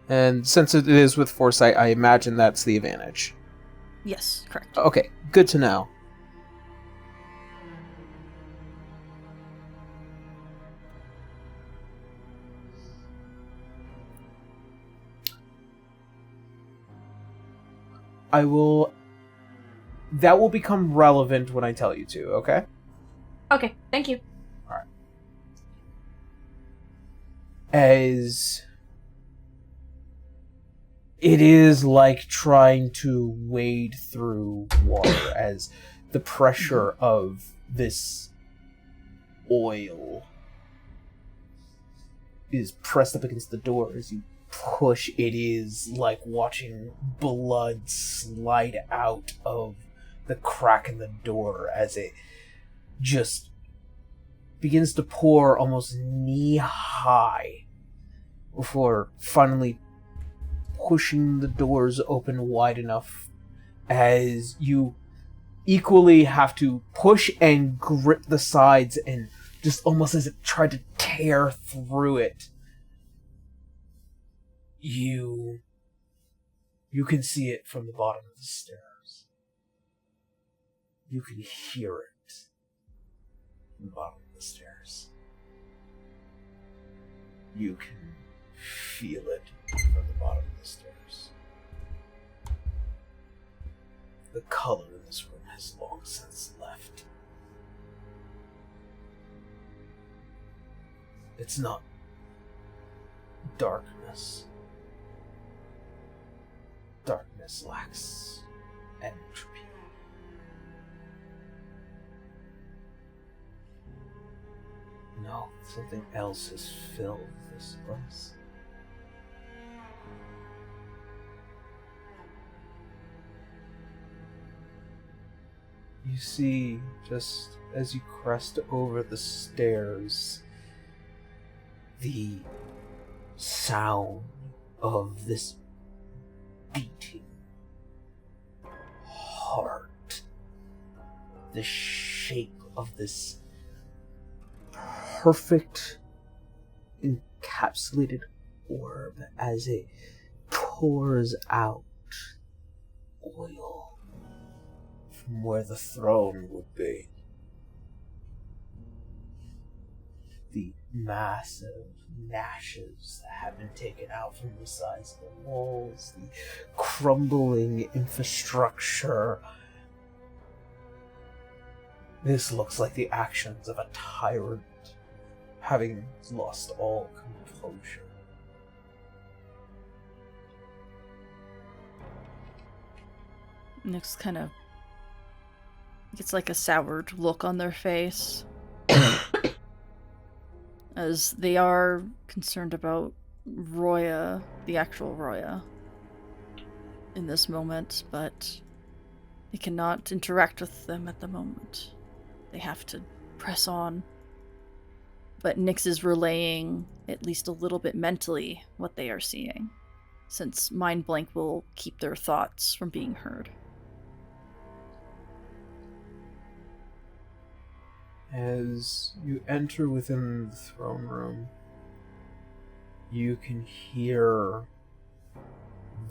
S1: And since it is with foresight, I imagine that's the advantage.
S2: Yes, correct.
S1: Okay, good to know. That will become relevant when I tell you to, okay?
S5: Okay, thank you.
S1: Alright. As it is like trying to wade through water, as the pressure of this oil is pressed up against the door as you push. It is like watching blood slide out of the crack in the door as it just begins to pour almost knee-high before finally pushing the doors open wide enough as you equally have to push and grip the sides, and just almost as it tried to tear through it, you can see it from the bottom of the stairs. You can hear it from the bottom of the stairs. You can feel it from the bottom of the stairs. The color in this room has long since left. It's not darkness. Darkness lacks entropy. No, something else has filled this place. You see, just as you crest over the stairs, the sound of this beating heart, the shape of this perfect encapsulated orb as it pours out oil from where the throne would be. The massive nashes that have been taken out from the sides of the walls, the crumbling infrastructure. This looks like the actions of a tyrant having lost all composure.
S2: Nyx kind of gets like a soured look on their face. As they are concerned about Roya, the actual Roya, in this moment, but they cannot interact with them at the moment. They have to press on. But Nyx is relaying, at least a little bit mentally, what they are seeing, since Mind Blank will keep their thoughts from being heard.
S1: As you enter within the throne room, you can hear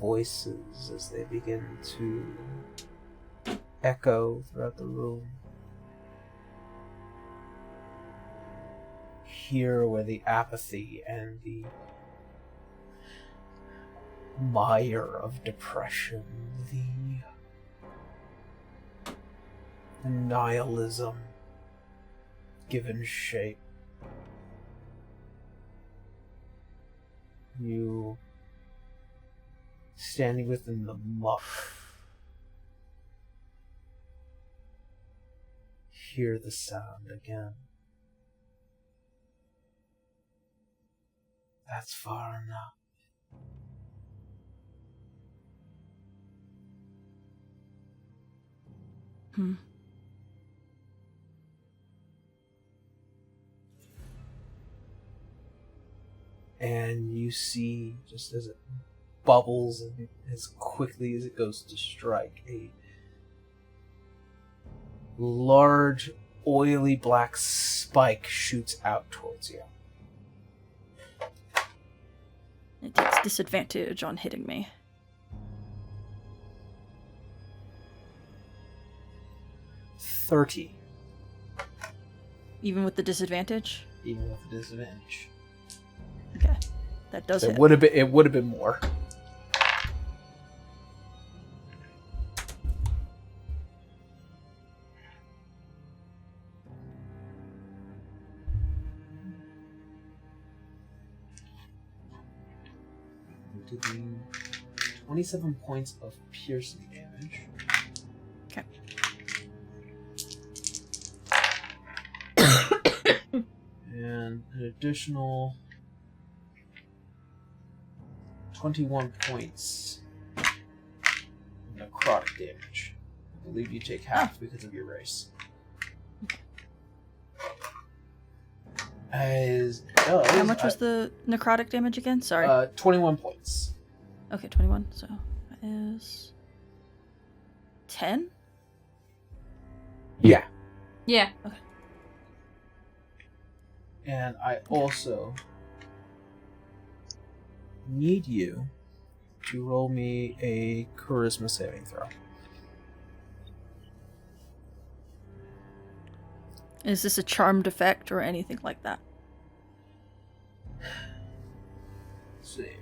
S1: voices as they begin to echo throughout the room. Hear where the apathy and the mire of depression, the nihilism given shape. You, standing within the muck, hear the sound again. That's far enough. And you see, just as it bubbles and as quickly as it goes to strike, a
S11: large, oily black spike shoots out towards you.
S2: It takes disadvantage on hitting me.
S11: $30.
S2: Even with the disadvantage?
S11: Even with the disadvantage.
S2: Okay. That does
S11: It
S2: hit.
S11: would have been more. To the 27 points of piercing damage.
S2: Okay.
S11: And an additional 21 points of necrotic damage. I believe you take half because of your race.
S2: How much was the necrotic damage again? Sorry.
S11: 21 points.
S2: Okay, 21. So that is 10?
S11: Yeah.
S5: Yeah.
S2: Okay.
S11: And I also need you to roll me a charisma saving throw.
S2: Is this a charmed effect or anything like that?
S11: Let's see.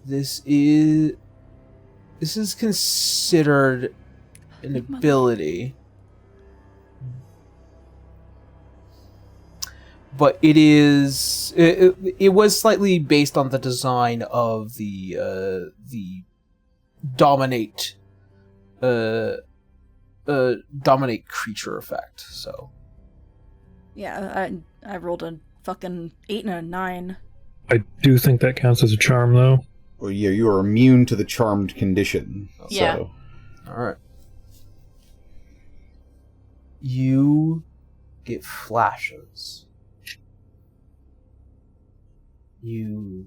S11: This is considered an ability, but it was slightly based on the design of the dominate dominate creature effect. So
S2: Yeah, I rolled a fucking 8 and a 9.
S4: I do think that counts as a charm, though.
S10: Well, yeah, you are immune to the charmed condition.
S5: Yeah.
S10: So.
S11: all right, you get flashes. You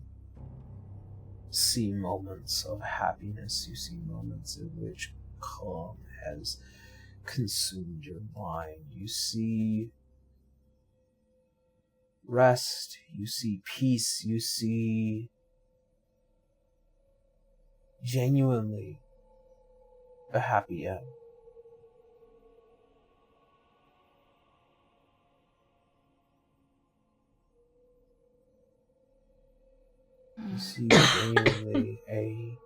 S11: see moments of happiness. You see moments in which calm has consumed your mind. You see rest. You see peace. You see genuinely a happy end. You see genuinely a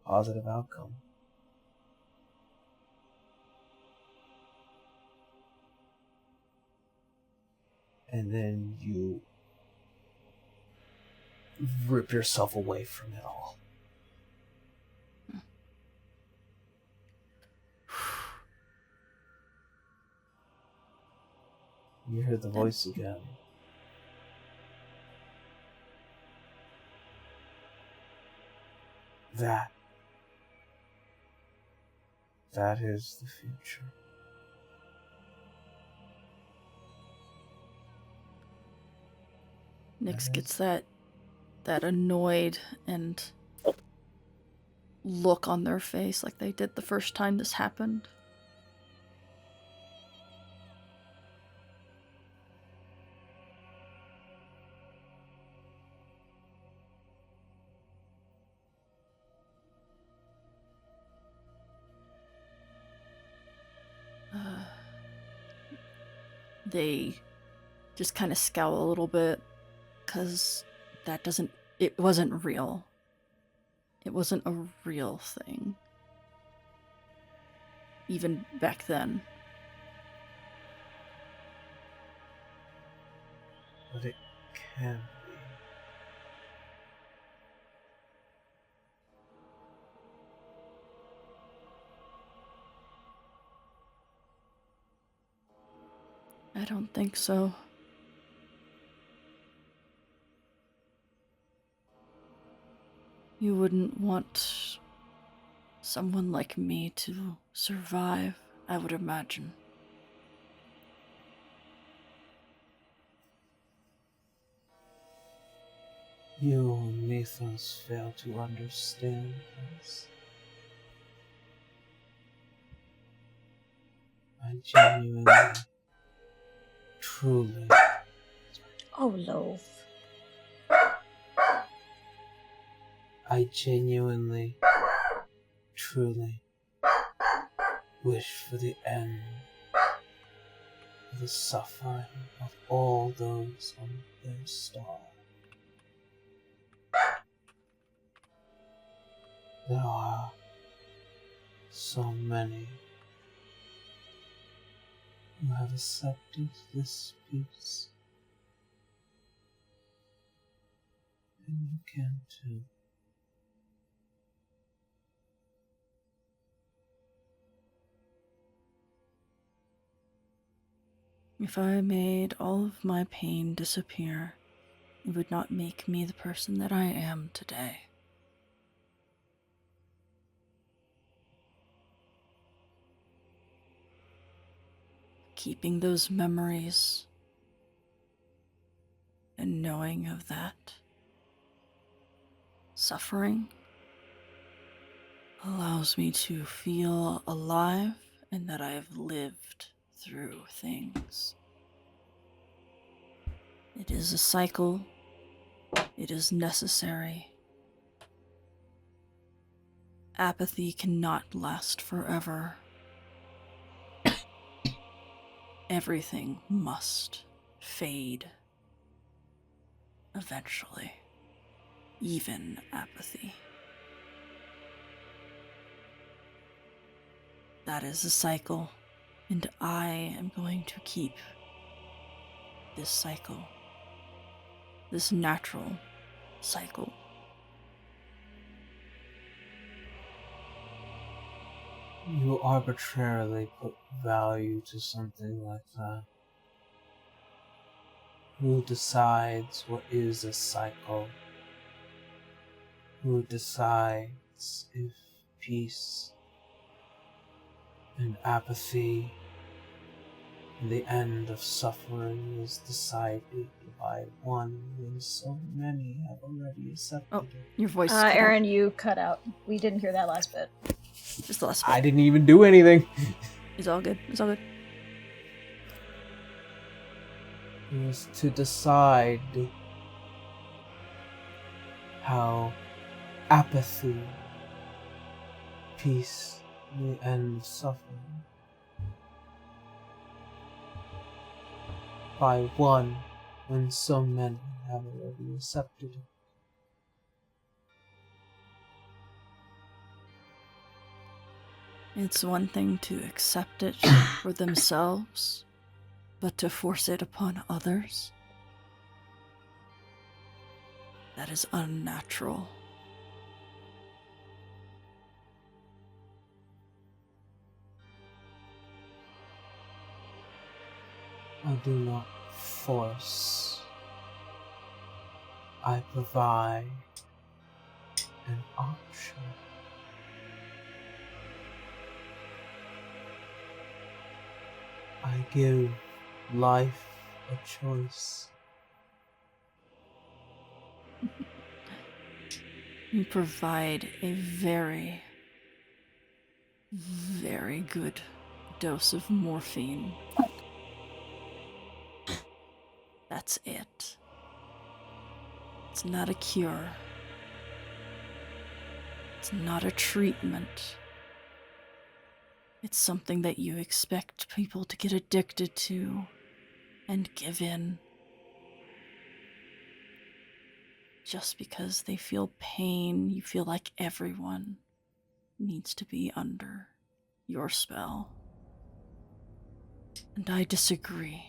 S11: positive outcome. And then you rip yourself away from it all. You hear the voice again. That is the future.
S2: Nyx gets that annoyed and look on their face like they did the first time this happened. They just kind of scowl a little bit because it wasn't real. It wasn't a real thing. Even back then.
S11: But it can be.
S2: I don't think so. You wouldn't want someone like me to survive, I would imagine.
S11: You and Mythos fail to understand this. I genuinely, truly,
S3: Oh, Loaf.
S11: I genuinely, truly wish for the end of the suffering of all those on their star. There are so many who have accepted this peace, and you can too.
S2: If I made all of my pain disappear, it would not make me the person that I am today. Keeping those memories and knowing of that suffering allows me to feel alive and that I have lived through things. It is a cycle. It is necessary. Apathy cannot last forever. Everything must fade eventually, even apathy. That is a cycle, and I am going to keep this cycle, this natural cycle.
S11: You arbitrarily put value to something like that. Who decides what is a cycle? Who decides if peace and apathy and the end of suffering is decided by one when so many have already accepted it?
S2: Your voice.
S3: Aaron, you cut out. We didn't hear that last bit.
S2: Just the last bit.
S1: I didn't even do anything.
S2: It's all good. It's all good.
S11: It was to decide how apathy, peace, and the end of suffering by one when so many have already accepted it.
S2: It's one thing to accept it for themselves, but to force it upon others, that is unnatural.
S11: I do not force. I provide an option. I give life a choice.
S2: You provide a very, very good dose of morphine. That's it. It's not a cure. It's not a treatment. It's something that you expect people to get addicted to and give in just because they feel pain. You feel like everyone needs to be under your spell. And I disagree.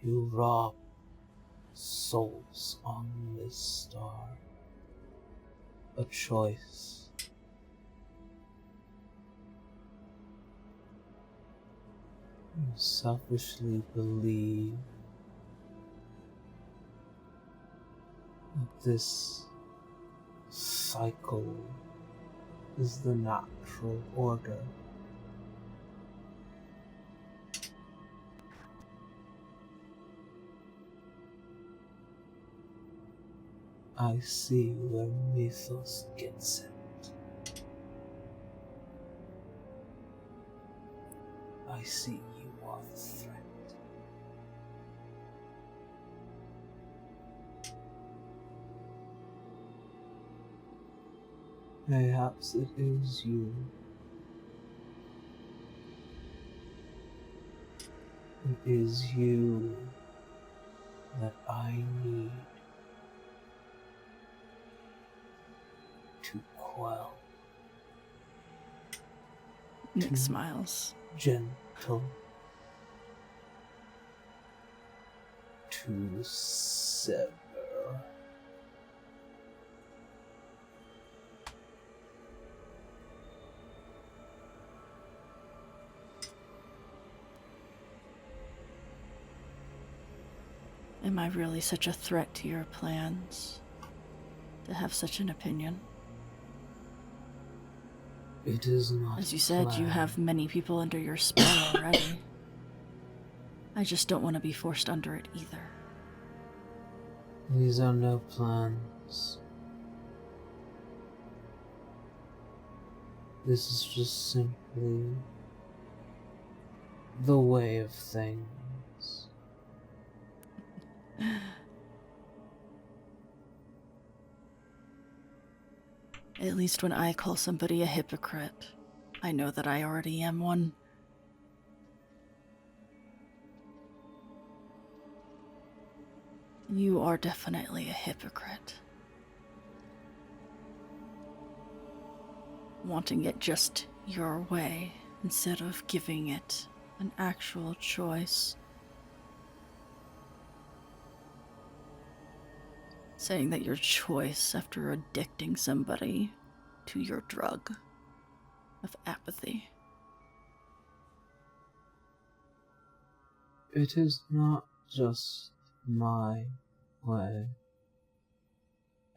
S11: You rob souls on this star. A choice. You selfishly believe that this cycle is the natural order. I see where mythos gets it. I see you are the threat. Perhaps it is you. It is you that I need to quell.
S2: Nick smiles.
S11: Gentle. To sever.
S2: Am I really such a threat to your plans? To have such an opinion?
S11: It is not.
S2: As you said, you have many people under your spell already. I just don't want to be forced under it either.
S11: These are no plans. This is just simply the way of things.
S2: At least when I call somebody a hypocrite, I know that I already am one. You are definitely a hypocrite. Wanting it just your way instead of giving it an actual choice. Saying that your choice after addicting somebody to your drug of apathy.
S11: It is not just my way.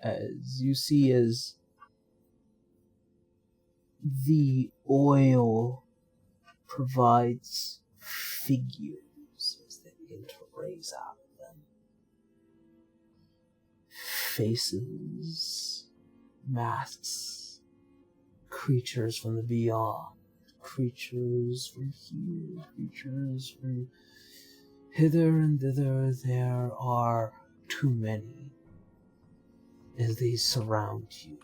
S11: As you see, as the oil provides figures as they begin to raise out of them. Faces, masks, creatures from the beyond, creatures from here, creatures from hither and thither. There are too many as they surround you.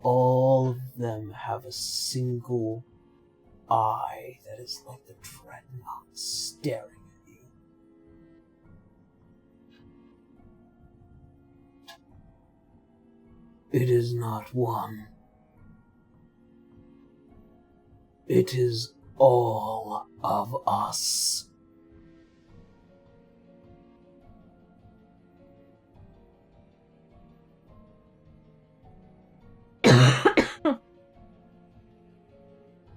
S11: All of them have a single eye that is like the dreadnought staring at you. It is not one. It is all of us.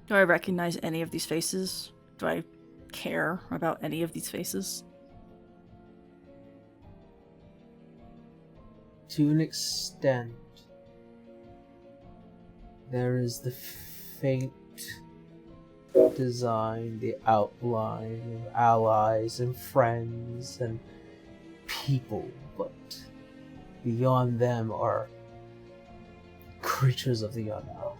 S2: Do I recognize any of these faces? Do I care about any of these faces?
S11: To an extent, there is the faint design, the outline of allies and friends and people, but beyond them are creatures of the unknown.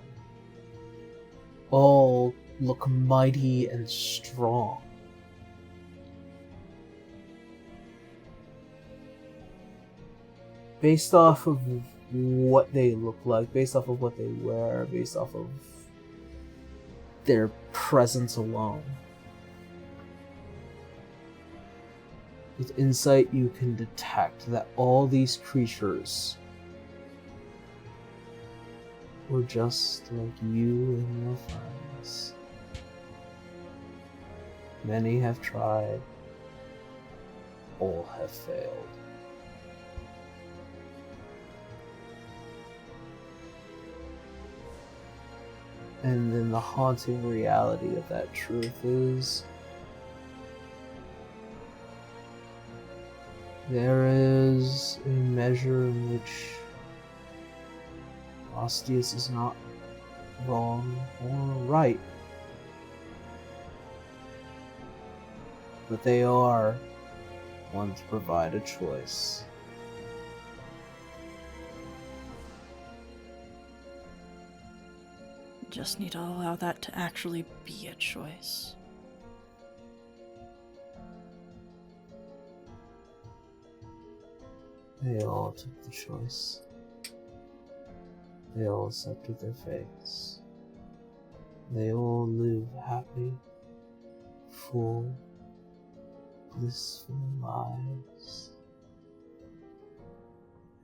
S11: All look mighty and strong. Based off of what they look like, based off of what they wear, based off of their presence alone. With insight, you can detect that all these creatures were just like you and your friends. Many have tried, all have failed. And then the haunting reality of that truth is there is a measure in which Austius is not wrong or right. But they are one to provide a choice.
S2: just need to allow that to actually be a choice.
S11: They all took the choice. They all accepted their fates. They all live happy, full, blissful lives.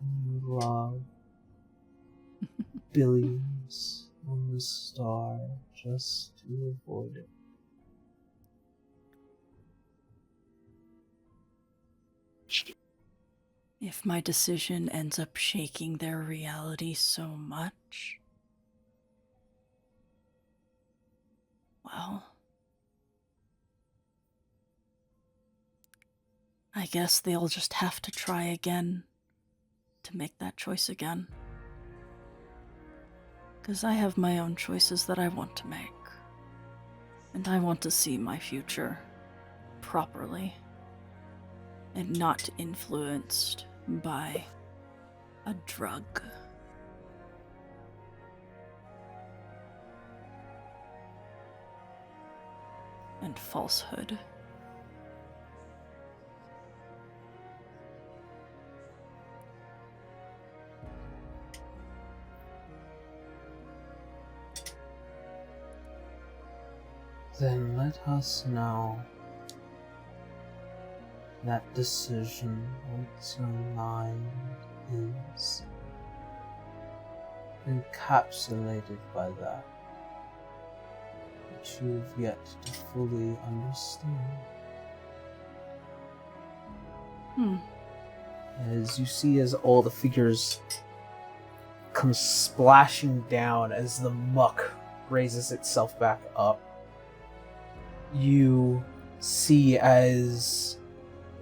S11: And you love billions on the star just to avoid it.
S2: If my decision ends up shaking their reality so much, well, I guess they'll just have to try again to make that choice again. 'Cause I have my own choices that I want to make. And I want to see my future properly and not influenced by a drug. And falsehood.
S11: Then let us know that decision once your mind is encapsulated by that, which you've yet to fully understand. As you see, as all the figures come splashing down as the muck raises itself back up, you see as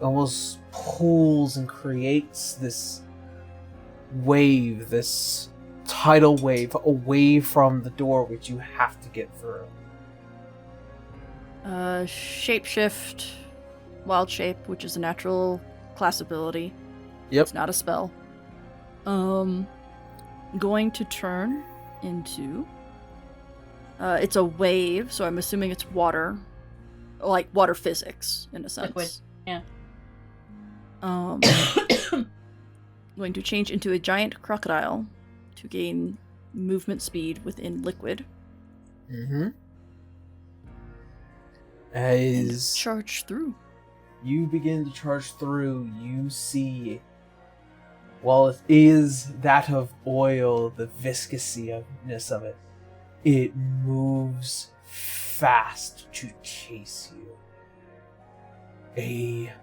S11: almost pulls and creates this wave, this tidal wave away from the door which you have to get through.
S2: Shapeshift, Wild Shape, which is a natural class ability.
S11: Yep.
S2: It's not a spell. Going to turn into... it's a wave, so I'm assuming it's water. Like water physics, in a sense.
S5: Liquid, yeah.
S2: Going to change into a giant crocodile to gain movement speed within liquid.
S11: As
S2: charge through.
S11: You begin to charge through, you see, while it is that of oil, the viscousness of it, it moves fast to chase you. A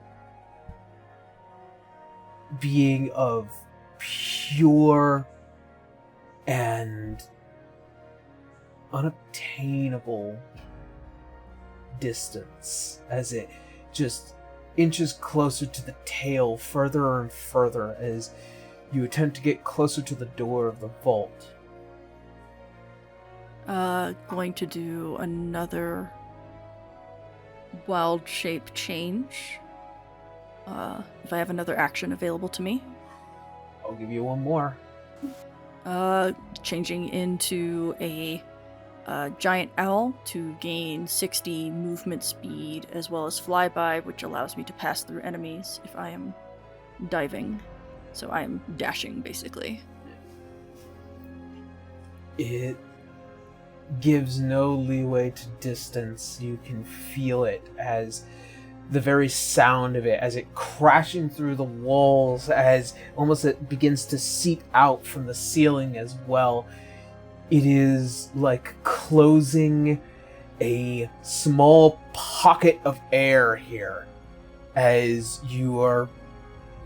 S11: being of pure and unobtainable distance as it just inches closer to the tail, further and further as you attempt to get closer to the door of the vault.
S2: Going to do another wild shape change. If I have another action available to me.
S11: I'll give you one more.
S2: Changing into a giant owl to gain 60 movement speed as well as flyby, which allows me to pass through enemies if I am diving. So I am dashing, basically.
S11: It gives no leeway to distance. You can feel it as the very sound of it, as it crashing through the walls, as almost it begins to seep out from the ceiling as well. It is like closing a small pocket of air here as your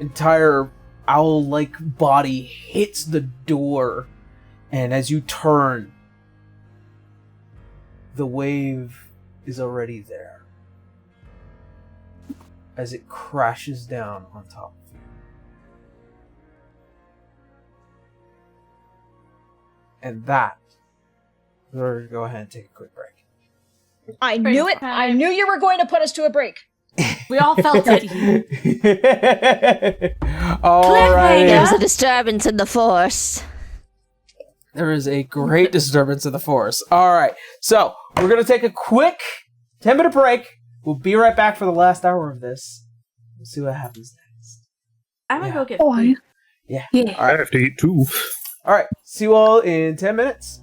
S11: entire owl-like body hits the door, and as you turn, the wave is already there as it crashes down on top of you. And that, we're going to go ahead and take a quick break.
S3: I knew it! I knew you were going to put us to a break.
S5: We all felt it.
S11: All right.
S8: There was a disturbance in the force.
S1: There is a great disturbance in the forest. All right, so we're going to take a quick 10-minute break. We'll be right back for the last hour of this. We'll see what happens next.
S5: I'm gonna go get
S7: Oh,
S5: food.
S1: Yeah.
S7: Yeah.
S1: All
S4: I
S1: right.
S4: have to eat too.
S1: All right. See you all in 10 minutes.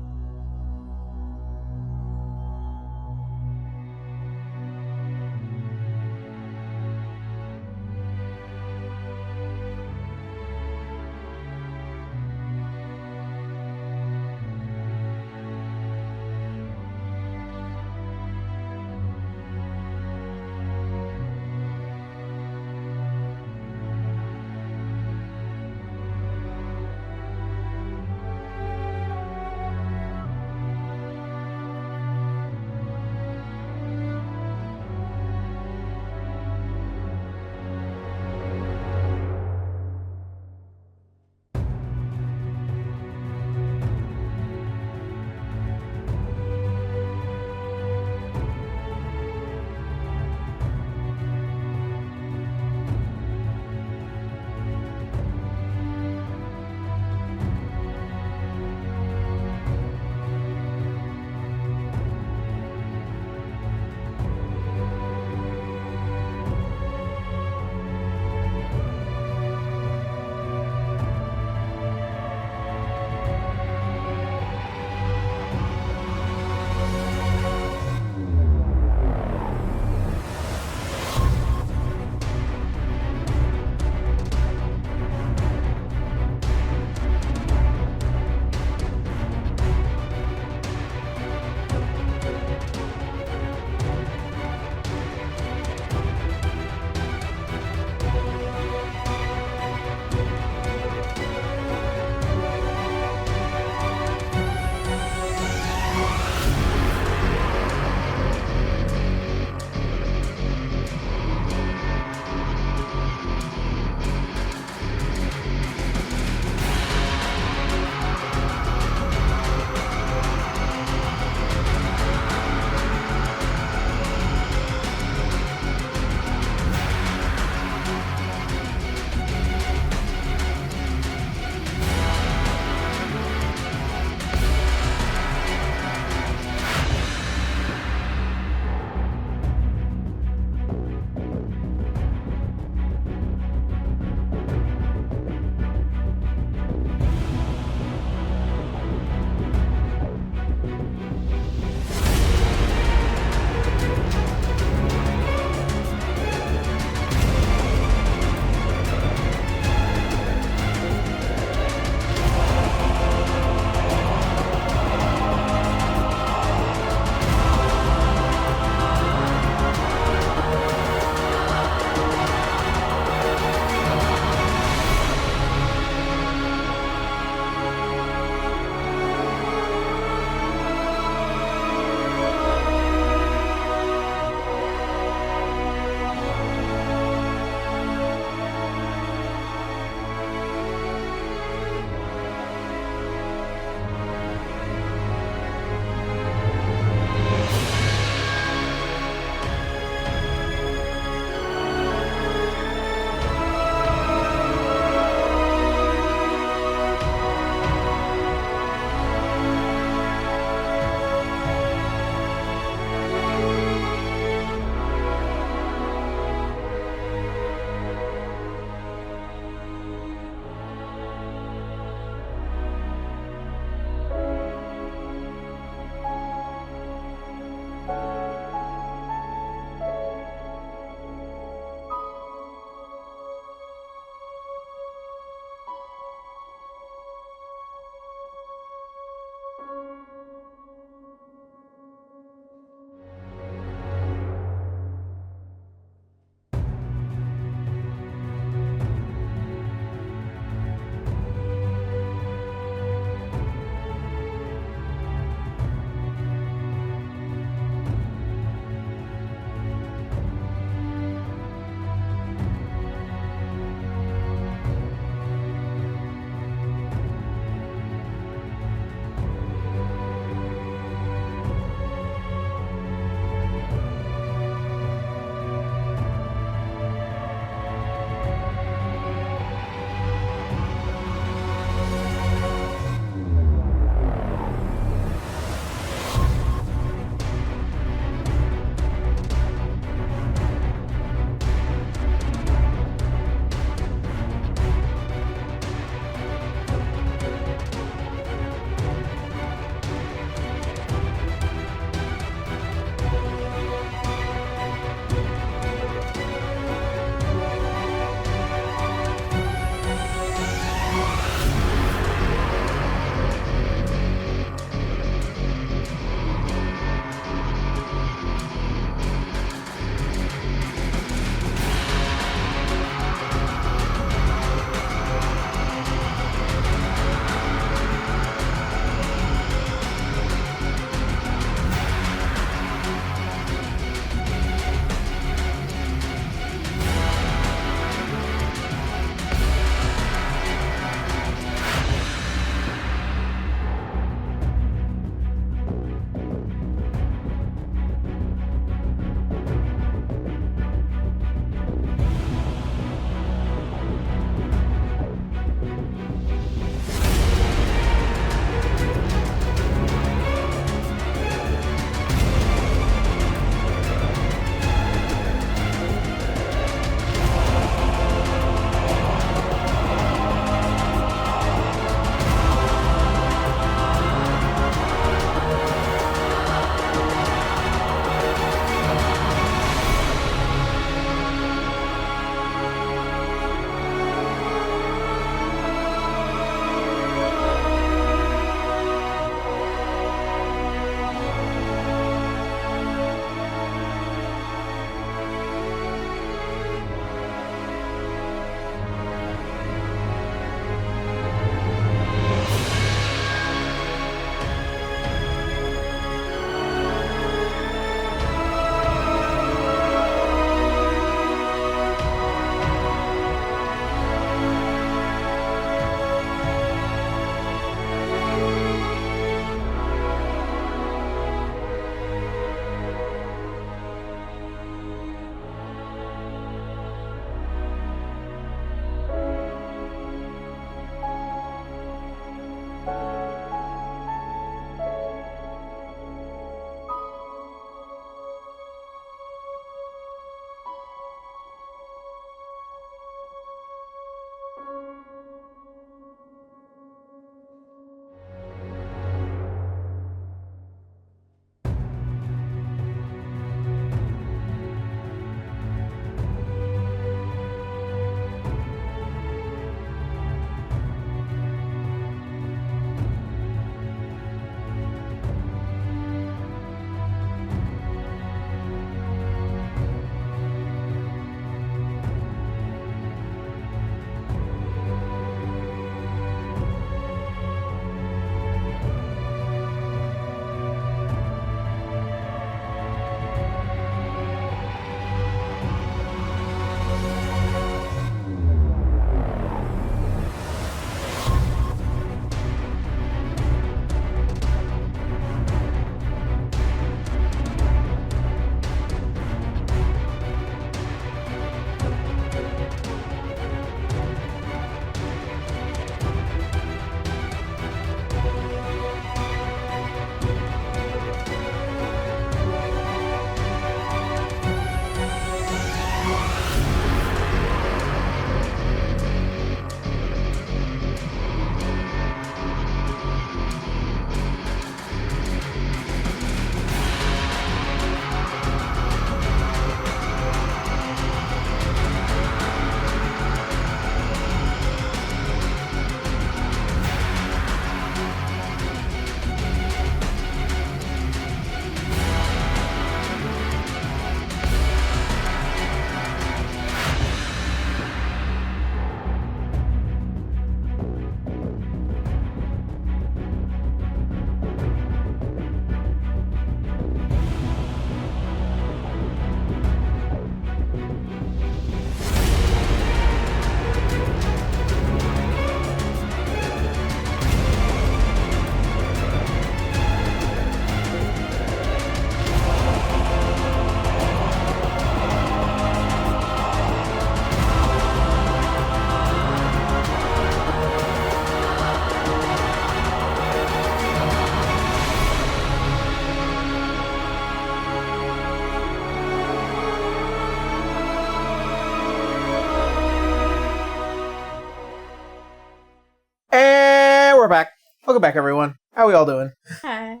S1: Welcome back, everyone. How we all doing?
S5: Hi.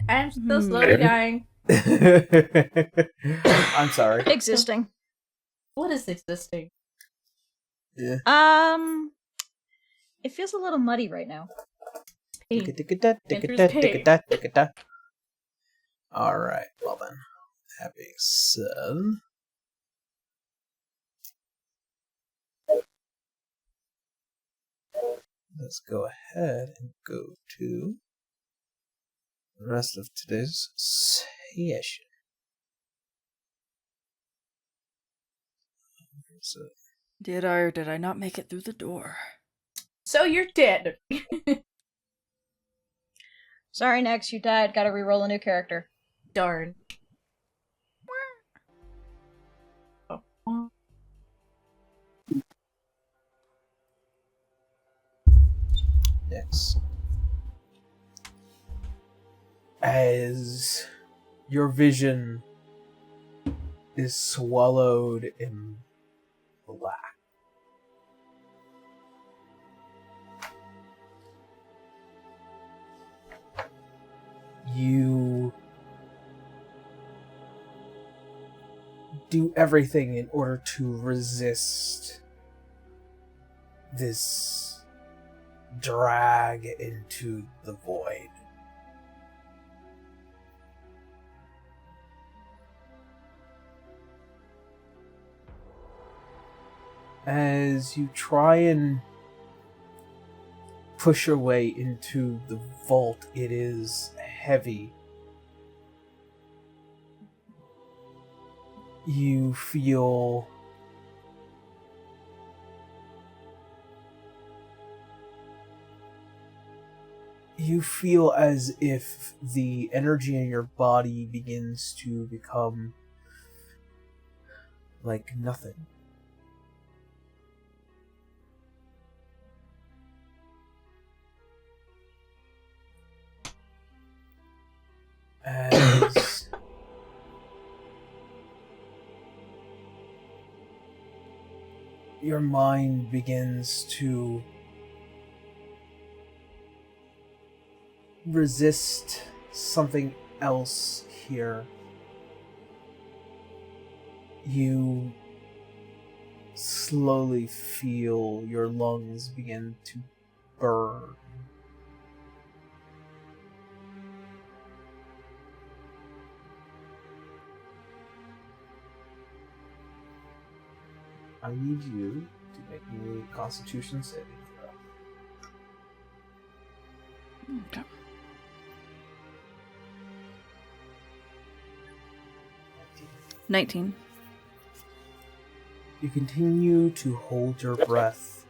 S5: I'm still slowly dying.
S1: I'm sorry.
S3: Existing.
S5: What is existing?
S1: Yeah.
S3: It feels a little muddy right now.
S5: Pain.
S11: Alright, well then. That being said. Let's go ahead and go to the rest of today's session. So,
S2: Did I or did I not make it through the door?
S5: So you're dead.
S3: Sorry, Nex, you died. Gotta reroll a new character.
S5: Darn.
S11: next. As your vision is swallowed in black, you do everything in order to resist this drag into the void. As you try and push your way into the vault, it is heavy. You feel as if the energy in your body begins to become like nothing. As your mind begins to resist something else here, you slowly feel your lungs begin to burn. I need you to make me a Constitution saving throw.
S2: Okay. 19.
S11: You continue to hold your breath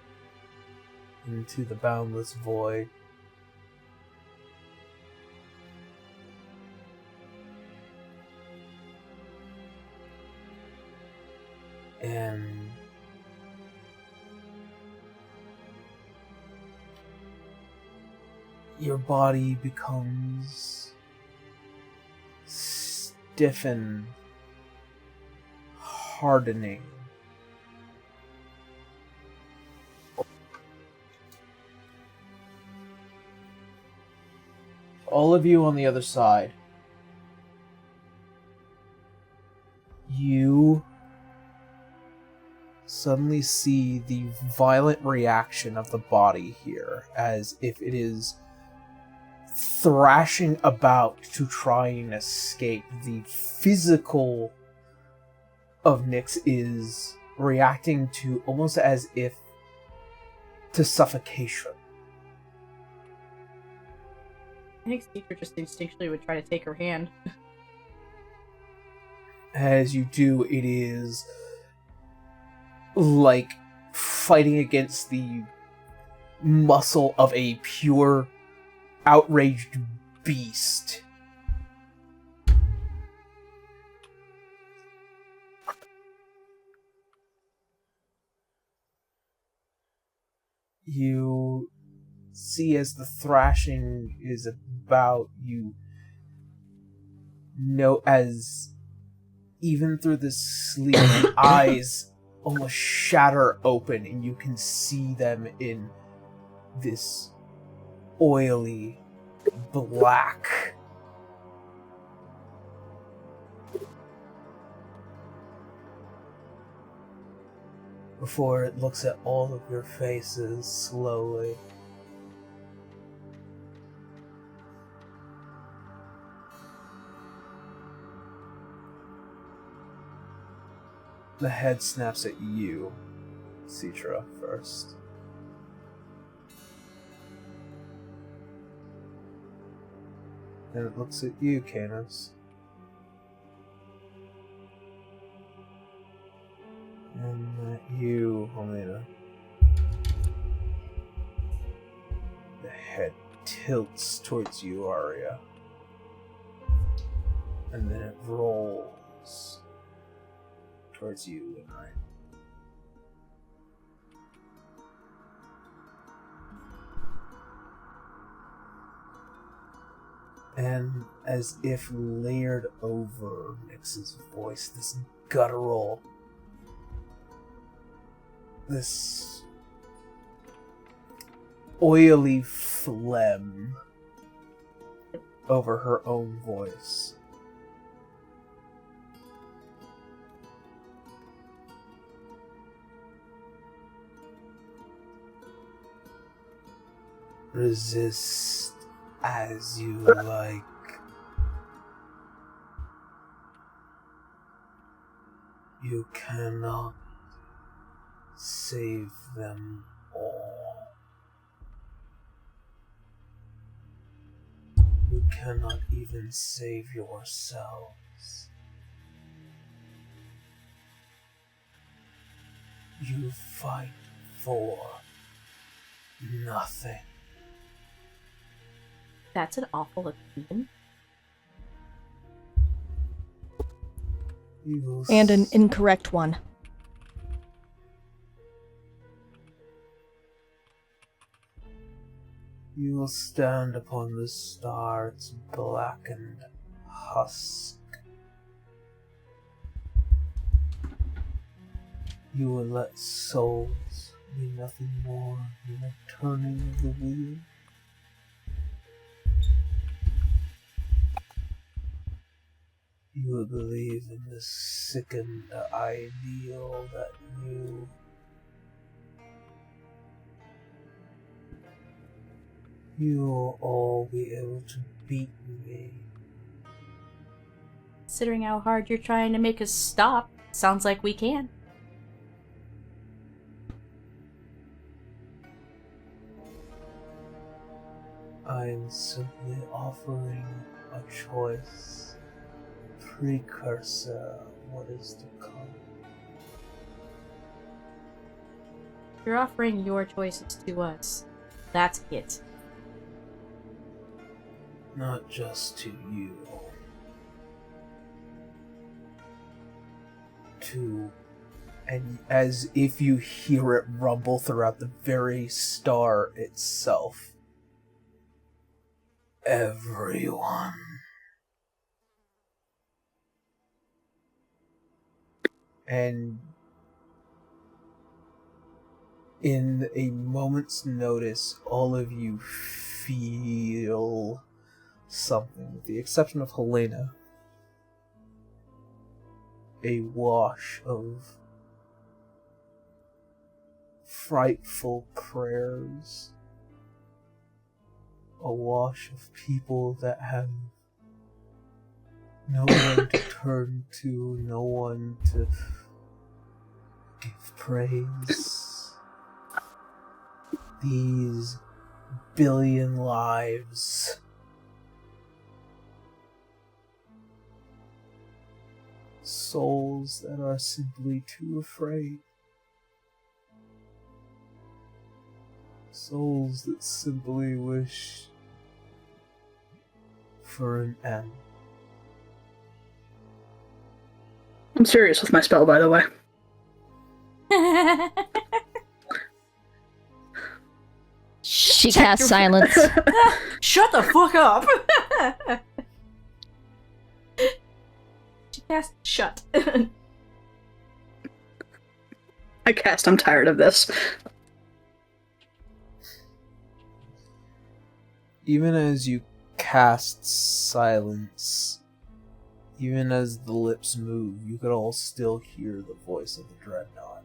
S11: into the boundless void. And your body becomes stiffened, hardening. All of you on the other side, you suddenly see the violent reaction of the body here, as if it is thrashing about to try and escape. The physical of Nyx is reacting to almost as if to suffocation.
S5: I think Seeker just instinctually would try to take her hand.
S11: As you do, it is like fighting against the muscle of a pure, outraged beast. You see as the thrashing is about, you know as even through the sleep, the eyes almost shatter open and you can see them in this oily, black. Before it looks at all of your faces slowly. The head snaps at you, Citra, first. Then it looks at you, Canis. And at you, Helena. The head tilts towards you, Arya. And then it rolls towards you, Inright. And as if layered over Nyx's voice, this guttural, this oily phlegm over her own voice. Resist as you like. You cannot save them all. You cannot even save yourselves. You fight for nothing.
S5: That's an awful opinion.
S12: And an incorrect one.
S11: You will stand upon the star's blackened husk. You will let souls be nothing more than a turning of the wheel. You will believe in the sickened ideal that you'll all be able to beat me.
S5: Considering how hard you're trying to make us stop, sounds like we can.
S11: I am simply offering a choice. Precursor of what is to come.
S5: You're offering your choices to us. That's it.
S11: Not just to you. And as if you hear it rumble throughout the very star itself. Everyone. And in a moment's notice, all of you feel something, with the exception of Helena. A wash of frightful prayers. A wash of people that have no one to turn to, no one to give praise. These billion lives. Souls that are simply too afraid. Souls that simply wish for an end.
S7: I'm serious with my spell, by the way.
S8: She casts silence.
S5: Shut the fuck up! She cast shut.
S7: I cast I'm tired of this.
S11: even as you cast silence, even as the lips move, you could all still hear the voice of the Dreadnought.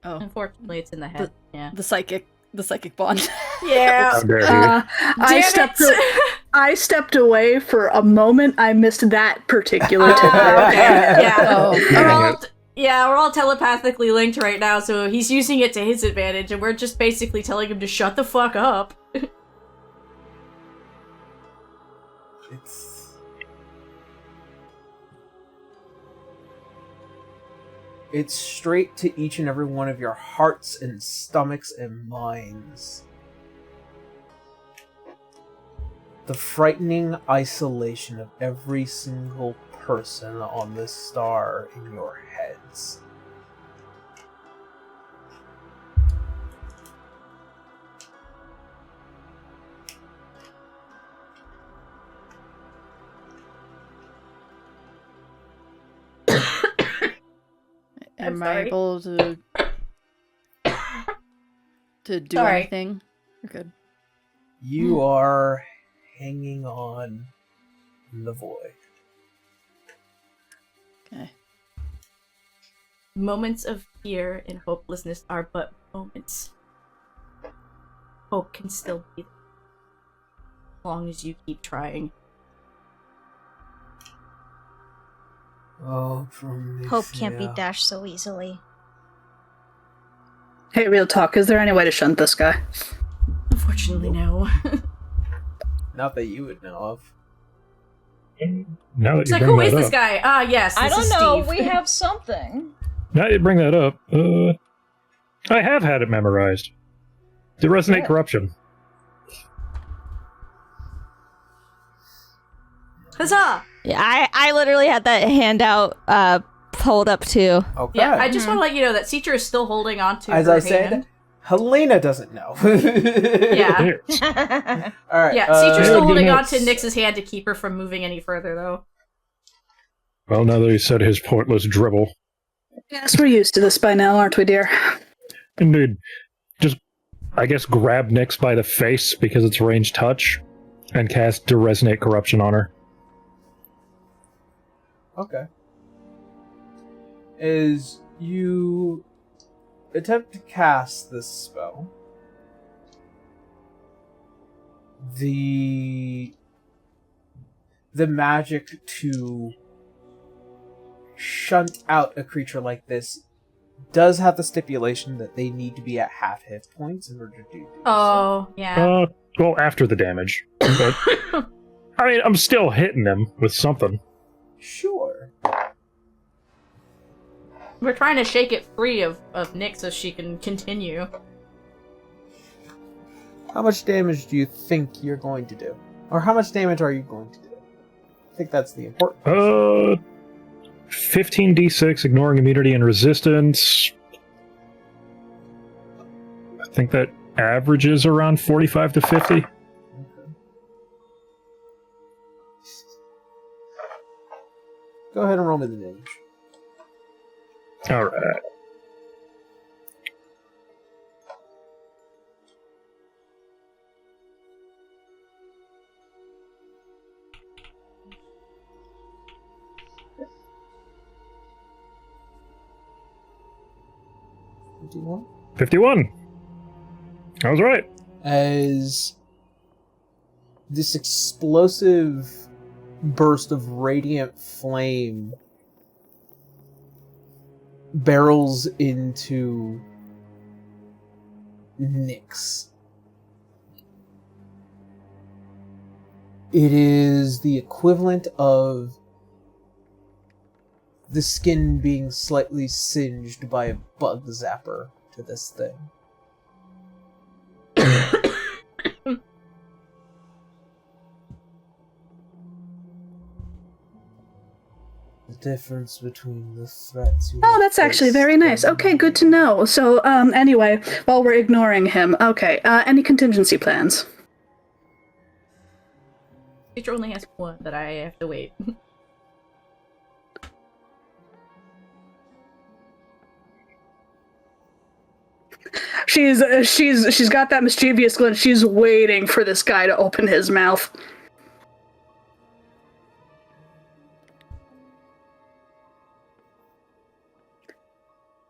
S2: Oh,
S5: Unfortunately, it's in the head.
S2: the psychic bond.
S5: Yeah.
S4: How dare you.
S7: I stepped away for a moment. I missed that particular
S5: Okay. Yeah.
S2: Oh.
S5: We're all telepathically linked right now, so he's using it to his advantage, and we're just basically telling him to shut the fuck up.
S11: It's straight to each and every one of your hearts and stomachs and minds. The frightening isolation of every single person on this star in your heads.
S2: Am I able to do
S5: Sorry.
S2: anything? You're good.
S11: You are hanging on in the void.
S2: Okay.
S5: Moments of fear and hopelessness are but moments. Hope can still be there, as long as you keep trying.
S11: Oh, Prometheus.
S3: Hope can't be dashed so easily.
S7: Hey, real talk. Is there any way to shunt this guy?
S5: Unfortunately, no.
S11: Not that you would know of.
S4: Now that
S5: It's
S4: you
S5: like,
S4: bring
S5: who
S4: that
S5: is
S4: up,
S5: this guy? Ah, yes,
S3: I
S5: this
S3: don't
S5: is
S3: know.
S5: Steve.
S3: We have something.
S4: now that you bring that up, I have had it memorized. To resonate corruption.
S5: Huzzah!
S8: Yeah, I literally had that handout pulled up too.
S11: Okay.
S5: Yeah, I just want to let you know that Citra is still holding on to
S11: As
S5: her
S11: I said,
S5: hand.
S11: Helena doesn't know.
S5: Yeah.
S4: Here.
S11: Alright.
S5: Yeah, Citra's still
S4: Good
S5: holding on
S4: notes.
S5: to Nyx's hand to keep her from moving any further, though.
S4: Well, now that he said his pointless dribble.
S7: Yes, we're used to this by now, aren't we, dear?
S4: Indeed. Just, I guess, grab Nyx by the face because it's ranged touch and cast to resonate corruption on her.
S11: Okay. As you attempt to cast this spell, the magic to shunt out a creature like this does have the stipulation that they need to be at half hit points in order to do so.
S5: Oh, yeah.
S4: Well, after the damage. But, I mean, I'm still hitting them with something.
S11: Sure.
S5: We're trying to shake it free of Nyx so she can continue.
S11: How much damage do you think you're going to do? Or how much damage are you going to do? I think that's the important question.
S4: 15d6, ignoring immunity and resistance. I think that averages around 45 to 50.
S11: Okay. Go ahead and roll me the damage.
S4: Alright.
S11: $51.
S4: 51. I was right.
S11: As this explosive burst of radiant flame barrels into Nyx. It is the equivalent of the skin being slightly singed by a bug zapper to this thing. The difference between the threats you
S7: Oh,
S11: have
S7: that's actually
S11: faced
S7: very nice.
S11: and-
S7: Okay, good to know. So, anyway, while we're ignoring him, okay, any contingency plans?
S5: Citra only has one that I have to wait.
S7: she's got that mischievous glint. She's waiting for this guy to open his mouth.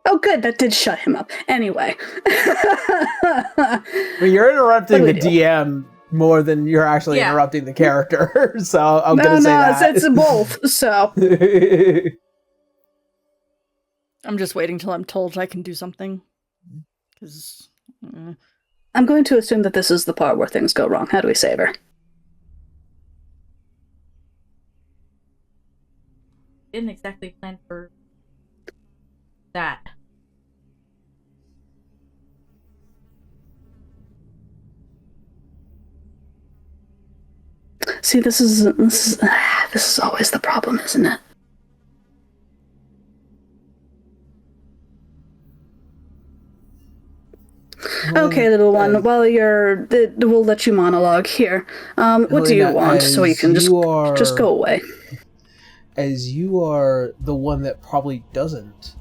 S7: Oh, good. That did shut him up. Anyway.
S1: I mean, you're interrupting the DM more than you're actually interrupting the character. So I'm going to say that.
S7: It's both. So.
S2: I'm just waiting till I'm told I can do something. Because
S7: I'm going to assume that this is the part where things go wrong. How do we save her?
S5: Didn't exactly plan for that.
S7: See, this is always the problem, isn't it? Okay, little one. While we'll let you monologue here. What do you want, so you can just go away?
S11: As you are the one that probably doesn't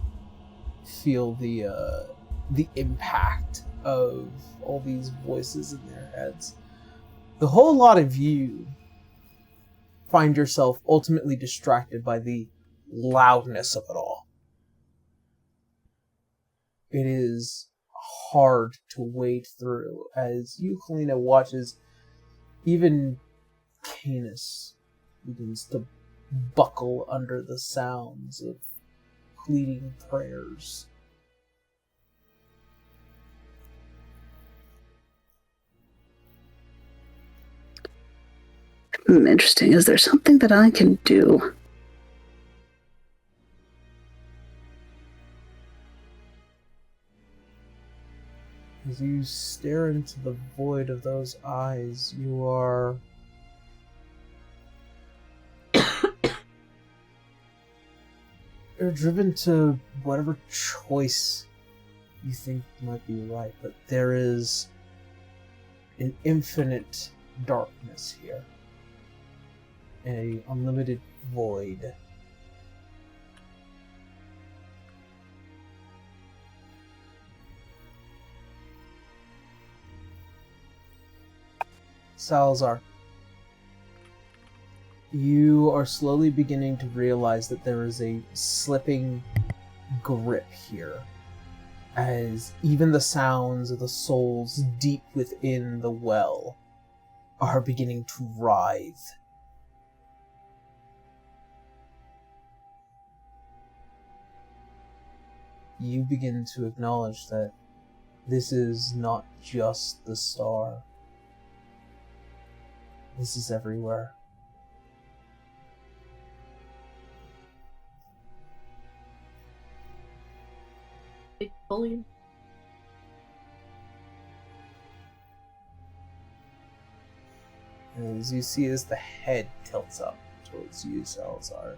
S11: feel the impact of all these voices in their heads, the whole lot of you find yourself ultimately distracted by the loudness of it all. It is hard to wade through as Helena watches even Canis begins to buckle under the sounds of pleading prayers.
S7: Interesting. Is there something that I can do?
S11: As you stare into the void of those eyes, you are you're driven to whatever choice you think might be right, but there is an infinite darkness here. An unlimited void. Salazar, you are slowly beginning to realize that there is a slipping grip here, as even the sounds of the souls deep within the well are beginning to writhe. You begin to acknowledge that this is not just the star. This is everywhere.
S5: Big bully.
S11: As you see as the head tilts up towards you, Salazar.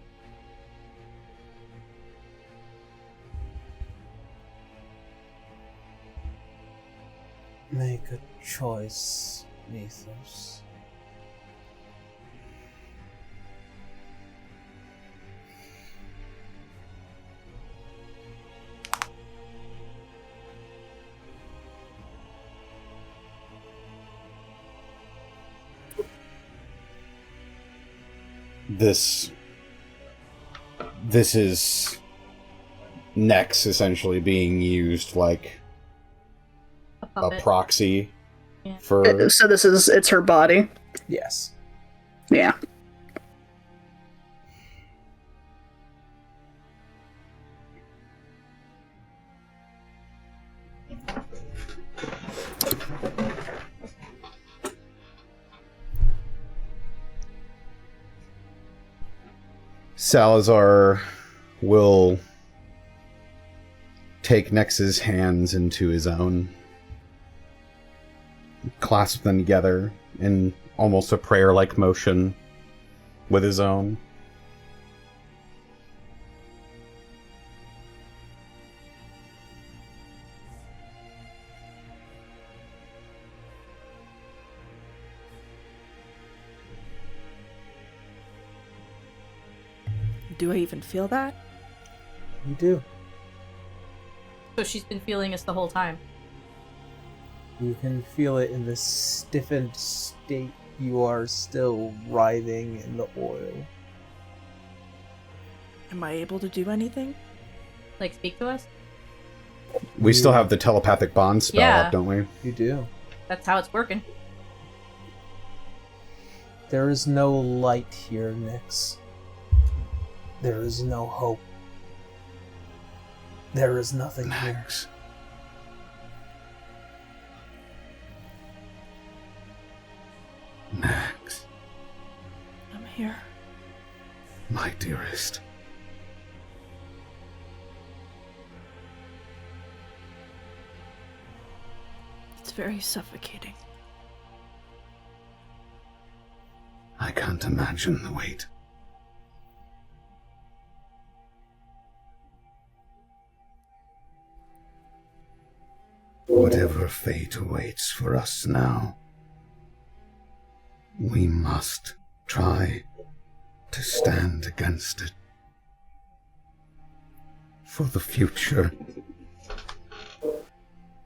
S11: Make a choice, Nethos.
S6: This is Nex essentially being used like a proxy for.
S7: So it's her body.
S11: Yes.
S7: Yeah.
S6: Salazar will take Nex's hands into his own, clasp them together in almost a prayer-like motion with his own.
S2: Do I even feel that?
S11: You do.
S5: So she's been feeling us the whole time.
S11: You can feel it in the stiffened state. You are still writhing in the oil.
S2: Am I able to do anything?
S5: Like, speak to us?
S10: We still have the telepathic bond spell up, don't we?
S11: You do.
S5: That's how it's working.
S11: There is no light here, Nyx. There is no hope. There is nothing here.
S9: Nyx,
S2: I'm here.
S9: my dearest.
S2: It's very suffocating.
S9: I can't imagine the weight. Whatever fate awaits for us now, we must try to stand against it. For the future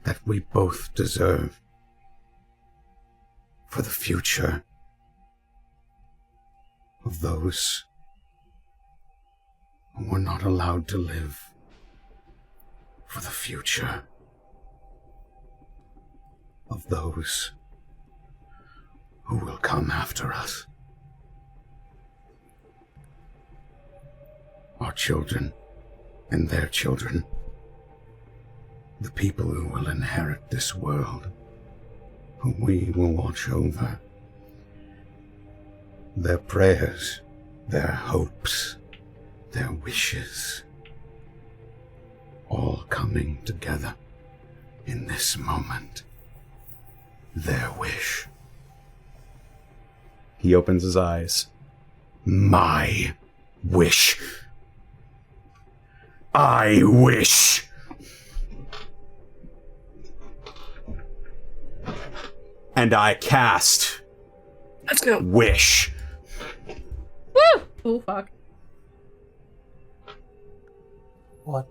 S9: that we both deserve. For the future of those who were not allowed to live. For the future of those who will come after us. Our children and their children. The people who will inherit this world, whom we will watch over. Their prayers, their hopes, their wishes, all coming together in this moment. Their wish.
S10: He opens his eyes.
S9: My wish. I wish.
S10: And I cast.
S7: Let's go.
S10: Wish.
S5: Woo! Oh, fuck.
S11: What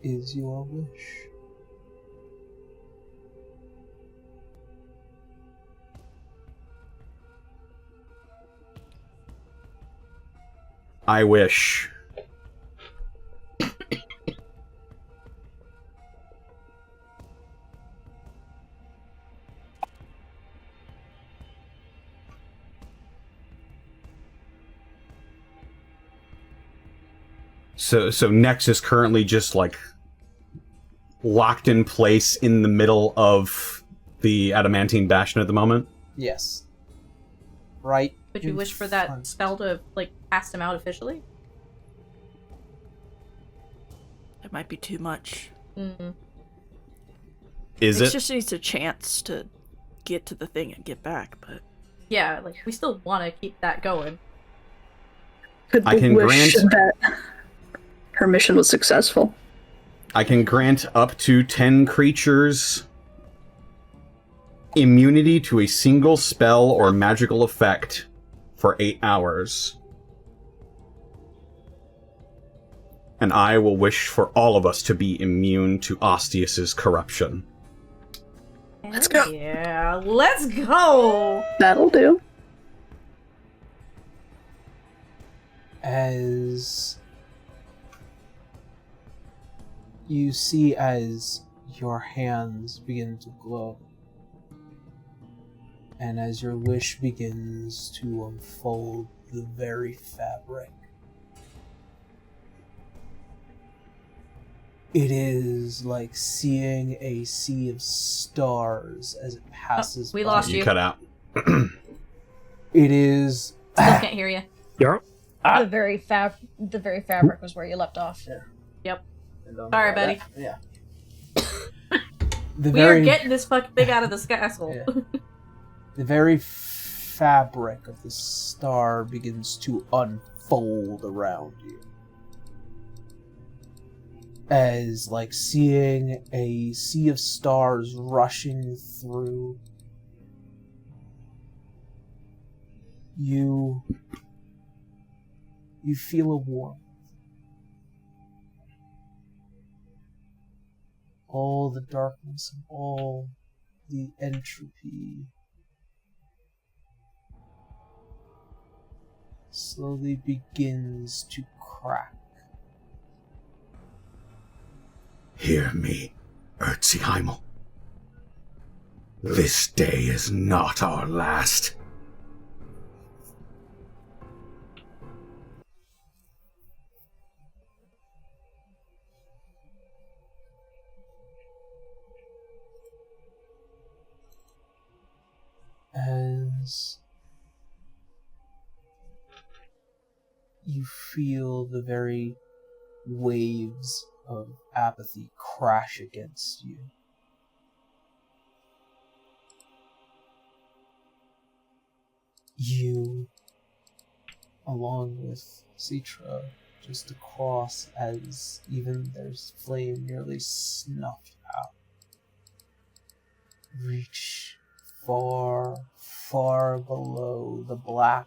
S11: is your wish?
S10: I wish. So Nex is currently just like locked in place in the middle of the adamantine bastion at the moment.
S11: Yes. Right.
S5: Could you wish for that spell to, like, cast him out officially?
S2: It might be too much.
S5: Mm-hmm.
S10: Is
S2: It
S10: it?
S2: just needs a chance to get to the thing and get back, but...
S5: Yeah, like, we still want to keep that going.
S7: Could
S10: I can
S7: wish
S10: grant-
S7: that her mission was successful.
S10: I can grant up to 10 creatures immunity to a single spell or magical effect for 8 hours. And I will wish for all of us to be immune to Austius's corruption.
S7: Let's go.
S5: Yeah, let's go!
S7: That'll do.
S11: As you see as your hands begin to glow, and as your wish begins to unfold the very fabric, it is like seeing a sea of stars as it passes
S5: we
S11: by.
S5: lost you.
S10: Cut out.
S11: It is...
S5: Still can't hear you.
S4: Yeah.
S3: The very fabric was where you left off.
S5: Yep. Sorry, buddy.
S11: Yeah.
S5: We are getting this fucking thing out of this castle.
S11: Yeah. The very fabric of the star begins to unfold around you. As like seeing a sea of stars rushing through, you feel a warmth. all the darkness and all the entropy slowly begins to crack.
S9: Hear me, Erziheimel. This day is not our last.
S11: As you feel the very waves of apathy crash against you, you, along with Citra, just across as even their flame nearly snuffed out, reach far, far below the black,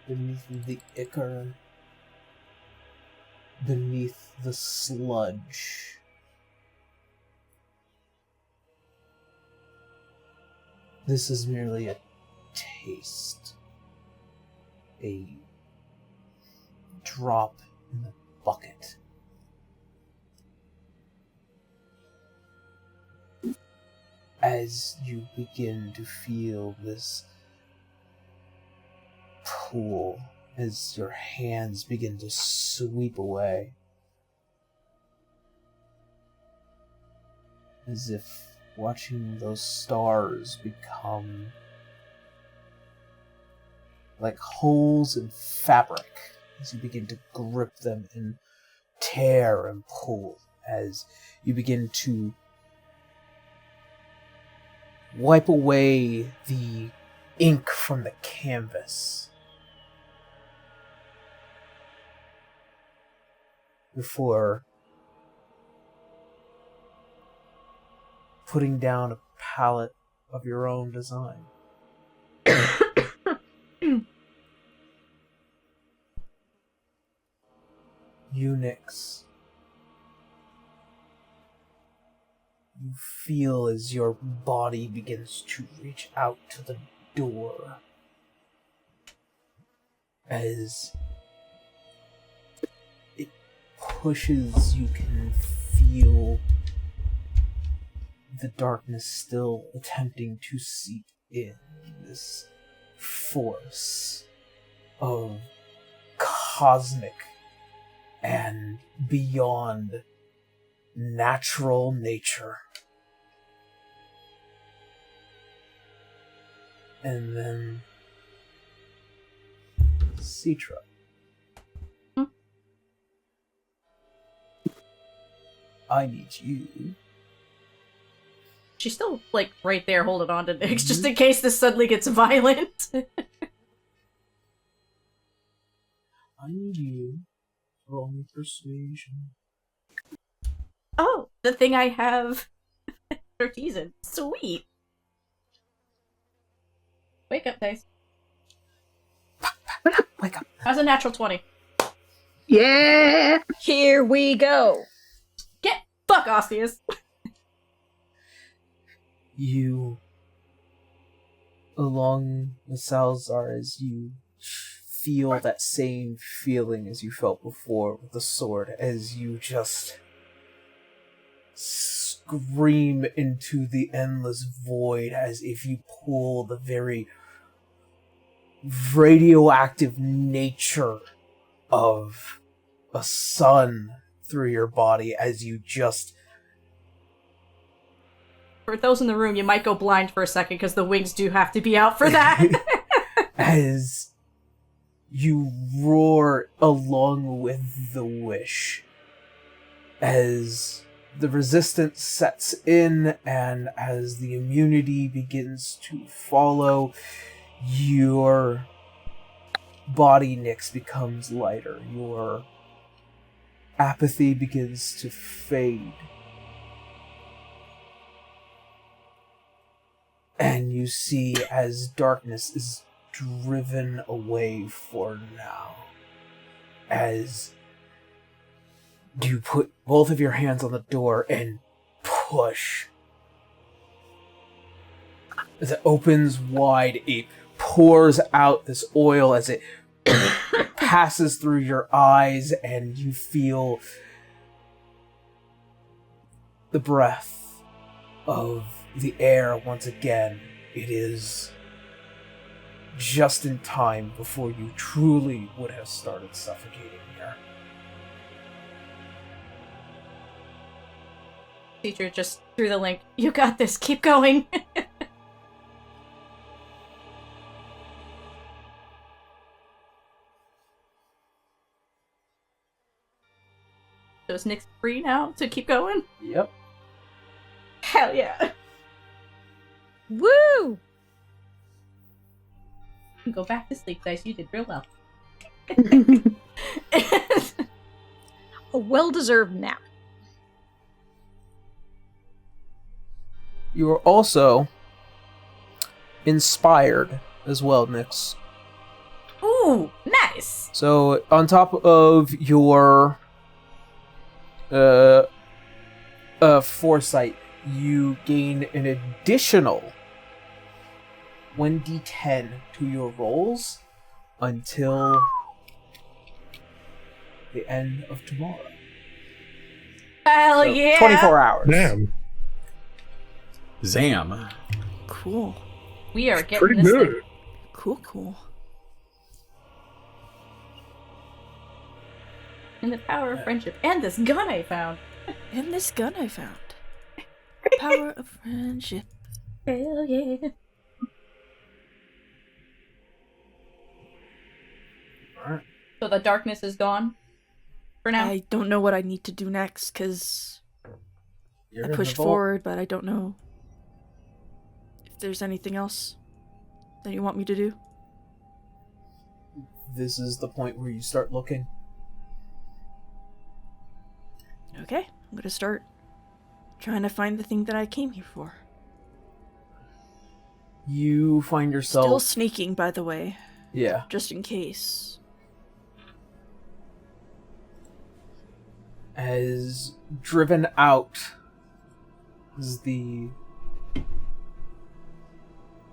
S11: beneath the ichor, beneath the sludge. This is merely a taste, a drop in the bucket. As you begin to feel this pull, as your hands begin to sweep away, as if watching those stars become like holes in fabric, as you begin to grip them and tear and pull, as you begin to wipe away the ink from the canvas before putting down a palette of your own design. Unix. You feel as your body begins to reach out to the door. As it pushes, you can feel the darkness still attempting to seep in. This force of cosmic and beyond natural nature. And then Citra. I need you.
S5: She's still, like, right there holding on to Nyx, just in case this suddenly gets violent.
S11: I need you. Roll me persuasion.
S5: Oh, the thing I have for teasing. Sweet. Wake up, dice.
S7: Wake up.
S5: How's a natural 20?
S7: Yeah!
S3: Here we go.
S5: Get fuck, Austius.
S11: You, along with Salazar, as you feel that same feeling as you felt before with the sword, as you just scream into the endless void as if you pull the very radioactive nature of a sun through your body, as you just...
S5: For those in the room, you might go blind for a second because the wings do have to be out for that.
S11: as you roar along with the wish, as the resistance sets in and as the immunity begins to follow, your body, Nyx, becomes lighter. Your apathy begins to fade. And you see as darkness is driven away for now, as You put both of your hands on the door and push. As it opens wide, it pours out this oil as it passes through your eyes, and you feel the breath of the air once again. It is just in time before you truly would have started suffocating here.
S5: Teacher just threw the link. You got this. Keep going. So is Nick's free now to keep going?
S11: Yep.
S5: Hell yeah.
S8: Woo!
S5: Go back to sleep, guys. You did real well.
S3: A well-deserved nap.
S11: You are also inspired as well, Nyx.
S5: Ooh, nice.
S11: So on top of your foresight, you gain an additional 1d10 to your rolls until the end of tomorrow.
S5: Hell
S11: So,
S5: yeah.
S11: 24 hours.
S4: Damn.
S10: Zam.
S2: Cool.
S5: We are getting
S4: Pretty
S5: this
S4: good.
S5: thing.
S2: Cool.
S5: And the power of friendship. And this gun I found.
S2: And this gun I found. Power of friendship.
S5: Hell yeah.
S11: Alright.
S5: So the darkness is gone for now?
S2: I don't know what I need to do next, because
S11: You're
S2: I
S11: in the
S2: pushed
S11: vault.
S2: forward, but I don't know if there's anything else that you want me to do.
S11: This is the point where you start looking.
S2: Okay, I'm gonna start trying to find the thing that I came here for.
S11: You find yourself...
S2: Still sneaking, by the way.
S11: Yeah.
S2: Just in case.
S11: As driven out as the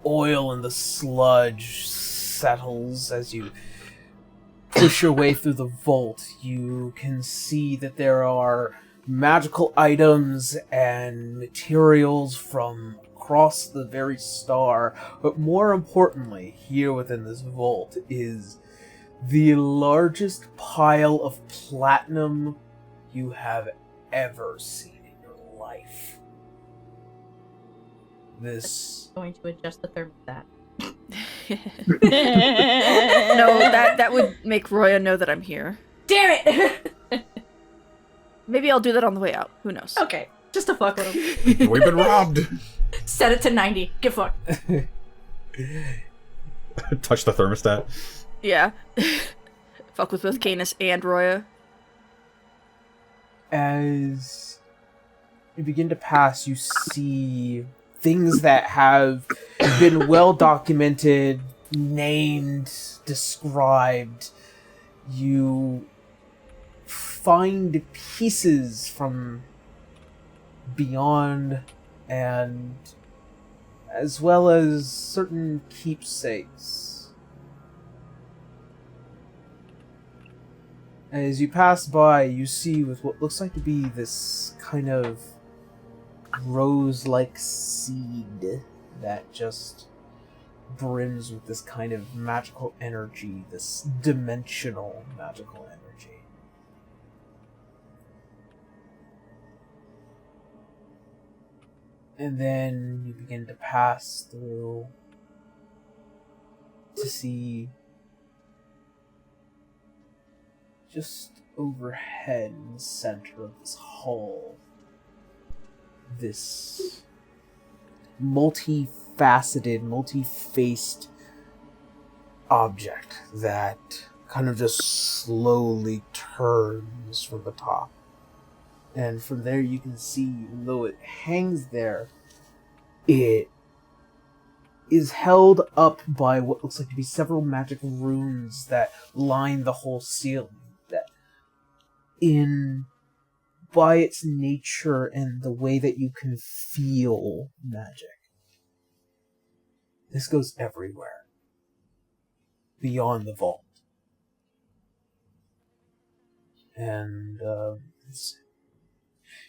S11: oil and the sludge settles as you push your way through the vault, you can see that there are magical items and materials from across the very star, but more importantly, here within this vault is the largest pile of platinum you have ever seen in your life. This...
S5: Going to adjust the thermostat.
S2: No, that would make Roya know that I'm here.
S5: Damn it!
S2: Maybe I'll do that on the way out. Who knows?
S5: Okay, just to fuck with him.
S10: We've been robbed.
S5: Set it to 90. Get fucked.
S10: Touch the thermostat.
S2: Yeah. Fuck with both Canis and Roya.
S11: As you begin to pass, you see things that have been well documented, named, described. You find pieces from beyond, and as well as certain keepsakes. As you pass by, you see with what looks like to be this kind of rose-like seed that just brims with this kind of magical energy, this dimensional magical energy. And then you begin to pass through to see just overhead in the center of this hall, this multifaceted, multi-faced object that kind of just slowly turns from the top. And from there you can see, even though it hangs there, it is held up by what looks like to be several magic runes that line the whole ceiling. That in by its nature and the way that you can feel magic, this goes everywhere. Beyond the vault. And,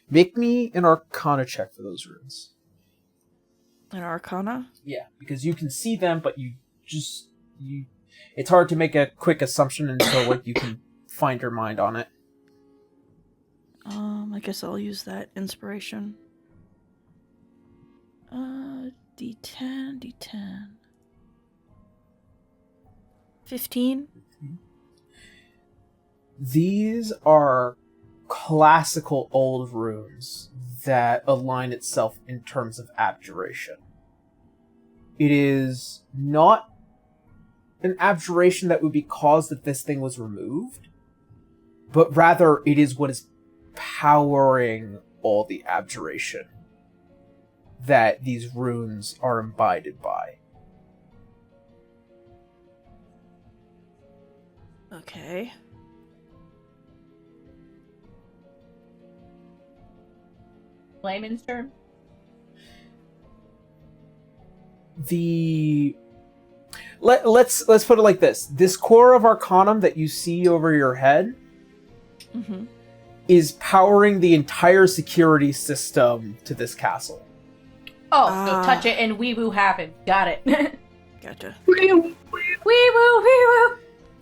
S11: make me an Arcana check for those runes.
S2: An Arcana?
S11: Yeah, because you can see them, but it's hard to make a quick assumption until, like, you can find your mind on it.
S2: I guess I'll use that inspiration. D10. 15.
S11: These are classical old runes that align itself in terms of abjuration. It is not an abjuration that would be caused if this thing was removed, but rather it is what is powering all the abjuration that these runes are imbibed by.
S2: Okay.
S5: Layman's term?
S11: Let's put it like this. This core of Arcanum that you see over your head is powering the entire security system to this castle.
S5: Oh, so touch it and wee-woo happen. Got it.
S2: Gotcha.
S5: Wee-woo, wee-woo.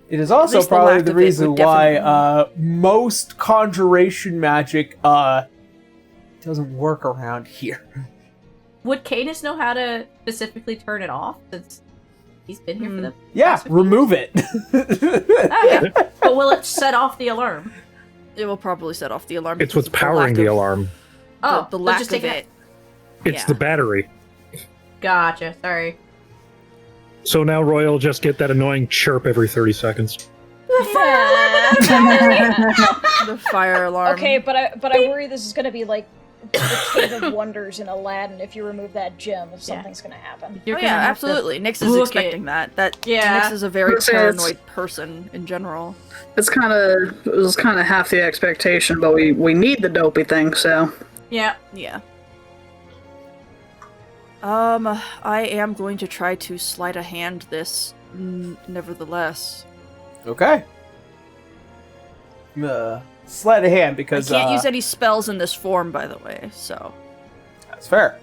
S11: It is also probably the reason why most conjuration magic doesn't work around here.
S5: Would Cadus know how to specifically turn it off since he's been here for the past
S11: remove it.
S5: Okay. But will it set off the alarm?
S2: It will probably set off the alarm.
S4: It's what's powering the alarm.
S5: Oh,
S2: the lack
S5: just
S2: of
S5: take
S2: it.
S4: It's the battery.
S5: Gotcha, sorry.
S4: So now Roy will just get that annoying chirp every 30 seconds.
S2: The fire alarm.
S3: Okay, but I worry this is gonna be like the Cave of Wonders in Aladdin. If you remove that gem, if something's gonna happen.
S2: Oh yeah, absolutely. Nix is expecting that. Nix is a very paranoid person in general.
S7: It was kind of half the expectation, but we need the dopey thing, so.
S5: Yeah.
S2: I am going to try to sleight of hand this, nevertheless.
S11: Okay. Sleight of hand because
S2: I can't use any spells in this form, by the way, so.
S11: That's fair.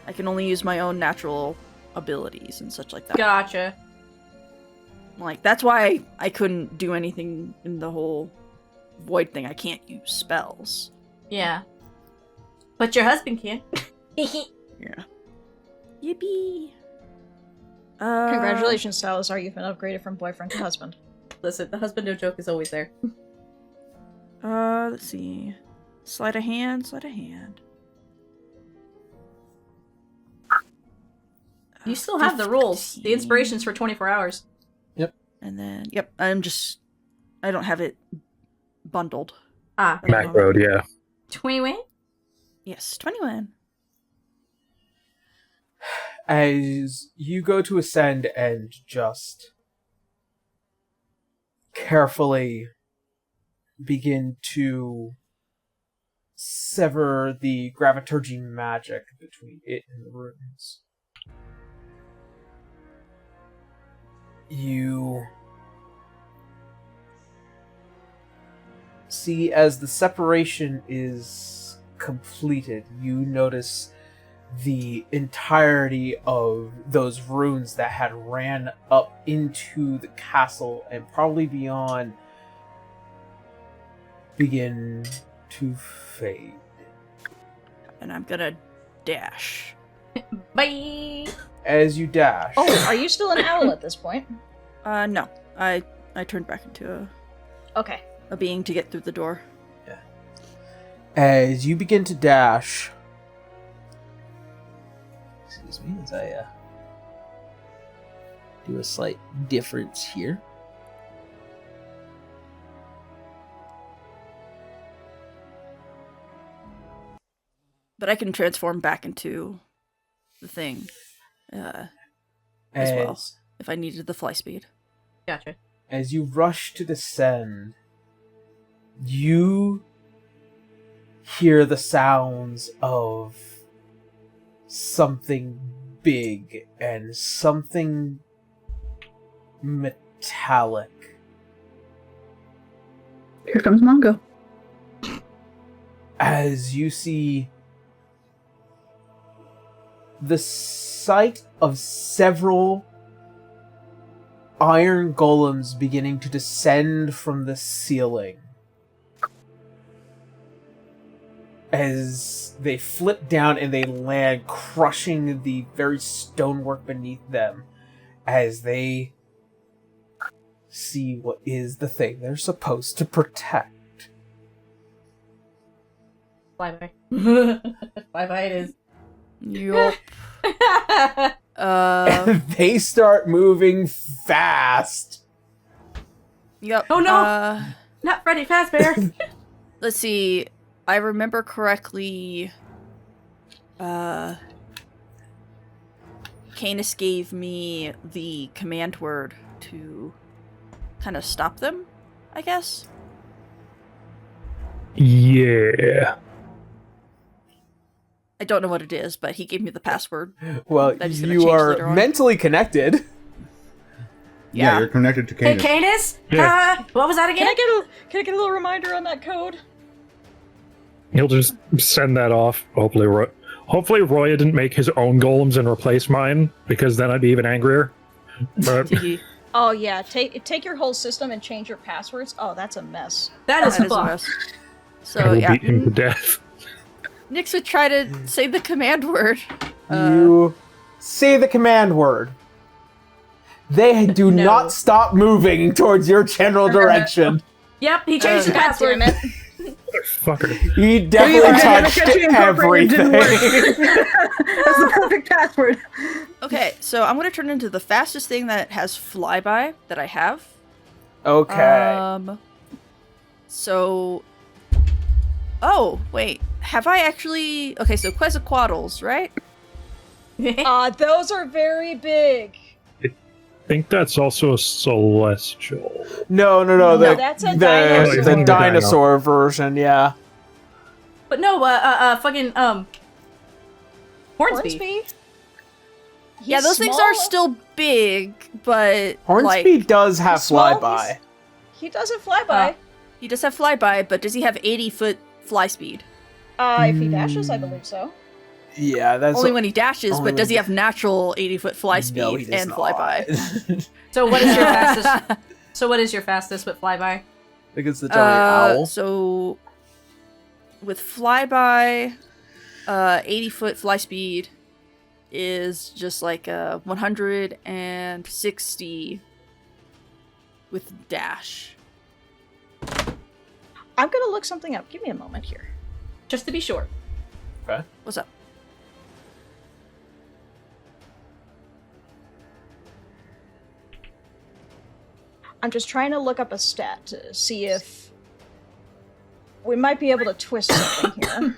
S2: I can only use my own natural abilities and such like that.
S5: Gotcha.
S2: Like, that's why I couldn't do anything in the whole void thing. I can't use spells.
S5: Yeah. But your husband can.
S2: Yeah. Yippee!
S3: Congratulations, Salazar. You've been upgraded from boyfriend to husband.
S5: Listen, the husband no joke is always there.
S2: Let's see. Sleight of hand.
S5: You still have the rules. The inspiration's for 24 hours.
S11: Yep.
S2: And then, I don't have it bundled.
S4: Macroed, yeah.
S5: 21?
S2: Yes, 21.
S11: As you go to ascend and just carefully begin to sever the graviturgy magic between it and the runes, you see as the separation is completed, you notice the entirety of those runes that had ran up into the castle and probably beyond begin to fade.
S2: And I'm gonna dash.
S5: Bye!
S11: As you dash...
S3: Oh, are you still an owl at this point?
S2: No. I turned back into a being to get through the door.
S11: Yeah. As you begin to dash... Excuse me, as I do a slight difference here.
S2: But I can transform back into the thing as well, if I needed the fly speed.
S5: Gotcha.
S11: As you rush to descend, you hear the sounds of something big and something metallic.
S7: Here comes Mongo.
S11: As you see the sight of several iron golems beginning to descend from the ceiling. As they flip down and they land, crushing the very stonework beneath them, as they see what is the thing they're supposed to protect.
S5: Flyby. Flyby it is.
S2: Yup.
S11: They start moving fast.
S2: Yep.
S5: Oh no! Not Freddy Fazbear!
S2: Let's see. I remember correctly. Canis gave me the command word to kind of stop them, I guess.
S4: Yeah.
S2: I don't know what it is, but he gave me the password.
S11: Well,
S2: that he's gonna
S11: you
S2: change
S11: are
S2: later on.
S11: mentally connected.
S10: Yeah, you're connected to Canis.
S5: Hey, Canis!
S4: Yeah.
S5: What was that again?
S3: Can I get a little reminder on that code?
S4: He'll just send that off. Hopefully Roya didn't make his own golems and replace mine, because then I'd be even angrier. But
S3: Oh yeah, take your whole system and change your passwords. Oh, that's a mess.
S5: That is
S2: a
S5: fucked.
S2: mess.
S4: I
S2: So
S4: will
S2: yeah,
S4: beat him to death.
S2: Nyx would try to say the command word.
S11: You say the command word. They do
S2: No.
S11: not stop moving towards your general direction.
S5: Yep, he changed the
S3: God
S5: password.
S3: damn it.
S4: Fucker.
S11: He definitely touched everything.
S7: That's the perfect password.
S2: Okay, so I'm gonna turn into the fastest thing that has flyby that I have.
S11: Okay.
S2: So. Oh wait, have I actually? Okay, so Quetzalcoatl's, right?
S3: Those are very big.
S4: I think that's also a celestial.
S11: No.
S3: No, that's a dinosaur.
S11: The dinosaur version, yeah.
S5: But no, fucking, Hornsby.
S2: Yeah, those things are still big, but
S11: Hornsby does have
S3: he's small,
S11: flyby.
S3: He doesn't fly by.
S2: He does have flyby, but does he have 80-foot fly speed?
S3: If he dashes, I believe so.
S11: Yeah, that's
S2: Only when he dashes,
S11: only
S2: but does
S11: when
S2: he have natural 80-foot fly speed
S11: No, he does
S2: and
S11: not.
S2: flyby?
S5: So what is your fastest? So what is your fastest with flyby?
S11: I think it's the giant owl.
S2: So with flyby, 80-foot fly speed is just like 160 with dash.
S3: I'm gonna look something up. Give me a moment here.
S5: Just to be sure.
S11: Okay.
S2: What's up?
S3: I'm just trying to look up a stat to see if we might be able to twist something here.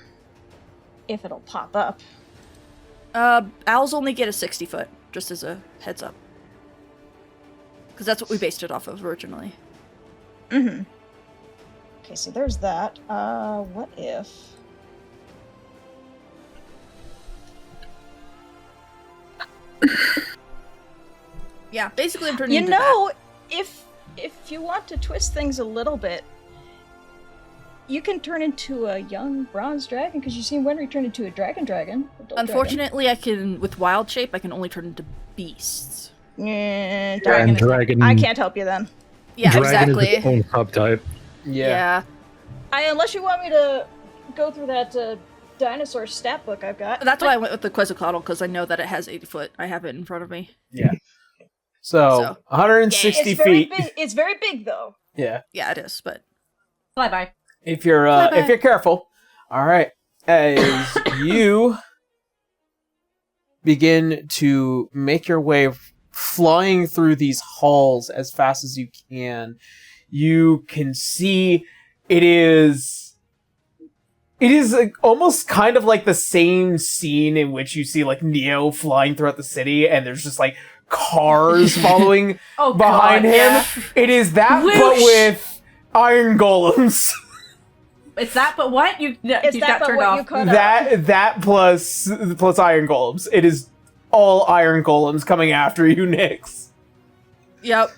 S3: If it'll pop up.
S2: Owls only get a 60-foot, just as a heads up. Because that's what we based it off of originally.
S3: Mm-hmm. Okay, so there's that. What if...
S2: Yeah, basically I'm turning
S3: You
S2: into
S3: know, if you want to twist things a little bit, you can turn into a young bronze dragon, because you've seen Wenry turn into a dragon.
S2: Unfortunately, I can, with wild shape, I can only turn into beasts.
S3: Dragon.
S4: Dragon.
S3: I can't help you then.
S2: Yeah,
S4: Dragon
S2: exactly.
S4: is its own subtype.
S2: Yeah.
S3: Unless you want me to go through that dinosaur stat book I've got.
S2: That's why I went with the Quetzalcoatl, because I know that it has 80 foot. I have it in front of me.
S11: Yeah. So 160
S3: it's very
S11: feet.
S3: big. It's very big, though.
S11: Yeah.
S2: Yeah, it is, but...
S5: Flyby.
S11: If you're careful. All right. As you begin to make your way flying through these halls as fast as you can see it is like, almost kind of like the same scene in which you see like Neo flying throughout the city and there's just like cars following behind him.
S5: yeah.
S11: It is that,
S5: Whoosh!
S11: but with iron golems.
S5: It's that, but what? You got turned off.
S1: That plus iron golems. It is all iron golems coming after you, Nyx.
S2: Yep.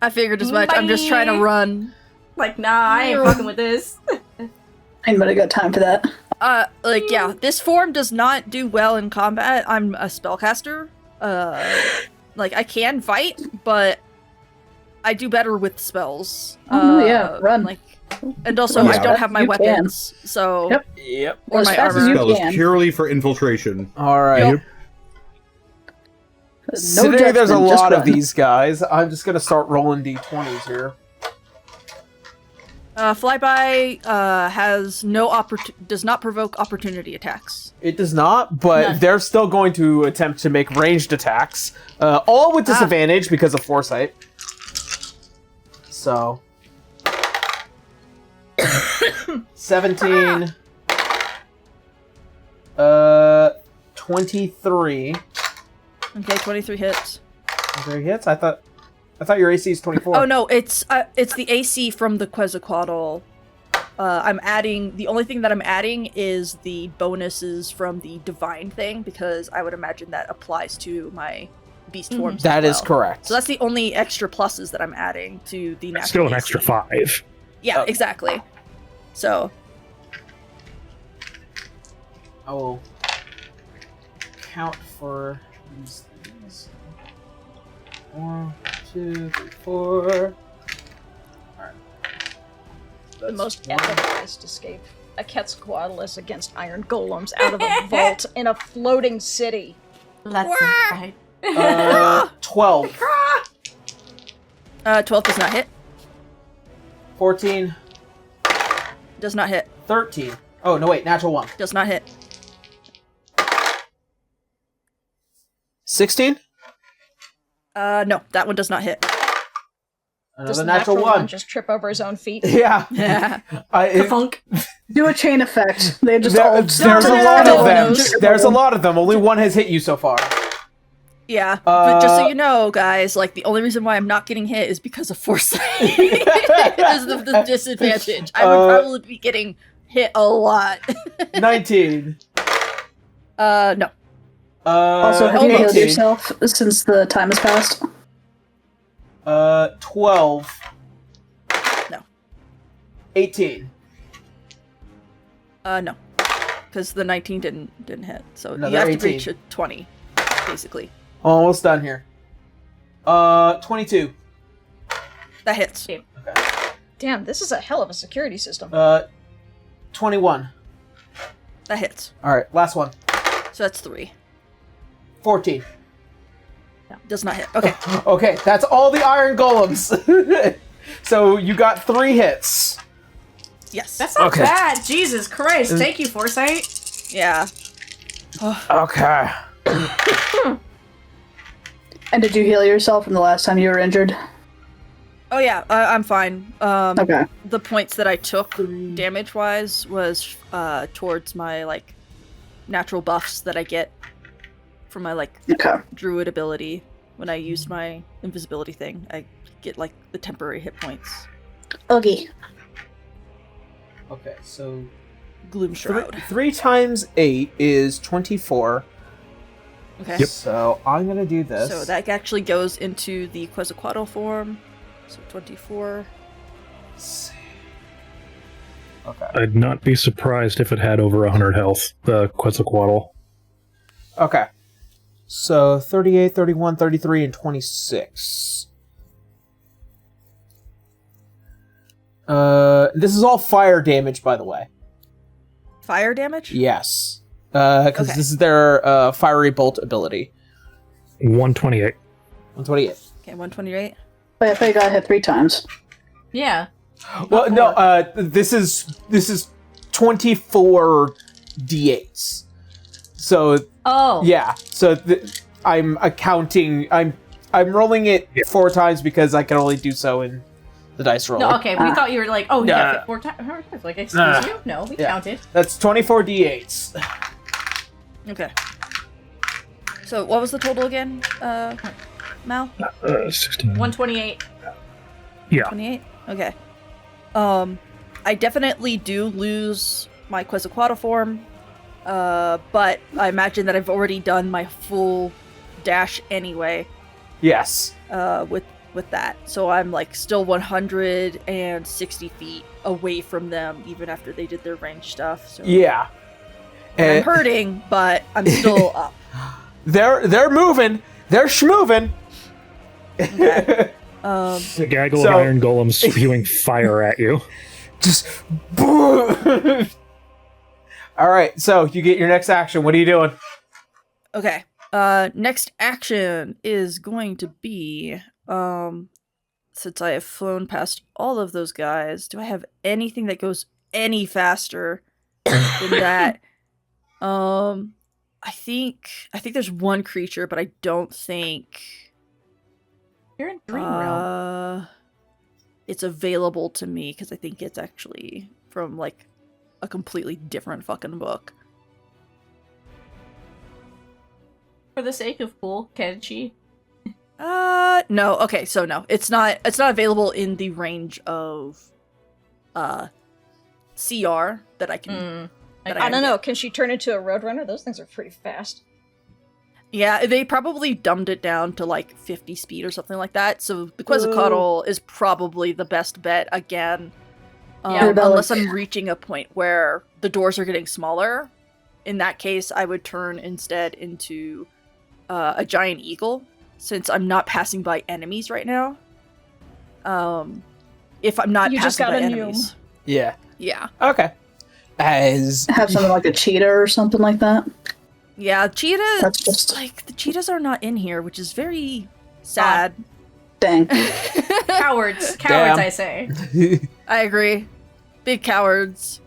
S2: I figured as much. I'm just trying to run.
S5: Like, nah, I ain't fucking with this.
S7: Anybody got time for that?
S2: Yeah, this form does not do well in combat. I'm a spellcaster. I can fight, but I do better with spells.
S7: Run.
S2: And also, I don't have my weapons, so...
S1: Yep.
S2: Or my armor.
S6: This spell is purely for infiltration.
S1: Alright.
S7: No
S1: Considering there's a
S7: judgment, just
S1: lot of
S7: run.
S1: these guys, I'm just gonna start rolling d20s here.
S2: Flyby has does not provoke opportunity attacks.
S1: It does not, but they're still going to attempt to make ranged attacks. All with disadvantage because of foresight. So... 17... 23...
S2: Okay, 23 hits.
S1: 23 hits? I thought your AC is 24.
S2: Oh no, it's the AC from the Quetzalcoatl. The only thing that I'm adding is the bonuses from the divine thing, because I would imagine that applies to my beast forms.
S1: That
S2: as
S1: is
S2: well.
S1: correct.
S2: So that's the only extra pluses that I'm adding to the natural
S4: Still an
S2: AC.
S4: extra 5.
S2: Yeah, exactly. So
S1: I will count for these things. 1, 2, 3, 4. Alright.
S3: The most epic escape. A Quetzalcoatlus against iron golems out of a vault in a floating city.
S5: That's right.
S1: 12.
S2: 12 does not hit.
S1: 14.
S2: Does not hit.
S1: 13. Oh, no wait, natural 1.
S2: Does not hit.
S1: 16?
S2: No, that one does not hit.
S3: Does
S1: Another
S3: the
S1: natural 1.
S3: just trip over his own feet?
S1: Yeah.
S2: Yeah.
S7: Do a chain effect. They just
S1: There's a lot of them. There's a lot of them. Only one has hit you so far.
S2: Yeah, but just so you know, guys, the only reason why I'm not getting hit is because of foresight. Because of the disadvantage. I would probably be getting hit a lot.
S1: 19.
S2: No.
S7: Also, have you
S1: 18.
S7: healed yourself since the time has passed?
S1: 12.
S2: No.
S1: 18.
S2: No. Because the 19 didn't hit. So
S1: Another
S2: you have
S1: 18.
S2: to reach a 20, basically.
S1: Almost done here. 22.
S2: That hits.
S3: Damn, this is a hell of a security system.
S1: 21.
S2: That hits.
S1: Alright, last one.
S2: So that's 3.
S1: 14.
S2: Does not hit. Okay.
S1: Okay, that's all the iron golems. So you got 3 hits.
S2: Yes.
S5: That's not
S1: Okay.
S5: bad. Jesus Christ. Thank you, Foresight.
S2: Yeah.
S1: Okay.
S7: And did you heal yourself from the last time you were injured?
S2: Oh yeah, I'm fine.
S7: Okay.
S2: The points that I took damage-wise was towards my natural buffs that I get from my druid ability. When I used my invisibility thing, I get the temporary hit points.
S7: Okay.
S1: Okay, so
S2: Gloom Shroud.
S1: 3 times 8 is 24.
S2: Okay.
S4: Yep.
S1: So I'm gonna do this.
S2: So that actually goes into the Quetzalcoatl form. So 24.
S1: Okay.
S4: I'd not be surprised if it had over 100 health, the Quetzalcoatl.
S1: Okay. So 38, 31, 33, and 26. This is all fire damage, by the way.
S2: Fire damage?
S1: Yes. Because this is their fiery bolt ability.
S4: 128.
S1: 128.
S2: Okay, 128.
S7: Wait, I thought you got hit 3 times.
S5: Yeah.
S1: Well, no, this is 24 d8s. So yeah, so I'm accounting. I'm rolling it 4 times because I can only do so in the dice roll.
S5: No, okay, we thought you were like, oh, he got hit 4 times. Like, excuse you? No, we counted.
S1: That's 24 d8s.
S2: Okay. So what was the total again, Mal?
S4: 16.
S5: 128.
S4: Yeah.
S2: 28? Okay. I definitely do lose my Quetzalcoatl form, but I imagine that I've already done my full dash anyway.
S1: Yes.
S2: With that, so I'm like still 160 feet away from them, even after they did their range stuff. So.
S1: Yeah.
S2: And I'm hurting, but I'm still up.
S1: They're moving. They're schmoving.
S2: Okay.
S4: The gaggle of iron golems spewing fire at you.
S1: Just. All right. So you get your next action. What are you doing?
S2: Okay. Next action is going to be, since I have flown past all of those guys, do I have anything that goes any faster than that? I think there's one creature, but I don't think
S5: you're in Dream Realm.
S2: It's available to me because I think it's actually from like a completely different fucking book.
S5: For the sake of cool, can she?
S2: No. Okay, so no. It's not available in the range of CR that I can
S3: I don't know. Can she turn into a roadrunner? Those things are pretty fast.
S2: Yeah, they probably dumbed it down to like 50 speed or something like that. So the Quetzalcoatl is probably the best bet again. Unless I'm reaching a point where the doors are getting smaller. In that case, I would turn instead into a giant eagle, since I'm not passing by enemies right now. If I'm not passing by enemies.
S1: Yeah.
S2: Yeah.
S1: Okay.
S7: Have something like a cheetah or something like that.
S2: Yeah, cheetahs.
S7: That's just
S2: like the cheetahs are not in here, which is very sad.
S7: Dang.
S5: Cowards,
S1: Damn.
S5: I say.
S2: I agree. Big cowards.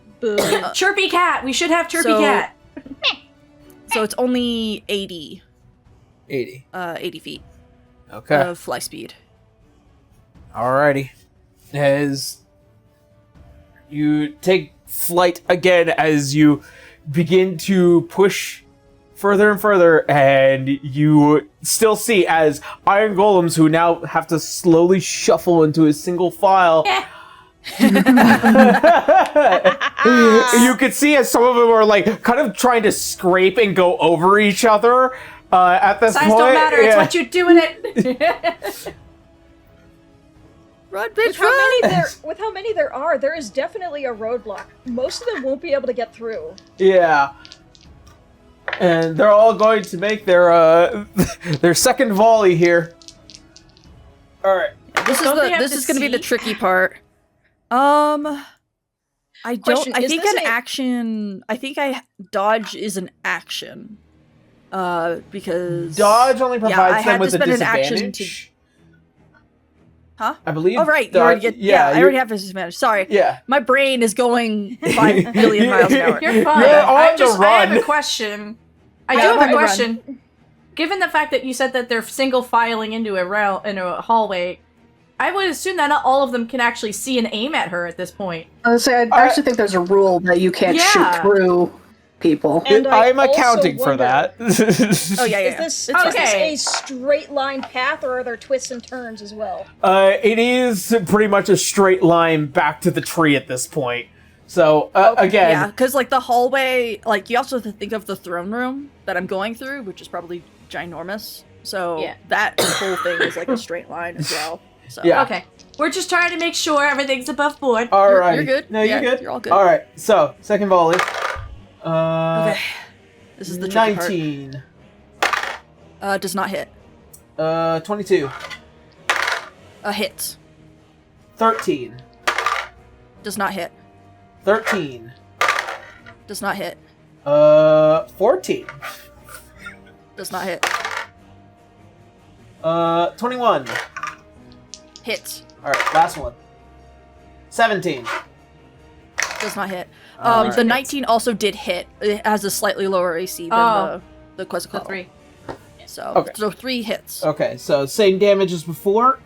S5: Chirpy cat. We should have Chirpy cat.
S2: So it's only 80.
S1: 80
S2: feet.
S1: Okay.
S2: Of fly speed.
S1: Alrighty. As you take flight again, as you begin to push further and further, and you still see as iron golems, who now have to slowly shuffle into a single file. You could see as some of them are like kind of trying to scrape and go over each other. At this
S5: Size
S1: point,
S5: don't matter. It's what you do in it.
S2: Run, bitch,
S3: With how many there are, there is definitely a roadblock. Most of them won't be able to get through.
S1: Yeah. And they're all going to make their their second volley here. All right.
S2: This is going to be the tricky part. I
S3: Question,
S2: think
S3: is this
S2: an action. I think dodge is an action. Because
S1: dodge only provides them with a
S2: spend
S1: disadvantage.
S2: An action to... Huh?
S1: I believe.
S2: Oh right, you already get. I already have a disadvantage. Sorry.
S1: Yeah.
S2: My brain is going 5 billion miles an hour.
S5: You're fine.
S1: You're on
S5: I
S1: the run.
S5: have a question. I do have a question. Given the fact that you said that they're single filing into a hallway, I would assume that not all of them can actually see and aim at her at this point.
S7: I actually think there's a rule that you can't shoot through people.
S3: And
S1: I'm
S3: also
S1: accounting for
S3: wonder,
S1: that.
S2: Oh yeah.
S3: Is this a straight line path, or are there twists and turns as well?
S1: It is pretty much a straight line back to the tree at this point. So again,
S2: yeah, because like the hallway, like you also have to think of the throne room that I'm going through, which is probably ginormous. So that whole thing is like a straight line as well. So
S1: yeah.
S5: Okay, we're just trying to make sure everything's above board.
S1: All right.
S2: You're good.
S1: No, you're good.
S2: You're all good.
S1: All right. So second volley.
S2: Okay. This is the tricky
S1: 19.
S2: Part. Does not hit.
S1: 22.
S2: Hits.
S1: 13.
S2: Does not hit.
S1: 13.
S2: Does not hit.
S1: 14.
S2: Does not hit.
S1: 21.
S2: Hits.
S1: Alright, last one. 17.
S2: Does not hit.
S1: Alright.
S2: The 19 also did hit. It has a slightly lower AC than the Quetzalcoatl.
S5: 3.
S2: So 3 hits.
S1: Okay, so same damage as before.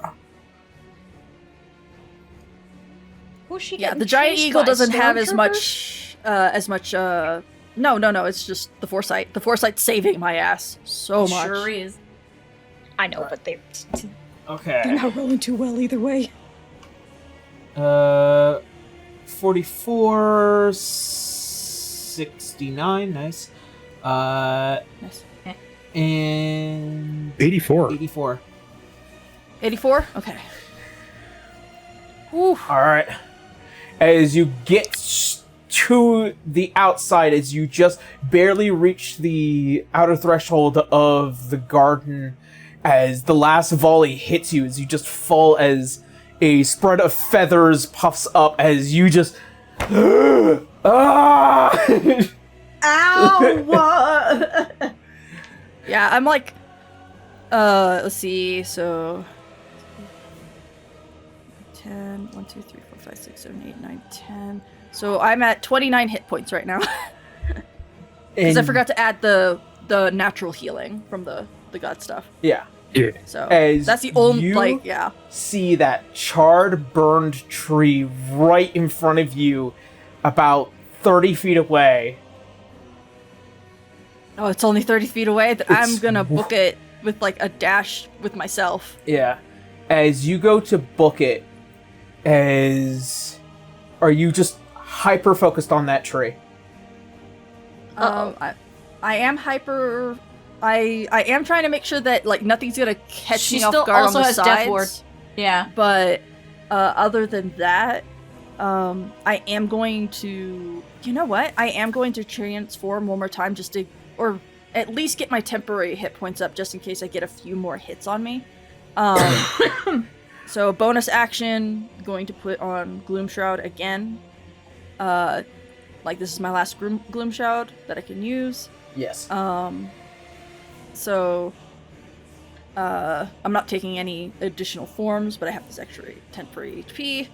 S2: Yeah, the giant eagle doesn't have as much no, it's just the foresight. The foresight's saving my ass so much.
S5: Sure is.
S3: I know, but they're
S1: Okay.
S3: not rolling too well either way.
S1: 44, 69, nice.
S2: Nice.
S1: And
S4: 84.
S1: 84.
S2: 84? Okay. Ooh.
S1: Alright. As you get to the outside, as you just barely reach the outer threshold of the garden, as the last volley hits you, as you just fall, as a spread of feathers puffs up, as you just... ah!
S3: Ow!
S2: Yeah, I'm like... let's see, so... 10, 1, 2, 3, 4, 5, 6, 7, 8, 9, 10. So I'm at 29 hit points right now. Because I forgot to add the natural healing from the god stuff.
S1: Yeah.
S4: Yeah.
S2: So
S1: As
S2: that's the only,
S1: you see that charred, burned tree right in front of you, about 30 feet away.
S2: Oh, it's only 30 feet away? I'm
S1: It's-
S2: gonna book it with, like, a dash with myself.
S1: Yeah. As you go to book it, are you just hyper focused on that tree?
S2: I am hyper... I am trying to make sure that, like, nothing's gonna catch
S5: She
S2: me off
S5: still
S2: guard
S5: also
S2: on the
S5: has
S2: sides.
S5: death ward. Yeah.
S2: But other than that, I am going to... You know what? I am going to transform one more time just to... Or at least get my temporary hit points up just in case I get a few more hits on me. So bonus action, going to put on Gloom Shroud again. Like this is my last Gloom Shroud that I can use.
S1: Yes.
S2: So I'm not taking any additional forms, but I have this extra temporary HP.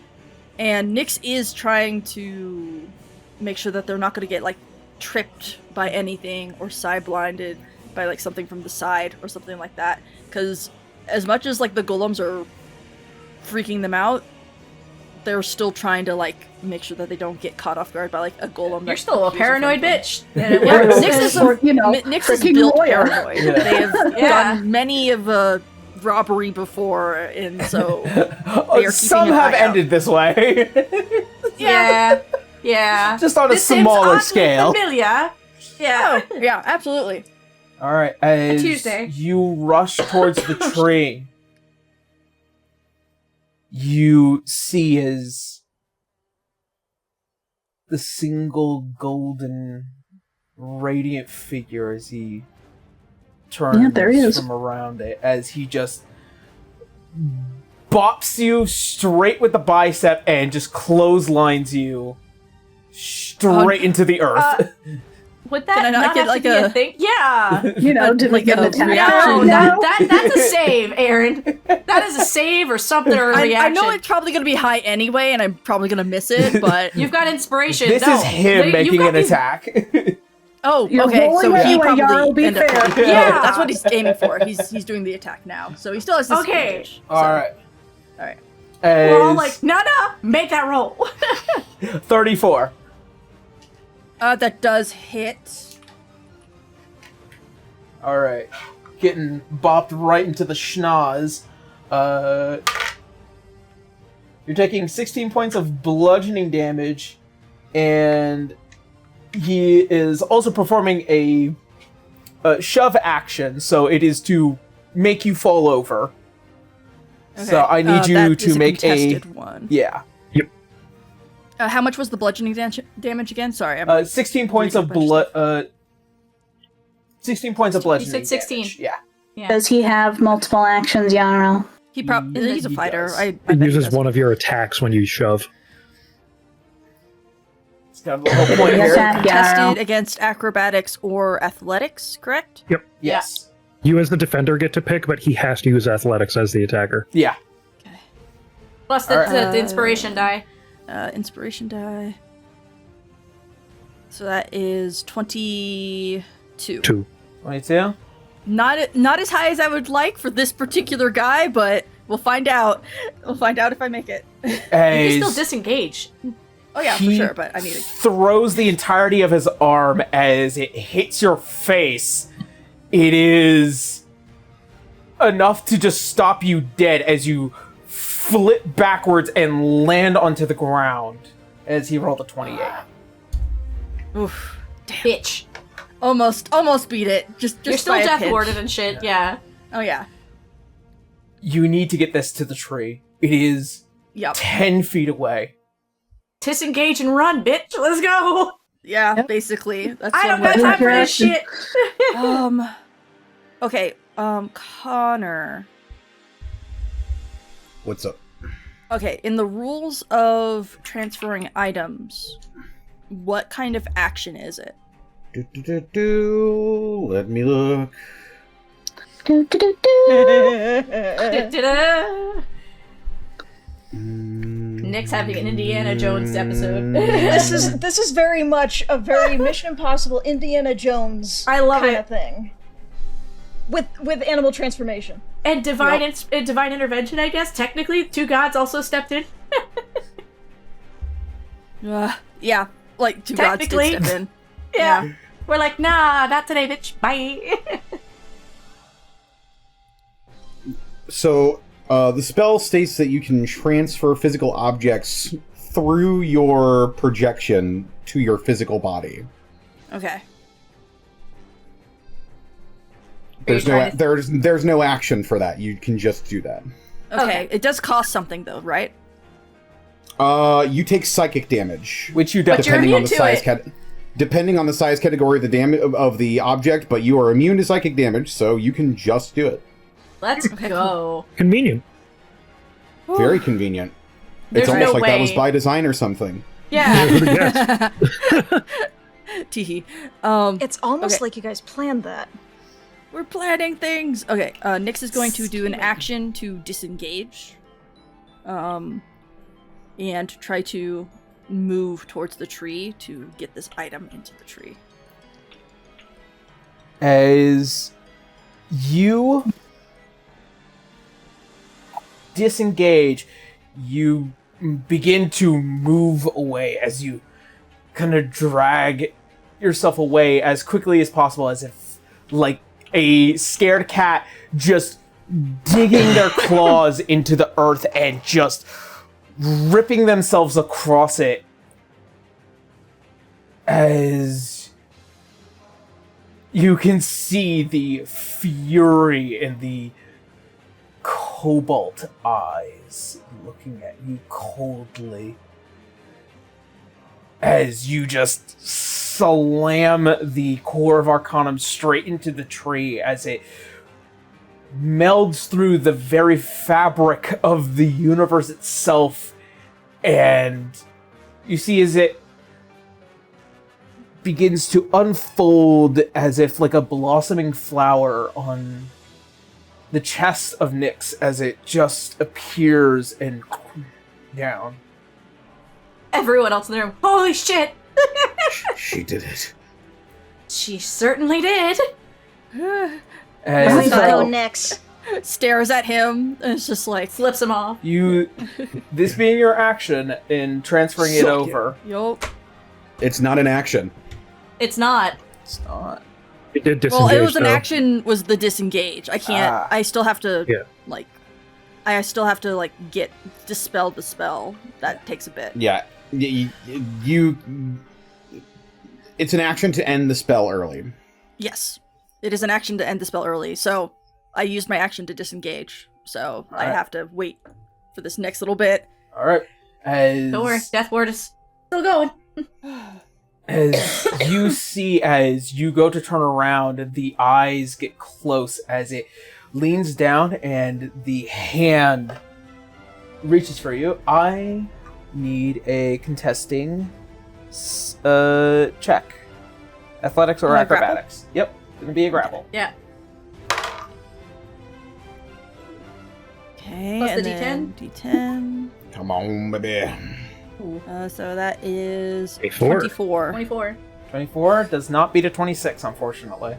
S2: And Nyx is trying to make sure that they're not going to get, like, tripped by anything or side-blinded by, like, something from the side or something like that. Because as much as, like, the golems are freaking them out, they're still trying to, like, make sure that they don't get caught off guard by, like, a golem.
S5: You're still a paranoid bitch.
S2: Yeah, Nyx is, Nyx is
S7: freaking
S2: built
S7: Roya.
S2: paranoid.
S1: Yeah.
S2: They have done many of robbery before, and so they are
S1: Some
S2: keeping an
S1: have
S2: eye out.
S1: ended this way.
S5: Yeah. Yeah.
S1: Just on a
S5: This seems
S1: smaller
S5: oddly
S1: scale.
S5: Familiar. Yeah.
S2: Oh, yeah, absolutely.
S1: All right, as
S5: Tuesday.
S1: you rush towards the tree, you see as the single golden radiant figure as he turns
S7: there he is.
S1: from around it, as he just bops you straight with the bicep and just clotheslines you straight into the earth.
S5: Would that
S2: Can I not
S5: not
S2: get,
S5: have
S2: like,
S5: to be a
S2: a-
S5: thing? Yeah.
S7: You know, did
S2: like
S7: we get
S2: a
S7: an attack?
S2: reaction?
S5: No, that's a save, Aaron. That is a save or something or a
S2: I
S5: reaction.
S2: know it's probably going to be high anyway, and I'm probably going to miss it, but...
S5: You've got inspiration.
S1: This
S5: No.
S1: is him
S5: You've
S1: making
S5: got
S1: an
S5: these-
S1: attack.
S2: Oh,
S7: You're
S2: okay, so
S7: rolling
S2: he
S7: anyway, Jarl,
S2: probably
S7: be
S2: ended up...
S7: fair.
S5: Yeah.
S2: That's what he's aiming for. He's doing the attack now, so he still has disadvantage.
S1: All right.
S2: All right.
S5: We're all
S1: As
S5: like, no, make that roll.
S1: 34.
S2: That does hit.
S1: All right, getting bopped right into the schnoz. You're taking 16 points of bludgeoning damage, and he is also performing a shove action, so it is to make you fall over. So
S2: Okay,
S1: I need you
S2: that
S1: to
S2: is
S1: make a
S2: contested one.
S1: yeah.
S2: How much was the bludgeoning damage again? Sorry, I'm
S1: 16 points of
S2: reading a bunch
S1: blood. 16 points of bludgeoning.
S5: said 16.
S1: damage, Yeah.
S7: Does he have multiple actions, Jarl?
S2: He probably he's a
S1: He
S2: fighter.
S1: does.
S2: I
S4: It
S2: bet he
S4: uses
S2: does.
S4: one of your attacks when you shove.
S1: It's kind of the whole point
S7: Yes,
S1: here.
S7: I-
S2: Contested
S7: Jarl.
S2: against acrobatics or athletics, correct?
S1: Yes.
S4: You as the defender get to pick, but he has to use athletics as the attacker.
S1: Yeah.
S5: Plus the,
S1: Alright.
S5: the inspiration die.
S2: Inspiration die. So that is 22.
S4: 2.
S1: 22.
S2: Not as high as I would like for this particular guy, but we'll find out. We'll find out if I make it.
S5: You can still
S1: As
S5: disengage.
S2: Oh yeah, for
S1: he
S2: sure, but I need it.
S1: throws the entirety of his arm as it hits your face. It is enough to just stop you dead as you flip backwards and land onto the ground. as he rolled a 28.
S2: Oof.
S5: Bitch.
S2: Almost beat it. Just
S5: You're still
S2: by a
S5: death
S2: pinch.
S5: warded and shit, yeah.
S2: Oh yeah.
S1: You need to get this to the tree. It is
S2: Yep.
S1: 10 feet away.
S5: Disengage and run, bitch. Let's go.
S2: Yeah, basically. That's
S5: I don't
S2: what
S5: got time for
S7: Move
S5: this shit.
S2: Okay, Connor.
S6: What's up?
S2: Okay, in the rules of transferring items, what kind of action is it?
S6: Let me look.
S5: Da-da. Nick's having an Indiana Jones episode.
S3: This is very much a very Mission Impossible Indiana Jones
S5: I love
S3: kind
S5: it.
S3: of thing. With animal transformation.
S5: And divine divine intervention, I guess. Technically, two gods also stepped in.
S2: Yeah, like two gods did
S5: Technically.
S2: step in.
S5: Yeah. We're like, nah, not today, bitch. Bye.
S6: So, the spell states that you can transfer physical objects through your projection to your physical body.
S2: Okay.
S6: There's no action for that. You can just do that.
S2: Okay, it does cost something though, right?
S6: You take psychic damage,
S1: Which you
S5: But you're
S1: definitely
S6: depending on the
S5: immune to
S6: size
S5: it.
S6: depending on the size category of the of the object. But you are immune to psychic damage, so you can just do it.
S5: Let's go.
S4: Convenient.
S6: Very convenient.
S5: There's
S6: It's almost
S5: no
S6: like that was
S5: way.
S6: by design or something.
S5: Yeah.
S4: Yes.
S2: Teehee.
S3: It's almost
S2: Okay.
S3: like you guys planned that.
S2: We're planning things. Okay, Nyx is going to do an action to disengage. And try to move towards the tree to get this item into the tree.
S1: As you disengage, you begin to move away as you kind of drag yourself away as quickly as possible, as if like a scared cat just digging their claws into the earth and just ripping themselves across it. As you can see the fury in the cobalt eyes looking at you coldly as you just slam the core of Arcanum straight into the tree as it melds through the very fabric of the universe itself, and you see as it begins to unfold as if like a blossoming flower on the chest of Nyx as it just appears and down.
S5: Everyone else in the room, holy shit!
S6: She did it.
S5: She certainly did.
S1: As
S3: Go next.
S2: Stares at him and it's just like
S5: Flips him off.
S1: you, this being your action in transferring it
S6: Suck it.
S1: over,
S2: yup.
S6: It's not an action.
S5: It's not.
S1: it's not.
S4: It did
S2: Well,
S4: disengage.
S2: it was an
S4: though.
S2: action was the disengage. I can't
S1: Ah.
S2: I still have to
S4: Yeah.
S2: like I still have to like get dispel the spell. That takes a bit.
S6: Yeah, you. It's an action to end the spell early.
S2: Yes. It is an action to end the spell early. So I used my action to disengage. So I
S1: Alright.
S2: have to wait for this next little bit.
S1: All right. As
S5: Don't worry, Death Ward is still going.
S1: as you see, as you go to turn around, the eyes get close as it leans down and the hand reaches for you. I need a contesting check. Athletics or
S2: Grapple?
S1: acrobatics. Yep, it's gonna be a grapple.
S5: Yeah.
S2: Okay,
S5: Plus
S2: and
S5: the
S2: then D10.
S6: Come on, baby.
S2: So that is
S4: A 4.
S2: 24.
S5: 24.
S1: 24 does not beat a 26, unfortunately.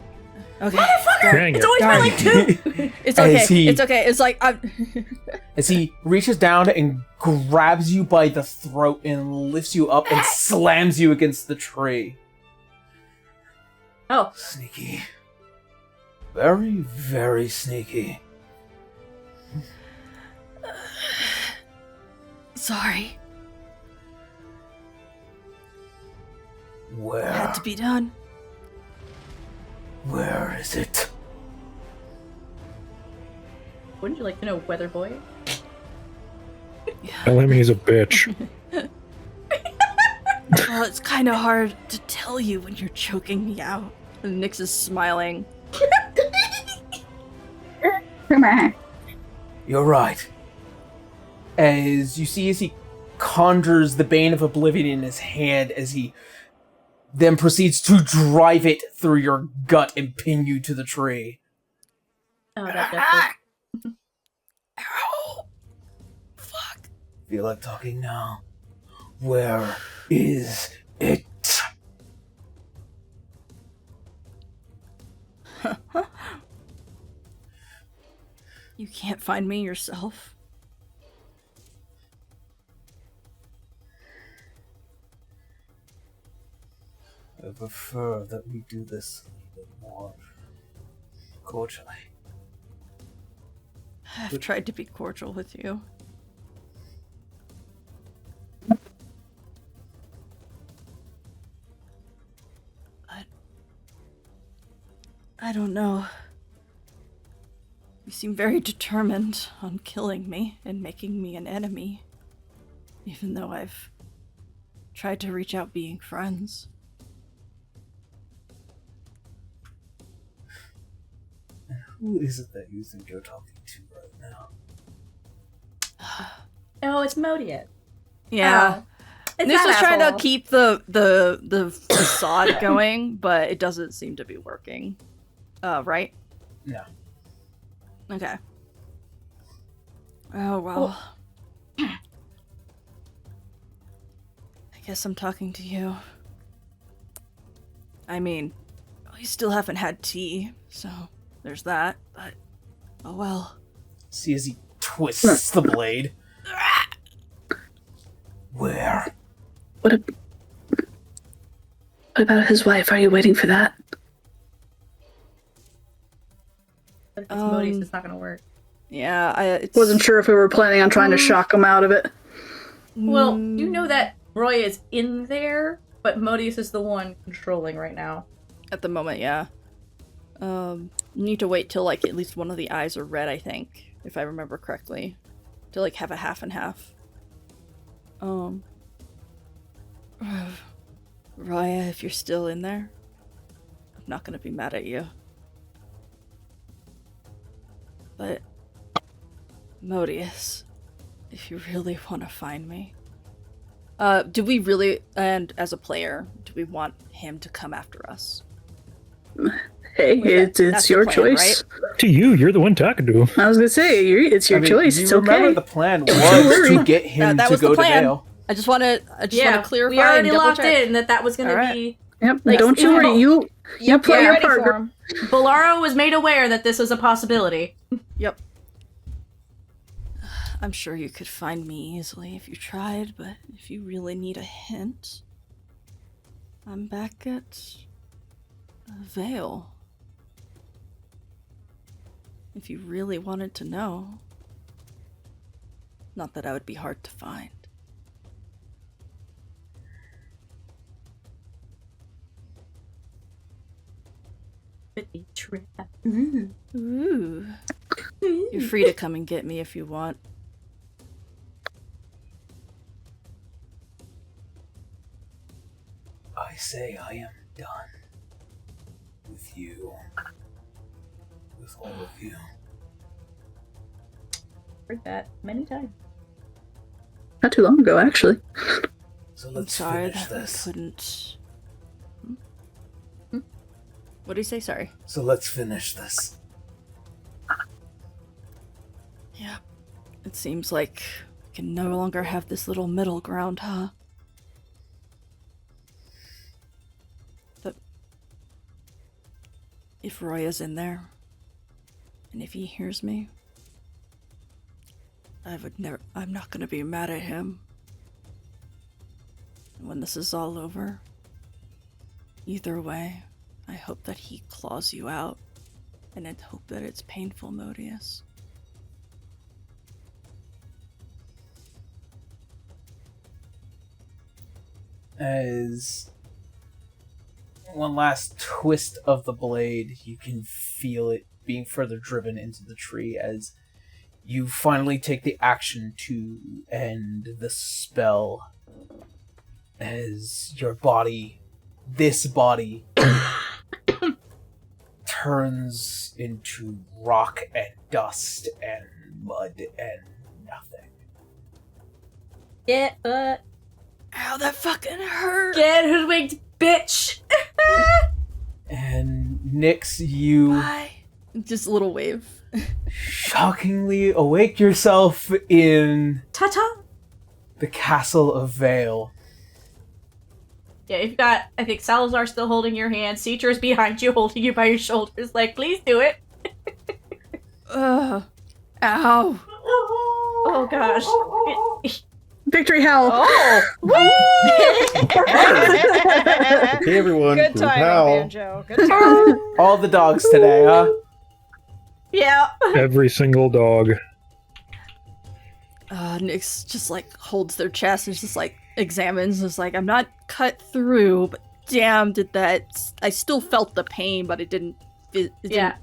S2: Okay.
S4: Dang
S5: It's
S4: it.
S5: always by like 2!
S2: It's okay.
S1: As he-
S2: It's okay. It's like I'm
S1: As he reaches down and grabs you by the throat and lifts you up and slams you against the tree.
S5: Oh.
S1: Sneaky. Very, very sneaky.
S2: sorry.
S1: Where?
S2: Had to be done.
S1: Where is it?
S5: Wouldn't you like to know, Weather Boy?
S4: Tell him he's a bitch.
S2: Well, it's kind of hard to tell you when you're choking me out. And Nyx is smiling.
S1: You're right. As you see, as he conjures the Bane of Oblivion in his hand, as he then proceeds to drive it through your gut and pin you to the tree.
S5: Oh, that definitely.
S2: Ow! Fuck.
S1: Feel like talking now. Where is it?
S2: You can't find me yourself.
S1: I prefer that we do this a little bit more cordially.
S2: I've tried to be cordial with you. But I don't know. You seem very determined on killing me and making me an enemy, even though I've tried to reach out being friends.
S1: Who is it that you think you're talking to right now?
S5: Oh, it's Modius.
S2: Yeah.
S5: It's
S2: Nyx
S5: that
S2: was trying to
S5: asshole.
S2: keep the facade going, but it doesn't seem to be working. Right?
S1: No.
S2: Okay. Oh, well. I guess I'm talking to you. I mean, we still haven't had tea, so there's that, but oh well.
S1: See as he twists the blade. Where?
S7: What about his wife? Are you waiting for that?
S5: But if it's Modius, it's not gonna work.
S2: Yeah, I
S7: wasn't sure if we were planning on trying to shock him out of it.
S5: Well, you know that Roy is in there, but Modius is the one controlling right now.
S2: At the moment, yeah. Need to wait till like at least one of the eyes are red, I think, if I remember correctly, to like have a half and half. Roya, if you're still in there, I'm not gonna be mad at you. But Modius, if you really want to find me, do we really, and as a player, do we want him to come after us?
S7: Hey, it's
S2: That's the
S7: your
S2: plan,
S7: choice.
S2: right?
S4: To you, you're the one talking to him.
S7: I was gonna say, it's your choice.
S1: You
S7: It's
S1: remember
S7: okay.
S1: the plan was to get him
S2: That
S1: to
S2: was the
S1: go to
S2: plan.
S1: Vale.
S2: I just want to clarify.
S5: we already
S2: and
S5: locked
S2: double-check.
S5: in that was gonna be.
S7: Yep.
S5: Like,
S7: Don't you worry. You play your
S3: ready
S7: part.
S3: for him.
S5: Bolaro was made aware that this was a possibility.
S2: Yep. I'm sure you could find me easily if you tried, but if you really need a hint, I'm back at Vale. If you really wanted to know. Not that I would be hard to find. Ooh. You're free to come and get me if you want.
S1: I say I am done with you. With all of you.
S5: Heard that many times.
S7: Not too long ago, actually.
S1: So
S2: I'm
S1: let's
S2: sorry
S1: finish
S2: that
S1: this.
S2: we couldn't. What do you say? Sorry.
S1: So let's finish this.
S2: Yeah. It seems like we can no longer have this little middle ground, huh? But if Roya's in there, and if he hears me, I'm not gonna be mad at him. And when this is all over, either way, I hope that he claws you out, and I hope that it's painful, Modius.
S1: As
S11: one last twist of the blade, you can feel it being further driven into the tree as you finally take the action to end the spell. As your body, this body, turns into rock and dust and mud and nothing.
S5: Get but
S2: Ow, that fucking hurt.
S5: get hoodwinked, bitch.
S11: And Nyx, you
S2: Bye. Just a little wave.
S11: shockingly awake yourself in
S5: Ta-ta.
S11: the Castle of Vale.
S5: Yeah, you've got, I think Salazar still holding your hand. Cetra's behind you, holding you by your shoulders, like, please do it.
S2: Ow.
S5: Oh gosh.
S7: Victory hell.
S3: Oh!
S6: Hey everyone,
S3: Good
S6: group
S3: timing,
S6: howl.
S3: Banjo. Good timing.
S11: All the dogs today, huh?
S5: Yeah.
S4: Every single dog.
S2: Nyx just like holds their chest and just like examines and is like, I'm not cut through, but damn, did that. I still felt the pain, but it didn't.
S5: Yeah.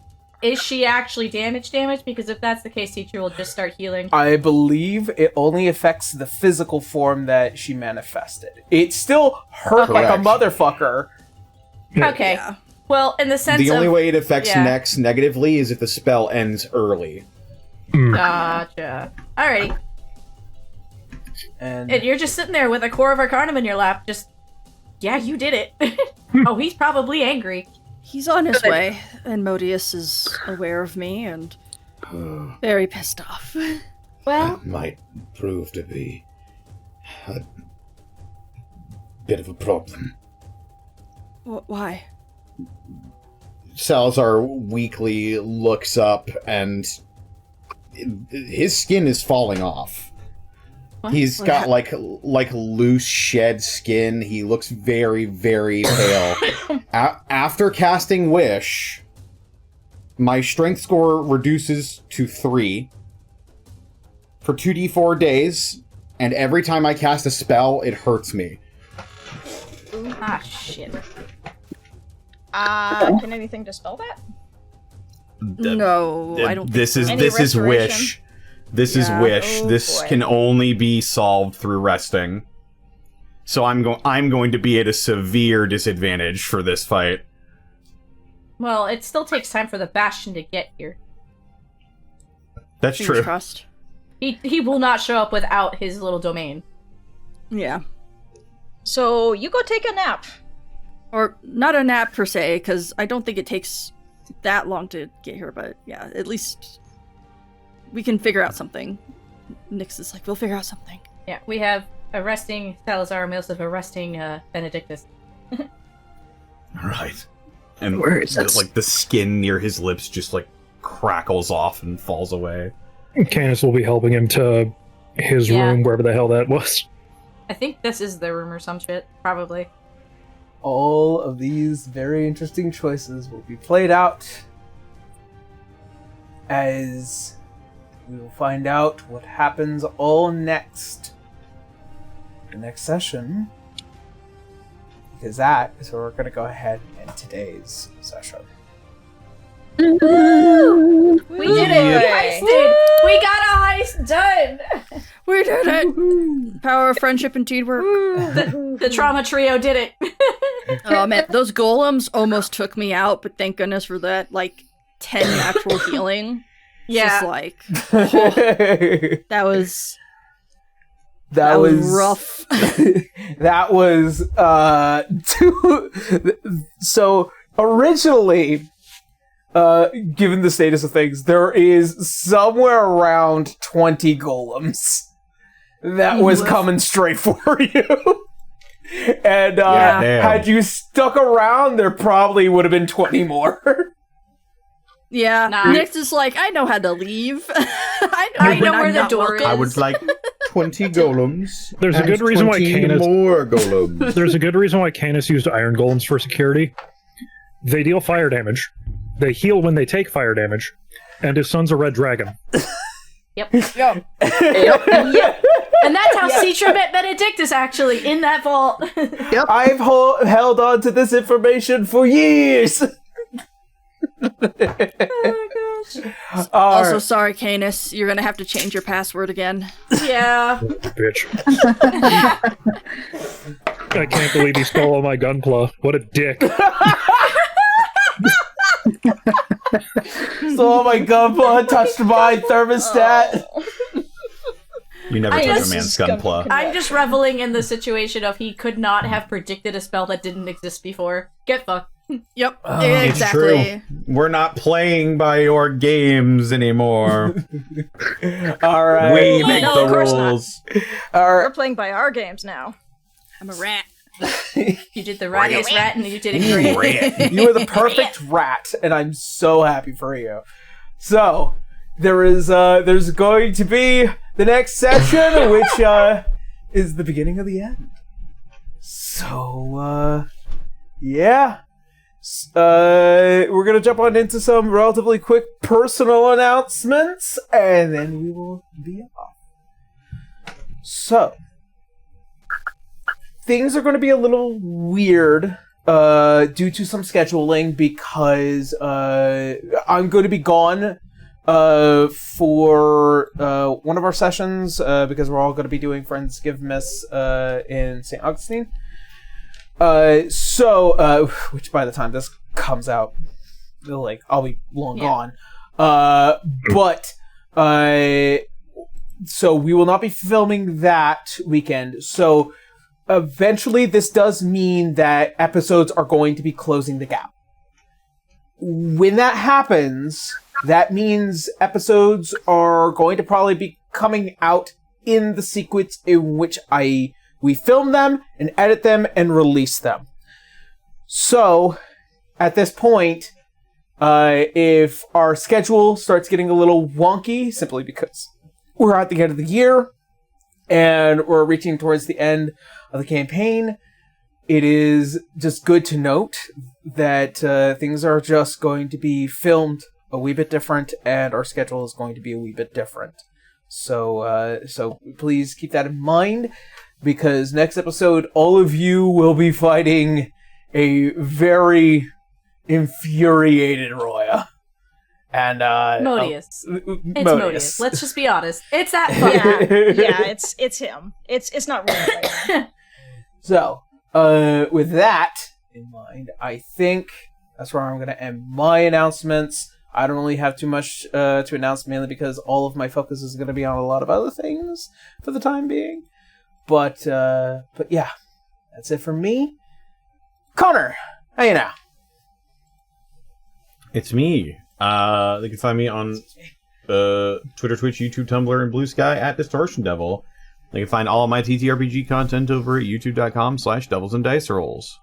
S5: Is she actually damaged? Because if that's the case, Cetra will just start healing.
S11: I believe it only affects the physical form that she manifested. It still hurt like a
S6: Correct.
S11: motherfucker.
S5: Okay.
S2: Yeah.
S5: Well, in the sense
S10: The only
S5: of...
S10: way it affects
S5: yeah.
S10: Nex negatively is if the spell ends early.
S5: Gotcha. Alrighty.
S11: And
S5: And you're just sitting there with a core of Arcanum in your lap, just... Yeah, you did it. Oh, he's probably angry.
S2: He's on his way, and Modius is aware of me and very pissed off.
S5: Well,
S9: That might prove to be a bit of a problem.
S2: Why?
S10: Salazar weakly looks up and his skin is falling off.
S5: What?
S10: He's got like loose shed skin. He looks very, very pale. After casting Wish, my strength score reduces to 3 for 2d4 days, and every time I cast a spell, it hurts me.
S5: ah, shit.
S3: Can anything dispel that?
S2: No, I don't.
S10: This
S2: think
S10: is
S2: so.
S3: Any
S10: this is
S3: restoration?
S10: Wish. This is
S2: Yeah.
S10: Wish.
S3: Oh,
S10: This
S3: boy.
S10: can only be solved through resting. So I'm going to be at a severe disadvantage for this fight.
S5: Well, it still takes time for the Bastion to get here.
S10: That's
S2: Fingers
S10: true.
S2: crossed.
S5: He will not show up without his little domain.
S2: Yeah.
S3: So you go take a nap.
S2: Or not a nap per se, because I don't think it takes that long to get here, but yeah, at least we can figure out something. Nyx is like, we'll figure out something.
S5: Yeah, we have a resting Salazar, we also have a resting Benedictus.
S9: Right.
S10: And
S7: Words, that's-
S10: like the skin near his lips just like crackles off and falls away.
S4: Canis will be helping him to his
S5: Yeah.
S4: room, wherever the hell that was.
S5: I think this is the room or some shit, probably.
S11: all of these very interesting choices will be played out as we will find out what happens all next. The next session. Because that is where we're going to go ahead in today's session.
S5: We did it! We heisted! We got a heist done!
S2: We did it! Power of friendship and teamwork.
S5: The trauma trio did it!
S2: Oh man, those golems almost took me out, but thank goodness for that, like, 10 natural healing.
S5: Yeah.
S2: Just like, that was rough.
S11: That was so originally, given the status of things, there is somewhere around 20 golems that was coming straight for you. And had you stuck around, there probably would have been 20 more.
S2: Yeah,
S5: Nah.
S2: Nyx is like, I know how to leave.
S5: I know where the door is.
S10: I would like 20 golems.
S4: There's a
S10: and
S4: good reason why
S10: 20
S4: Canis.
S10: more golems.
S4: There's a good reason why Canis used iron golems for security. They deal fire damage. They heal when they take fire damage. And his son's a red dragon.
S5: Yep. And that's how Teacher met Benedictus actually in that vault.
S7: Yep.
S1: I've held on to this information for years.
S5: Oh my gosh.
S2: Also, sorry, Canis. You're gonna have to change your password again.
S5: Yeah.
S4: Bitch. I can't believe he stole all my gunpla. What a dick.
S1: So my gunpla touched my thermostat.
S10: You never touch a man's gunpla.
S5: I'm just reveling in the situation of he could not have predicted a spell that didn't exist before. Get fucked.
S2: Yep,
S10: It's
S2: exactly.
S10: true. We're not playing by your games anymore.
S1: All right.
S10: We make
S3: No,
S10: the
S3: of course not.
S10: rules.
S1: All
S3: We're
S1: right.
S3: playing by our games now.
S2: I'm a rat.
S5: You did the rattiest rat and you did it great.
S1: You are the perfect rat, and I'm so happy for you. So, there's going to be the next session, which is the beginning of the end. So, yeah. We're gonna jump on into some relatively quick personal announcements, and then we will be off. So, things are going to be a little weird due to some scheduling because I'm going to be gone for one of our sessions because we're all going to be doing Friendsgivmas in St. Augustine. Which by the time this comes out, I'll be long gone. So we will not be filming that weekend. So eventually this does mean that episodes are going to be closing the gap. When that happens, that means episodes are going to probably be coming out in the sequence in which we film them and edit them and release them. So, at this point, if our schedule starts getting a little wonky, simply because we're at the end of the year and we're reaching towards the end of the campaign, it is just good to note that things are just going to be filmed a wee bit different and our schedule is going to be a wee bit different. So please keep that in mind. Because next episode, all of you will be fighting a very infuriated Roya. And,
S5: Modius. It's Modius. Let's just be honest. It's that fun.
S3: Yeah, it's him. It's not really right.
S1: So, with that in mind, I think that's where I'm going to end my announcements. I don't really have too much to announce, mainly because all of my focus is going to be on a lot of other things for the time being. But yeah, that's it for me. Connor, how you now?
S10: It's me. They can find me on Twitter, Twitch, YouTube, Tumblr, and Blue Sky at Distortion Devil. They can find all of my TTRPG content over at youtube.com/Devils and Dice Rolls.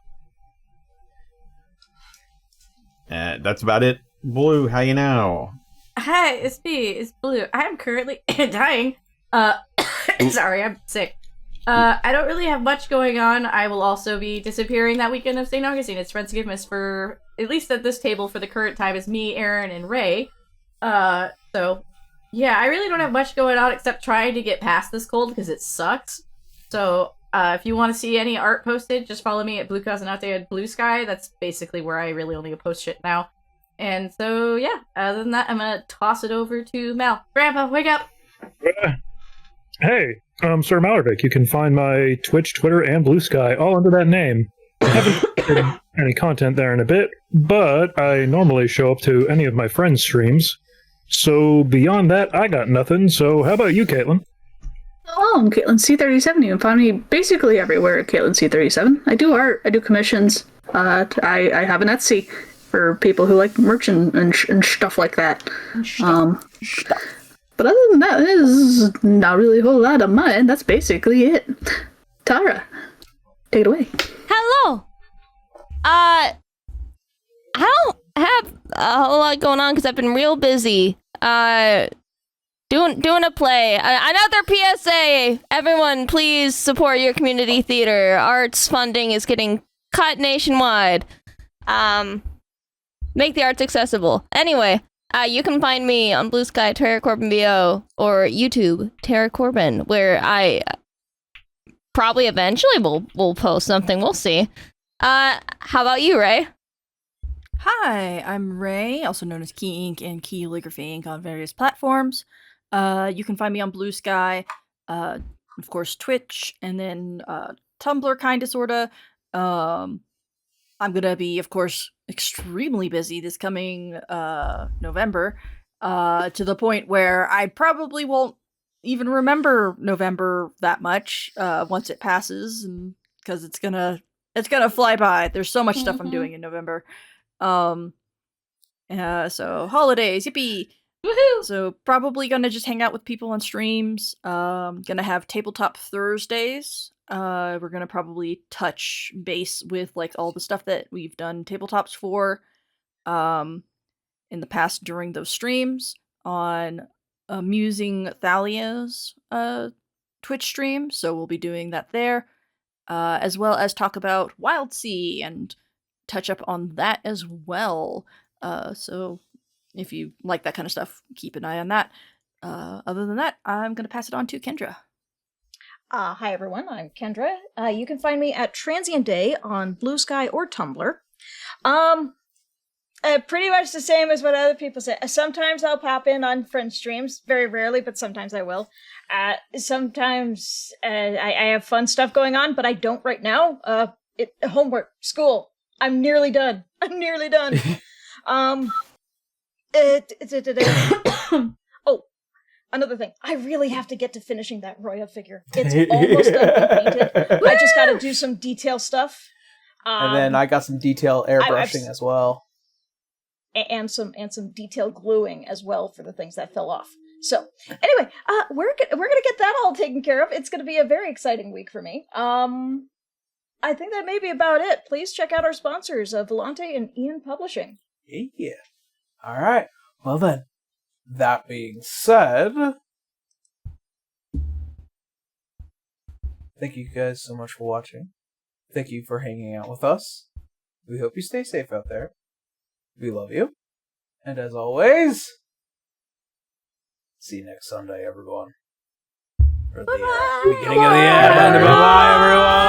S10: That's about it. Blue, how you now?
S5: Hi, it's me. It's Blue. I'm currently dying. Sorry, I'm sick. I don't really have much going on. I will also be disappearing that weekend of St. Augustine. It's Friendsgivmas for, at least at this table for the current time, is me, Aaron, and Ray. So, yeah, I really don't have much going on except trying to get past this cold because it sucks. So, if you want to see any art posted, just follow me at Blue Casanate at Blue Sky. That's basically where I really only post shit now. And so, yeah, other than that, I'm gonna toss it over to Mal. Grandpa, wake up!
S4: Hey, Sir Malorvic, you can find my Twitch, Twitter, and Blue Sky all under that name. I haven't posted any content there in a bit, but I normally show up to any of my friends' streams. So beyond that, I got nothing. So how about you, Caitlin?
S7: Oh, I'm Caitlin C37. You can find me basically everywhere at Caitlin C37. I do art. I do commissions. I have an Etsy for people who like merch and stuff like that. But other than that, there's not really a whole lot on mine. That's basically it. Tara, take it away.
S8: Hello. I don't have a whole lot going on because I've been real busy. Doing a play. Another PSA. Everyone, please support your community theater. Arts funding is getting cut nationwide. Make the arts accessible. Anyway, you can find me on Blue Sky, Tara Corbin VO, or YouTube, Tara Corbin, where I probably eventually we'll post something. We'll see. How about you, Ray?
S2: Hi, I'm Ray, also known as Key Ink and Key Calligraphy Ink on various platforms. You can find me on Blue Sky, of course Twitch, and then Tumblr, kinda, sorta. I'm gonna be, of course, extremely busy this coming November, to the point where I probably won't even remember November that much once it passes, and because it's gonna fly by. There's so much stuff I'm doing in November. So holidays, yippee!
S5: Woohoo!
S2: So probably gonna just hang out with people on streams. Gonna have tabletop Thursdays. We're gonna probably touch base with like all the stuff that we've done tabletops for, in the past during those streams on Amusing Thalia's Twitch stream. So we'll be doing that there, as well as talk about Wild Sea and touch up on that as well. So if you like that kind of stuff, keep an eye on that. Other than that, I'm going to pass it on to Kendra.
S3: Hi everyone, I'm Kendra. You can find me at Transient Day on Blue Sky or Tumblr. Pretty much the same as what other people say. Sometimes I'll pop in on friend streams, very rarely, but sometimes I will. Sometimes I have fun stuff going on, but I don't right now. Homework, school. I'm nearly done. Oh, another thing. I really have to get to finishing that Roya figure. It's almost done and painted. I just got to do some detail stuff.
S11: And then I got some detail airbrushing as well.
S3: And some detail gluing as well for the things that fell off. So anyway, we're gonna get that all taken care of. It's gonna be a very exciting week for me. I think that may be about it. Please check out our sponsors, Volante and Ian Publishing.
S11: Yeah. All right. Well then, that being said, thank you guys so much for watching. Thank you for hanging out with us. We hope you stay safe out there. We love you. And as always, see you next Sunday, everyone. For the beginning of the end. Bye, everyone.